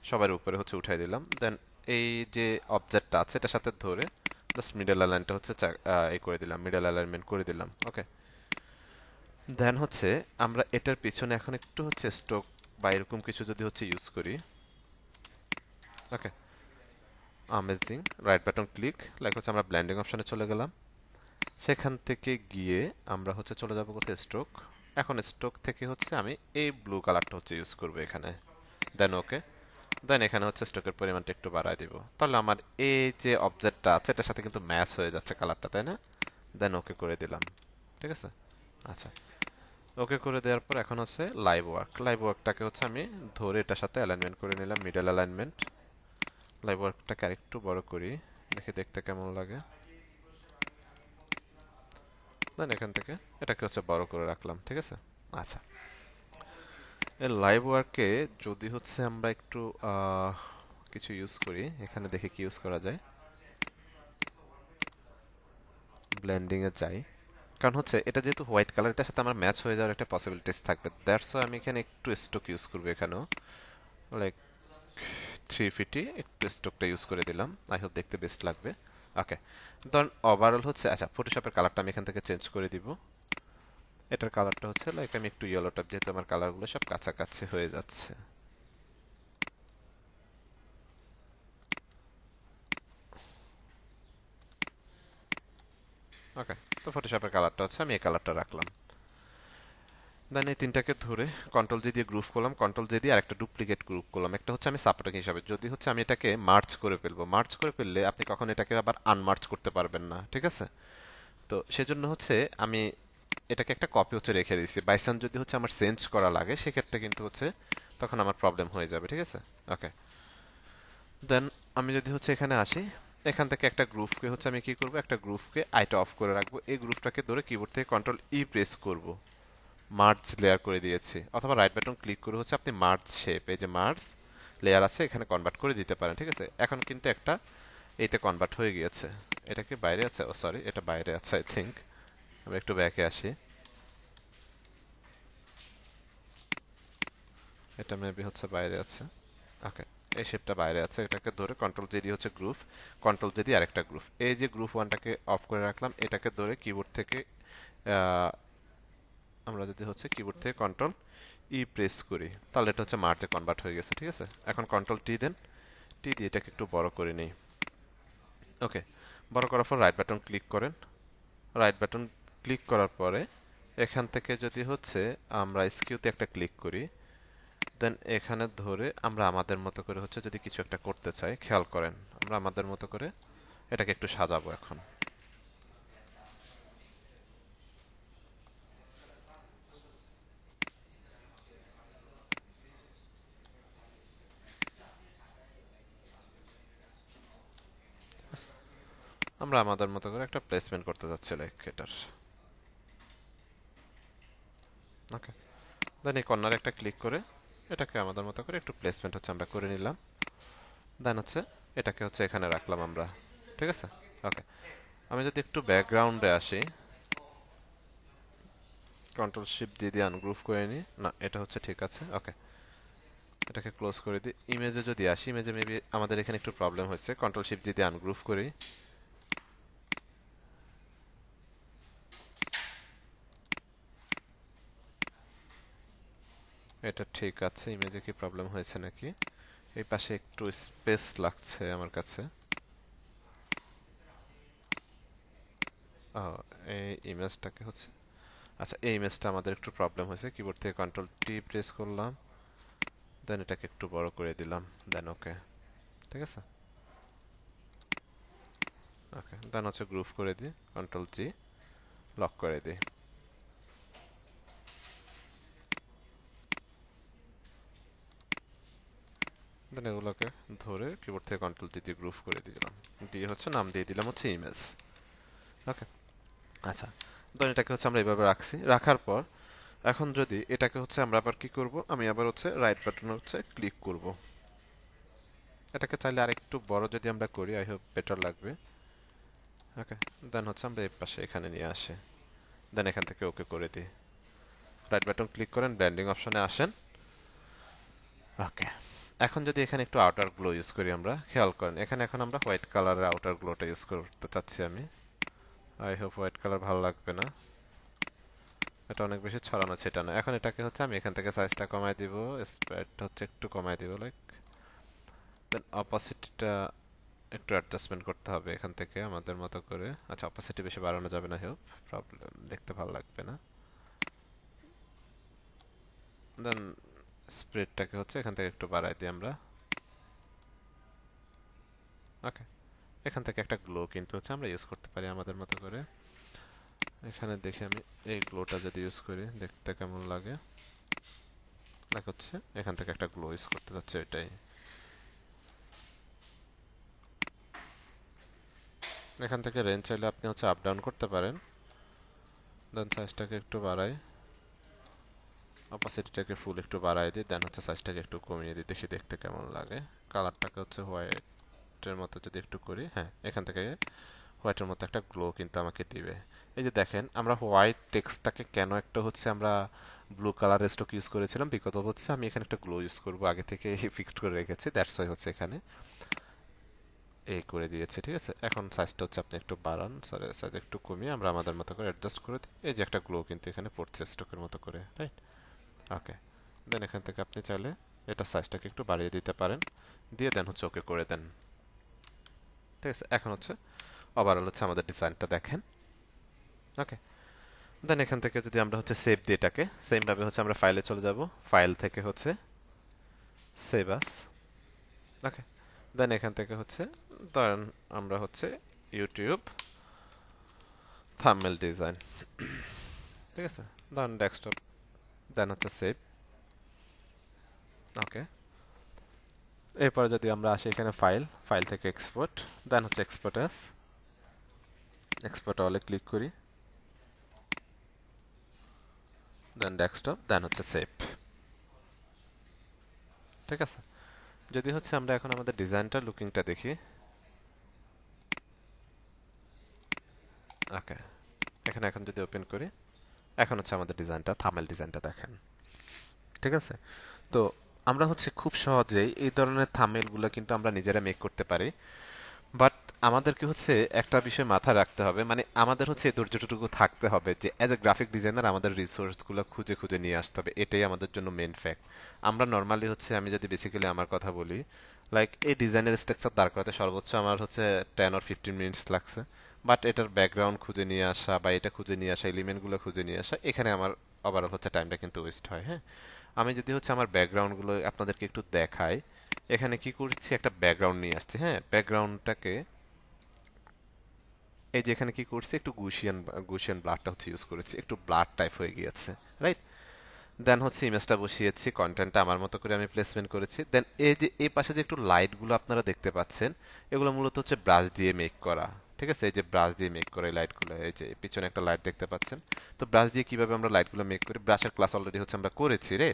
সবার উপরে হচ্ছে উঠাই দিলাম। দেন এই যে অবজেক্টটা আছে এটার সাথে ধরে জাস্ট মিডল অ্যালাইনটা হচ্ছে এই করে দিলাম, মিডল অ্যালাইনমেন্ট করে দিলাম। ওকে, দেন হচ্ছে আমরা এটার পিছনে এখন একটু হচ্ছে স্ট্রোক বা এরকম কিছু যদি হচ্ছে ইউজ করি। Okay, amazing, right button click, like হচ্ছে আমরা ব্লেন্ডিং অপশনে চলে গেলাম। সেখান থেকে গিয়ে আমরা হচ্ছে চলে যাব কোথায়, স্ট্রোক। এখন স্ট্রোক থেকে হচ্ছে আমি এই ব্লু কালারটা হচ্ছে ইউজ করব এখানে। দেন ওকে, দেন এখানে হচ্ছে স্ট্রোকের পরিমাণটা একটু বাড়ায় দিব, তাহলে আমার এই যে অবজেক্টটা আছে এটার সাথে কিন্তু ম্যাচ হয়ে যাচ্ছে কালারটা, তাই না। দেন ওকে করে দিলাম, ঠিক আছে। আচ্ছা, ওকে করে দেওয়ার পর এখন হচ্ছে লাইভ ওয়ার্ক। লাইভ ওয়ার্কটাকে হচ্ছে আমি ধরে এটার সাথে অ্যালাইনমেন্ট করে নিলাম, মিডল অ্যালাইনমেন্ট। লাইভ ওয়ার্কটাকে আরেকটু বড় করি, দেখি দেখতে কেমন লাগে। দেন এখান থেকে এটাকে হচ্ছে বড় করে রাখলাম, ঠিক আছে। আচ্ছা, এই লাইভ ওয়ার্কে যদি হচ্ছে আমরা একটু কিছু ইউজ করি, এখানে দেখি কি ইউজ করা যায়। ব্লেন্ডিং এ যাই, কারণ হচ্ছে এটা যেহেতু হোয়াইট কালার, এটার সাথে আমার ম্যাচ হয়ে যাওয়ার একটা পসিবিলিটিস থাকবে। দ্যাটস ওয়াই আমি এখানে একটু স্টোক ইউজ করবো এখানেও, লাইক 350 একটু স্টোকটা ইউজ করে দিলাম। আই হোপ দেখতে বেস্ট লাগবে। ওকে, ধরুন ওভারঅল হচ্ছে, আচ্ছা ফটোশপের কালারটা আমি এখান থেকে চেঞ্জ করে দিব। এটার কালারটা হচ্ছে লাইক আমি একটু ইয়েলো টাইপ, যেহেতু আমার কালারগুলো সব কাছাকাছি হয়ে যাচ্ছে। ওকে, তো ফটোশপের কালারটা হচ্ছে আমি এই কালারটা রাখলাম। দেন এই তিনটাকে ধরে কন্ট্রোল জি দিয়ে গ্রুপ করলাম, কন্ট্রোল জি দিয়ে আরেকটা ডুপ্লিকেট গ্রুপ করলাম। একটা হচ্ছে আমি সাপোর্টিং হিসাবে, যদি হচ্ছে আমি এটাকে মার্চ করে ফেলবো, মার্চ করে ফেললে আপনি কখন এটাকে আবার আনমার্চ করতে পারবেন না, ঠিক আছে। তো সেজন্য হচ্ছে আমি এটাকে একটা কপি হচ্ছে রেখে দিয়েছি, বাইচান্স যদি হচ্ছে আমার চেঞ্জ করা লাগে সেক্ষেত্রে কিন্তু হচ্ছে তখন আমার প্রবলেম হয়ে যাবে, ঠিক আছে। ওকে, দেন আমি যদি হচ্ছে এখানে আসি, এখান থেকে একটা গ্রুপকে হচ্ছে আমি কি করব, একটা গ্রুপকে আইটা অফ করে রাখবো। এই গ্রুপটাকে ধরে কিবোর্ড থেকে কন্ট্রোল ই প্রেস করব, মার্জ লেয়ার করে দিয়েছি, অথবা রাইট বাটন ক্লিক করে হচ্ছে আপনি মার্জ শেপ, এই যে মার্জ লেয়ার আছে এখানে কনভার্ট করে দিতে পারেন, ঠিক আছে। এখন কিন্তু একটা এইতে কনভার্ট হয়ে গিয়েছে। এটা কি বাইরে আছে, ও সরি এটা বাইরে আছে আই থিঙ্ক। আমি একটু ব্যাকে আসি, এটা মেবি হচ্ছে বাইরে আছে। ওকে, এই শেপটা বাইরে আছে, এটাকে ধরে কন্ট্রোল জে দিয়ে হচ্ছে গ্রুপ, কন্ট্রোল জে দিয়ে আরেকটা গ্রুপ, এই যে গ্রুপ ওয়ানটাকে অফ করে রাখলাম, এটাকে ধরে কিবোর্ড থেকে আমরা যদি হচ্ছে কিবোর্ড থেকে কন্ট্রোল ই প্রেস করি, তাহলে এটা হচ্ছে মার্চে কনভার্ট হয়ে গেছে, ঠিক আছে। এখন কন্ট্রোল টি দেন, টি দিয়ে এটাকে একটু বড় করে নিই। ওকে, বড় করার পর রাইট বাটন ক্লিক করেন। রাইট বাটন ক্লিক করার পরে এখান থেকে যদি হচ্ছে আমরা স্কিউতে একটা ক্লিক করি, দেন এখানে ধরে আমরা আমাদের মতো করে হচ্ছে যদি কিছু একটা করতে চাই, খেয়াল করেন আমরা আমাদের মতো করে এটাকে একটু সাজাবো এখন। আমরা আমাদের মতো করে একটা প্লেসমেন্ট করতে যাচ্ছি লাইক এটার। ওকে, দেন এই কর্নারে একটা ক্লিক করে এটাকে আমাদের মতো করে একটু প্লেসমেন্ট হচ্ছে আমরা করে নিলাম। দেন হচ্ছে এটাকে হচ্ছে এখানে রাখলাম আমরা, ঠিক আছে। ওকে, আমি যদি একটু ব্যাকগ্রাউন্ডে আসি, কন্ট্রোল শিফট দিয়ে দিয়ে আনগ্রুপ করে নিই, না এটা হচ্ছে ঠিক আছে। ওকে, এটাকে ক্লোজ করে দিই। ইমেজে যদি আসি, ইমেজে মেবি আমাদের এখানে একটু প্রবলেম হচ্ছে, কন্ট্রোল শিফট দিয়ে দিয়ে আনগ্রুপ করি। এটা ঠিক আছে, ইমেজে কি প্রবলেম হয়েছে নাকি? এই পাশে একটু স্পেস লাগছে আমার কাছে। ও, এই ইমেজটাকে হচ্ছে, আচ্ছা এই ইমেজটা আমাদের একটু প্রবলেম হয়েছে, কিবোর্ড থেকে কন্ট্রোল টি প্রেস করলাম, দেন এটাকে একটু বড় করে দিলাম, দেন ওকে, ঠিক আছে। ওকে, দেন হচ্ছে গ্রুপ করে দিই, কন্ট্রোল জি, লক করে দিই। দেন এগুলোকে ধরে কিবোর্ড থেকে কন্ট্রোল জি দিয়ে গ্রুপ করে দিলাম, দিয়ে হচ্ছে নাম দিয়ে দিলাম হচ্ছে ইমেজ। ওকে, আচ্ছা, দেন এটাকে হচ্ছে আমরা এইভাবে রাখছি, রাখার পর এখন যদি এটাকে হচ্ছে আমরা আবার কি করব, আমি আবার হচ্ছে রাইট বাটনে হচ্ছে ক্লিক করব। এটাকে চাইলে আরেকটু বড় যদি আমরা করি, আই হোপ বেটার লাগবে। ওকে, দেন হচ্ছে আমরা এই পাশে এখানে নিয়ে আসি, দেন এখান থেকে ওকে করে দিই। রাইট বাটন ক্লিক করেন, ব্লেন্ডিং অপশনে আসেন। ওকে, এখন যদি এখানে একটু আউটার গ্লো ইউজ করি আমরা, খেয়াল করেন এখানে এখন আমরা হোয়াইট কালারের আউটার গ্লোটা ইউজ করতে চাচ্ছি আমি। আই হোপ হোয়াইট কালার ভালো লাগবে না, এটা অনেক বেশি ছড়ানো ছিটানো। এখন এটাকে হচ্ছে আমি এখান থেকে সাইজটা কমায় দিব, স্প্রেডটা হচ্ছে একটু কমায় দিব, লাইক দেন অপাসিটিটা একটু অ্যাডজাস্টমেন্ট করতে হবে এখান থেকে আমাদের মতো করে। আচ্ছা, অপাসিটি বেশি বাড়ানো যাবে না, হোপ প্রবলেম, দেখতে ভালো লাগবে না। দেন স্প্রেডটাকে হচ্ছে এখান থেকে একটু বাড়াই দিই আমরা। ওকে, এখান থেকে একটা গ্লো কিন্তু হচ্ছে আমরা ইউজ করতে পারি আমাদের মতো করে। এখানে দেখি আমি এই গ্লোটা যদি ইউজ করি দেখতে কেমন লাগে, লাইক হচ্ছে এখান থেকে একটা গ্লো ইউজ করতে যাচ্ছে, এটাই। এখান থেকে রেঞ্জ চাইলে আপনি হচ্ছে আপ ডাউন করতে পারেন। দেন সাইজটাকে একটু বাড়াই, অপাসিটিটাকে ফুল একটু বাড়াই দিই, দেন হচ্ছে সাইজটাকে একটু কমিয়ে দিই, দেখি দেখতে কেমন লাগে। কালারটাকে হচ্ছে হোয়াইটের মতো যদি একটু করি, হ্যাঁ এখান থেকে হোয়াইটের মতো একটা গ্লো কিন্তু আমাকে দিবে। এই যে দেখেন, আমরা হোয়াইট টেক্সটটাকে কেন একটা হচ্ছে আমরা ব্লু কালারের স্ট্রোক ইউজ করেছিলাম, বিকজ হচ্ছে আমি এখানে একটা গ্লো ইউজ করবো আগে থেকে ফিক্সড করে রেখেছি, দ্যাটস ওয়াই হচ্ছে এখানে এই করে দিয়েছে, ঠিক আছে। এখন সাইজটা হচ্ছে আপনি একটু বাড়ান, সরি সাইজ একটু কমিয়ে আমরা আমাদের মতো করে অ্যাডজাস্ট করে দিই। এই যে একটা গ্লো কিন্তু এখানে পড়ছে স্ট্রোকের মতো করে, রাইট? ওকে, দেন এখান থেকে আপনি চাইলে এটা সাইজটাকে একটু বাড়িয়ে দিতে পারেন, দিয়ে দেন হচ্ছে ওকে করে দেন, ঠিক আছে। এখন হচ্ছে ওভারঅল হচ্ছে আমাদের ডিজাইনটা দেখেন। ওকে, দেন এখান থেকে যদি আমরা হচ্ছে সেভ দিই এটাকে, সেম ভাবে হচ্ছে আমরা ফাইলে চলে যাব, ফাইল থেকে হচ্ছে সেভ আস। ওকে, দেন এখান থেকে হচ্ছে ধরেন আমরা হচ্ছে ইউটিউব থাম্বনেল ডিজাইন, ঠিক আছে, ধরেন ডেস্কটপ, দেন হচ্ছে সেভ। ওকে, এরপর যদি আমরা আসি এখানে ফাইল, ফাইল থেকে এক্সপোর্ট, দেন হচ্ছে এক্সপোর্ট অ্যাস, এক্সপোর্ট অলে ক্লিক করি, দেন ডেস্কটপ, দেন হচ্ছে সেভ, ঠিক আছে। যদি হচ্ছে আমরা এখন আমাদের ডিজাইনটা লুকিংটা দেখি, ওকে, এখানে এখন যদি ওপেন করি, এখন হচ্ছে আমাদের ডিজাইনটা, থাম্বনেল ডিজাইনটা দেখেন, ঠিক আছে। তো আমরা হচ্ছে খুব সহজেই এই ধরনের থাম্বনেলগুলো কিন্তু আমরা নিজেরা মেক করতে পারি, বাট আমাদেরকে হচ্ছে একটা বিষয় মাথায় রাখতে হবে, মানে আমাদের হচ্ছে এই ধৈর্যটুকু থাকতে হবে যে অ্যাজ এ গ্রাফিক ডিজাইনার আমাদের রিসোর্সগুলো খুঁজে খুঁজে নিয়ে আসতে হবে, এটাই আমাদের জন্য মেন ফ্যাক্ট। আমরা নর্মালি হচ্ছে, আমি যদি বেসিক্যালি আমার কথা বলি, লাইক এই ডিজাইনের স্ট্রাকচার দাঁড় করাতে সর্বোচ্চ আমার হচ্ছে 10 or 15 মিনিটস লাগছে, বাট এটার ব্যাকগ্রাউন্ড খুঁজে নিয়ে আসা বা এটা খুঁজে নিয়ে আসা, এলিমেন্টগুলো খুঁজে নিয়ে আসা, এখানে আমার ওভারঅল হচ্ছে টাইমটা কিন্তু ওয়েস্ট হয়। হ্যাঁ, আমি যদি হচ্ছে আমার ব্যাকগ্রাউন্ডগুলো আপনাদেরকে একটু দেখাই, এখানে কি করছি, একটা ব্যাকগ্রাউন্ড নিয়ে আসছি, হ্যাঁ ব্যাকগ্রাউন্ডটাকে এই যে এখানে কি করছি, একটু গুশিয়ান গুশিয়ান ব্লাডটা হচ্ছে ইউজ করেছি, একটু ব্লাড টাইপ হয়ে গিয়েছে, রাইট। দেন হচ্ছে ইমেজটা বসিয়েছি, কন্টেন্টটা আমার মতো করে আমি প্লেসমেন্ট করেছি। দেন এই যে এই পাশে যে একটু লাইটগুলো আপনারা দেখতে পাচ্ছেন, এগুলো মূলত হচ্ছে ব্রাশ দিয়ে মেক করা, ঠিক আছে। এই যে ব্রাশ দিয়ে মেক করে এই লাইটগুলো, এই যে পিছনে একটা লাইট দেখতে পাচ্ছেন। তো ব্রাশ দিয়ে কিভাবে আমরা লাইটগুলো মেক করি, ব্রাশের ক্লাস অলরেডি হচ্ছে আমরা করেছি রে।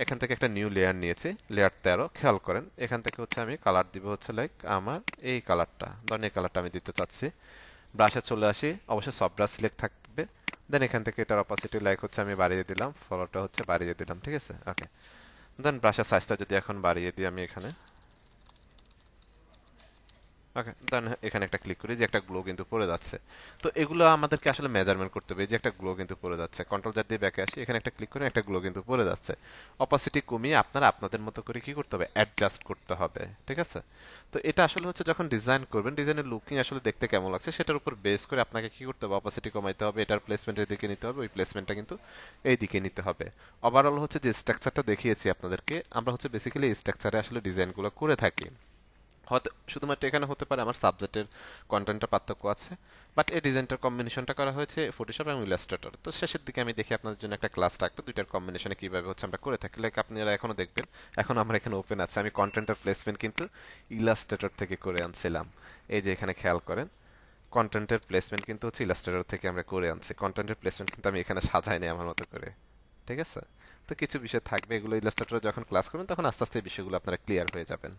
এখান থেকে একটা নিউ লেয়ার নিয়েছি, লেয়ার 13, খেয়াল করেন এখান থেকে হচ্ছে আমি কালার দিব হচ্ছে লাইক আমার এই কালারটা, ধরেন এই কালারটা আমি দিতে চাচ্ছি। ব্রাশে চলে আসি, অবশ্যই সব ব্রাশ সিলেক্ট থাকবে। দেন এখান থেকে এটার অপাসিটি লাইক হচ্ছে আমি বাড়িয়ে দিলাম, ফলোটা হচ্ছে বাড়িয়ে দিলাম, ঠিক আছে। ওকে, দেন ব্রাশের সাইজটা যদি এখন বাড়িয়ে দিই আমি এখানে, ওকে, দেন এখানে একটা ক্লিক করি যে একটা গ্লো কিন্তু পড়ে যাচ্ছে। তো এগুলো আমাদেরকে আসলে মেজারমেন্ট করতে হবে, এই যে একটা গ্লো কিন্তু পড়ে যাচ্ছে, কন্ট্রোল জেড দিয়ে ব্যাকে আসি, এখানে একটা ক্লিক করে একটা গ্লো কিন্তু পড়ে যাচ্ছে। অপাসিটি কমিয়ে আপনারা আপনাদের মতো করে কি করতে হবে, অ্যাডজাস্ট করতে হবে, ঠিক আছে? তো এটা আসলে হচ্ছে যখন ডিজাইন করবেন, ডিজাইনের লুকিং আসলে দেখতে কেমন লাগছে সেটার উপর বেস করে আপনাকে কি করতে হবে, অপাসিটি কমাইতে হবে, এটার প্লেসমেন্টের দিকে নিতে হবে, ওই প্লেসমেন্টটা কিন্তু এই দিকে নিতে হবে। ওভারঅল হচ্ছে যে স্ট্রাকচারটা দেখিয়েছি আপনাদেরকে, আমরা হচ্ছে বেসিক্যালি এই স্ট্রাকচারে আসলে ডিজাইনগুলো করে থাকি। হয়তো শুধুমাত্র এখানে হতে পারে আমার সাবজেক্টের কন্টেন্টের পার্থক্য আছে, বাট এই ডিজাইনটার কম্বিনেশনটা করা হয়েছে ফটোশপ এবং ইলাস্ট্রেটর। তো শেষের দিকে আমি দেখি আপনাদের জন্য একটা ক্লাস রাখবো দুইটার কম্বিনেশনে কিভাবে হচ্ছে আমরা করে থাকি, লাইক আপনারা এখনো দেখবেন, এখন আমরা এখানে ওপেন আছে, আমি কন্টেন্টের প্লেসমেন্ট কিন্তু ইলাস্ট্রেটর থেকে করে আনছিলাম। এই যে এখানে খেয়াল করেন, কন্টেন্টের প্লেসমেন্ট কিন্তু হচ্ছে ইলাস্ট্রেটর থেকে আমরা করে আনছি, কন্টেন্টের প্লেসমেন্ট কিন্তু আমি এখানে সাজাই নাই আমার মতো করে, ঠিক আছে? তো কিছু বিষয় থাকবে, এগুলো ইলাস্ট্রেটর যখন ক্লাস করবেন তখন আস্তে আস্তে এই বিষয়গুলো আপনারা ক্লিয়ার হয়ে যাবেন।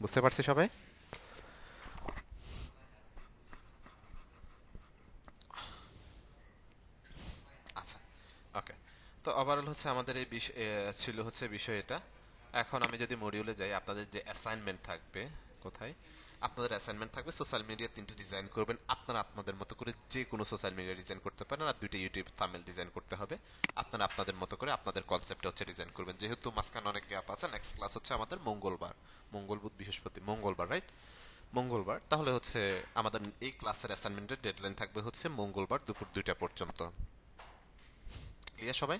বুঝতে পারছি সবাই? আচ্ছা, ওকে। তো ওভারঅল হচ্ছে আমাদের এই ছিল হচ্ছে বিষয় এটা। এখন আমি যদি মডিউলে যাই, আপনাদের যে অ্যাসাইনমেন্ট থাকবে, কোথায় আপনাদের অ্যাসাইনমেন্ট থাকবে, সোশ্যাল মিডিয়া 3টে ডিজাইন করবেন আপনারা আপনাদের মতো করে, যে কোনো সোশ্যাল মিডিয়া ডিজাইন করতে পারেন, আর 2টা ইউটিউব থাম্বনেল ডিজাইন করতে হবে। আপনারা আপনাদের মতো করে আপনাদের কনসেপ্টে হচ্ছে ডিজাইন করবেন, যেহেতু মাঝখানে অনেক গ্যাপ আছে। নেক্সট ক্লাস হচ্ছে আমাদের মঙ্গলবার, মঙ্গল বুধ বৃহস্পতি, মঙ্গলবার, রাইট? মঙ্গলবার। তাহলে হচ্ছে আমাদের এই ক্লাসের অ্যাসাইনমেন্টের ডেডলাইন থাকবে হচ্ছে মঙ্গলবার দুপুর 2টা পর্যন্ত। ক্লিয়ার সবাই?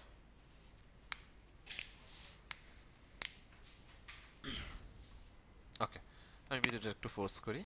ওকে, আমি ভিডিওটা একটু ফোর্স করি।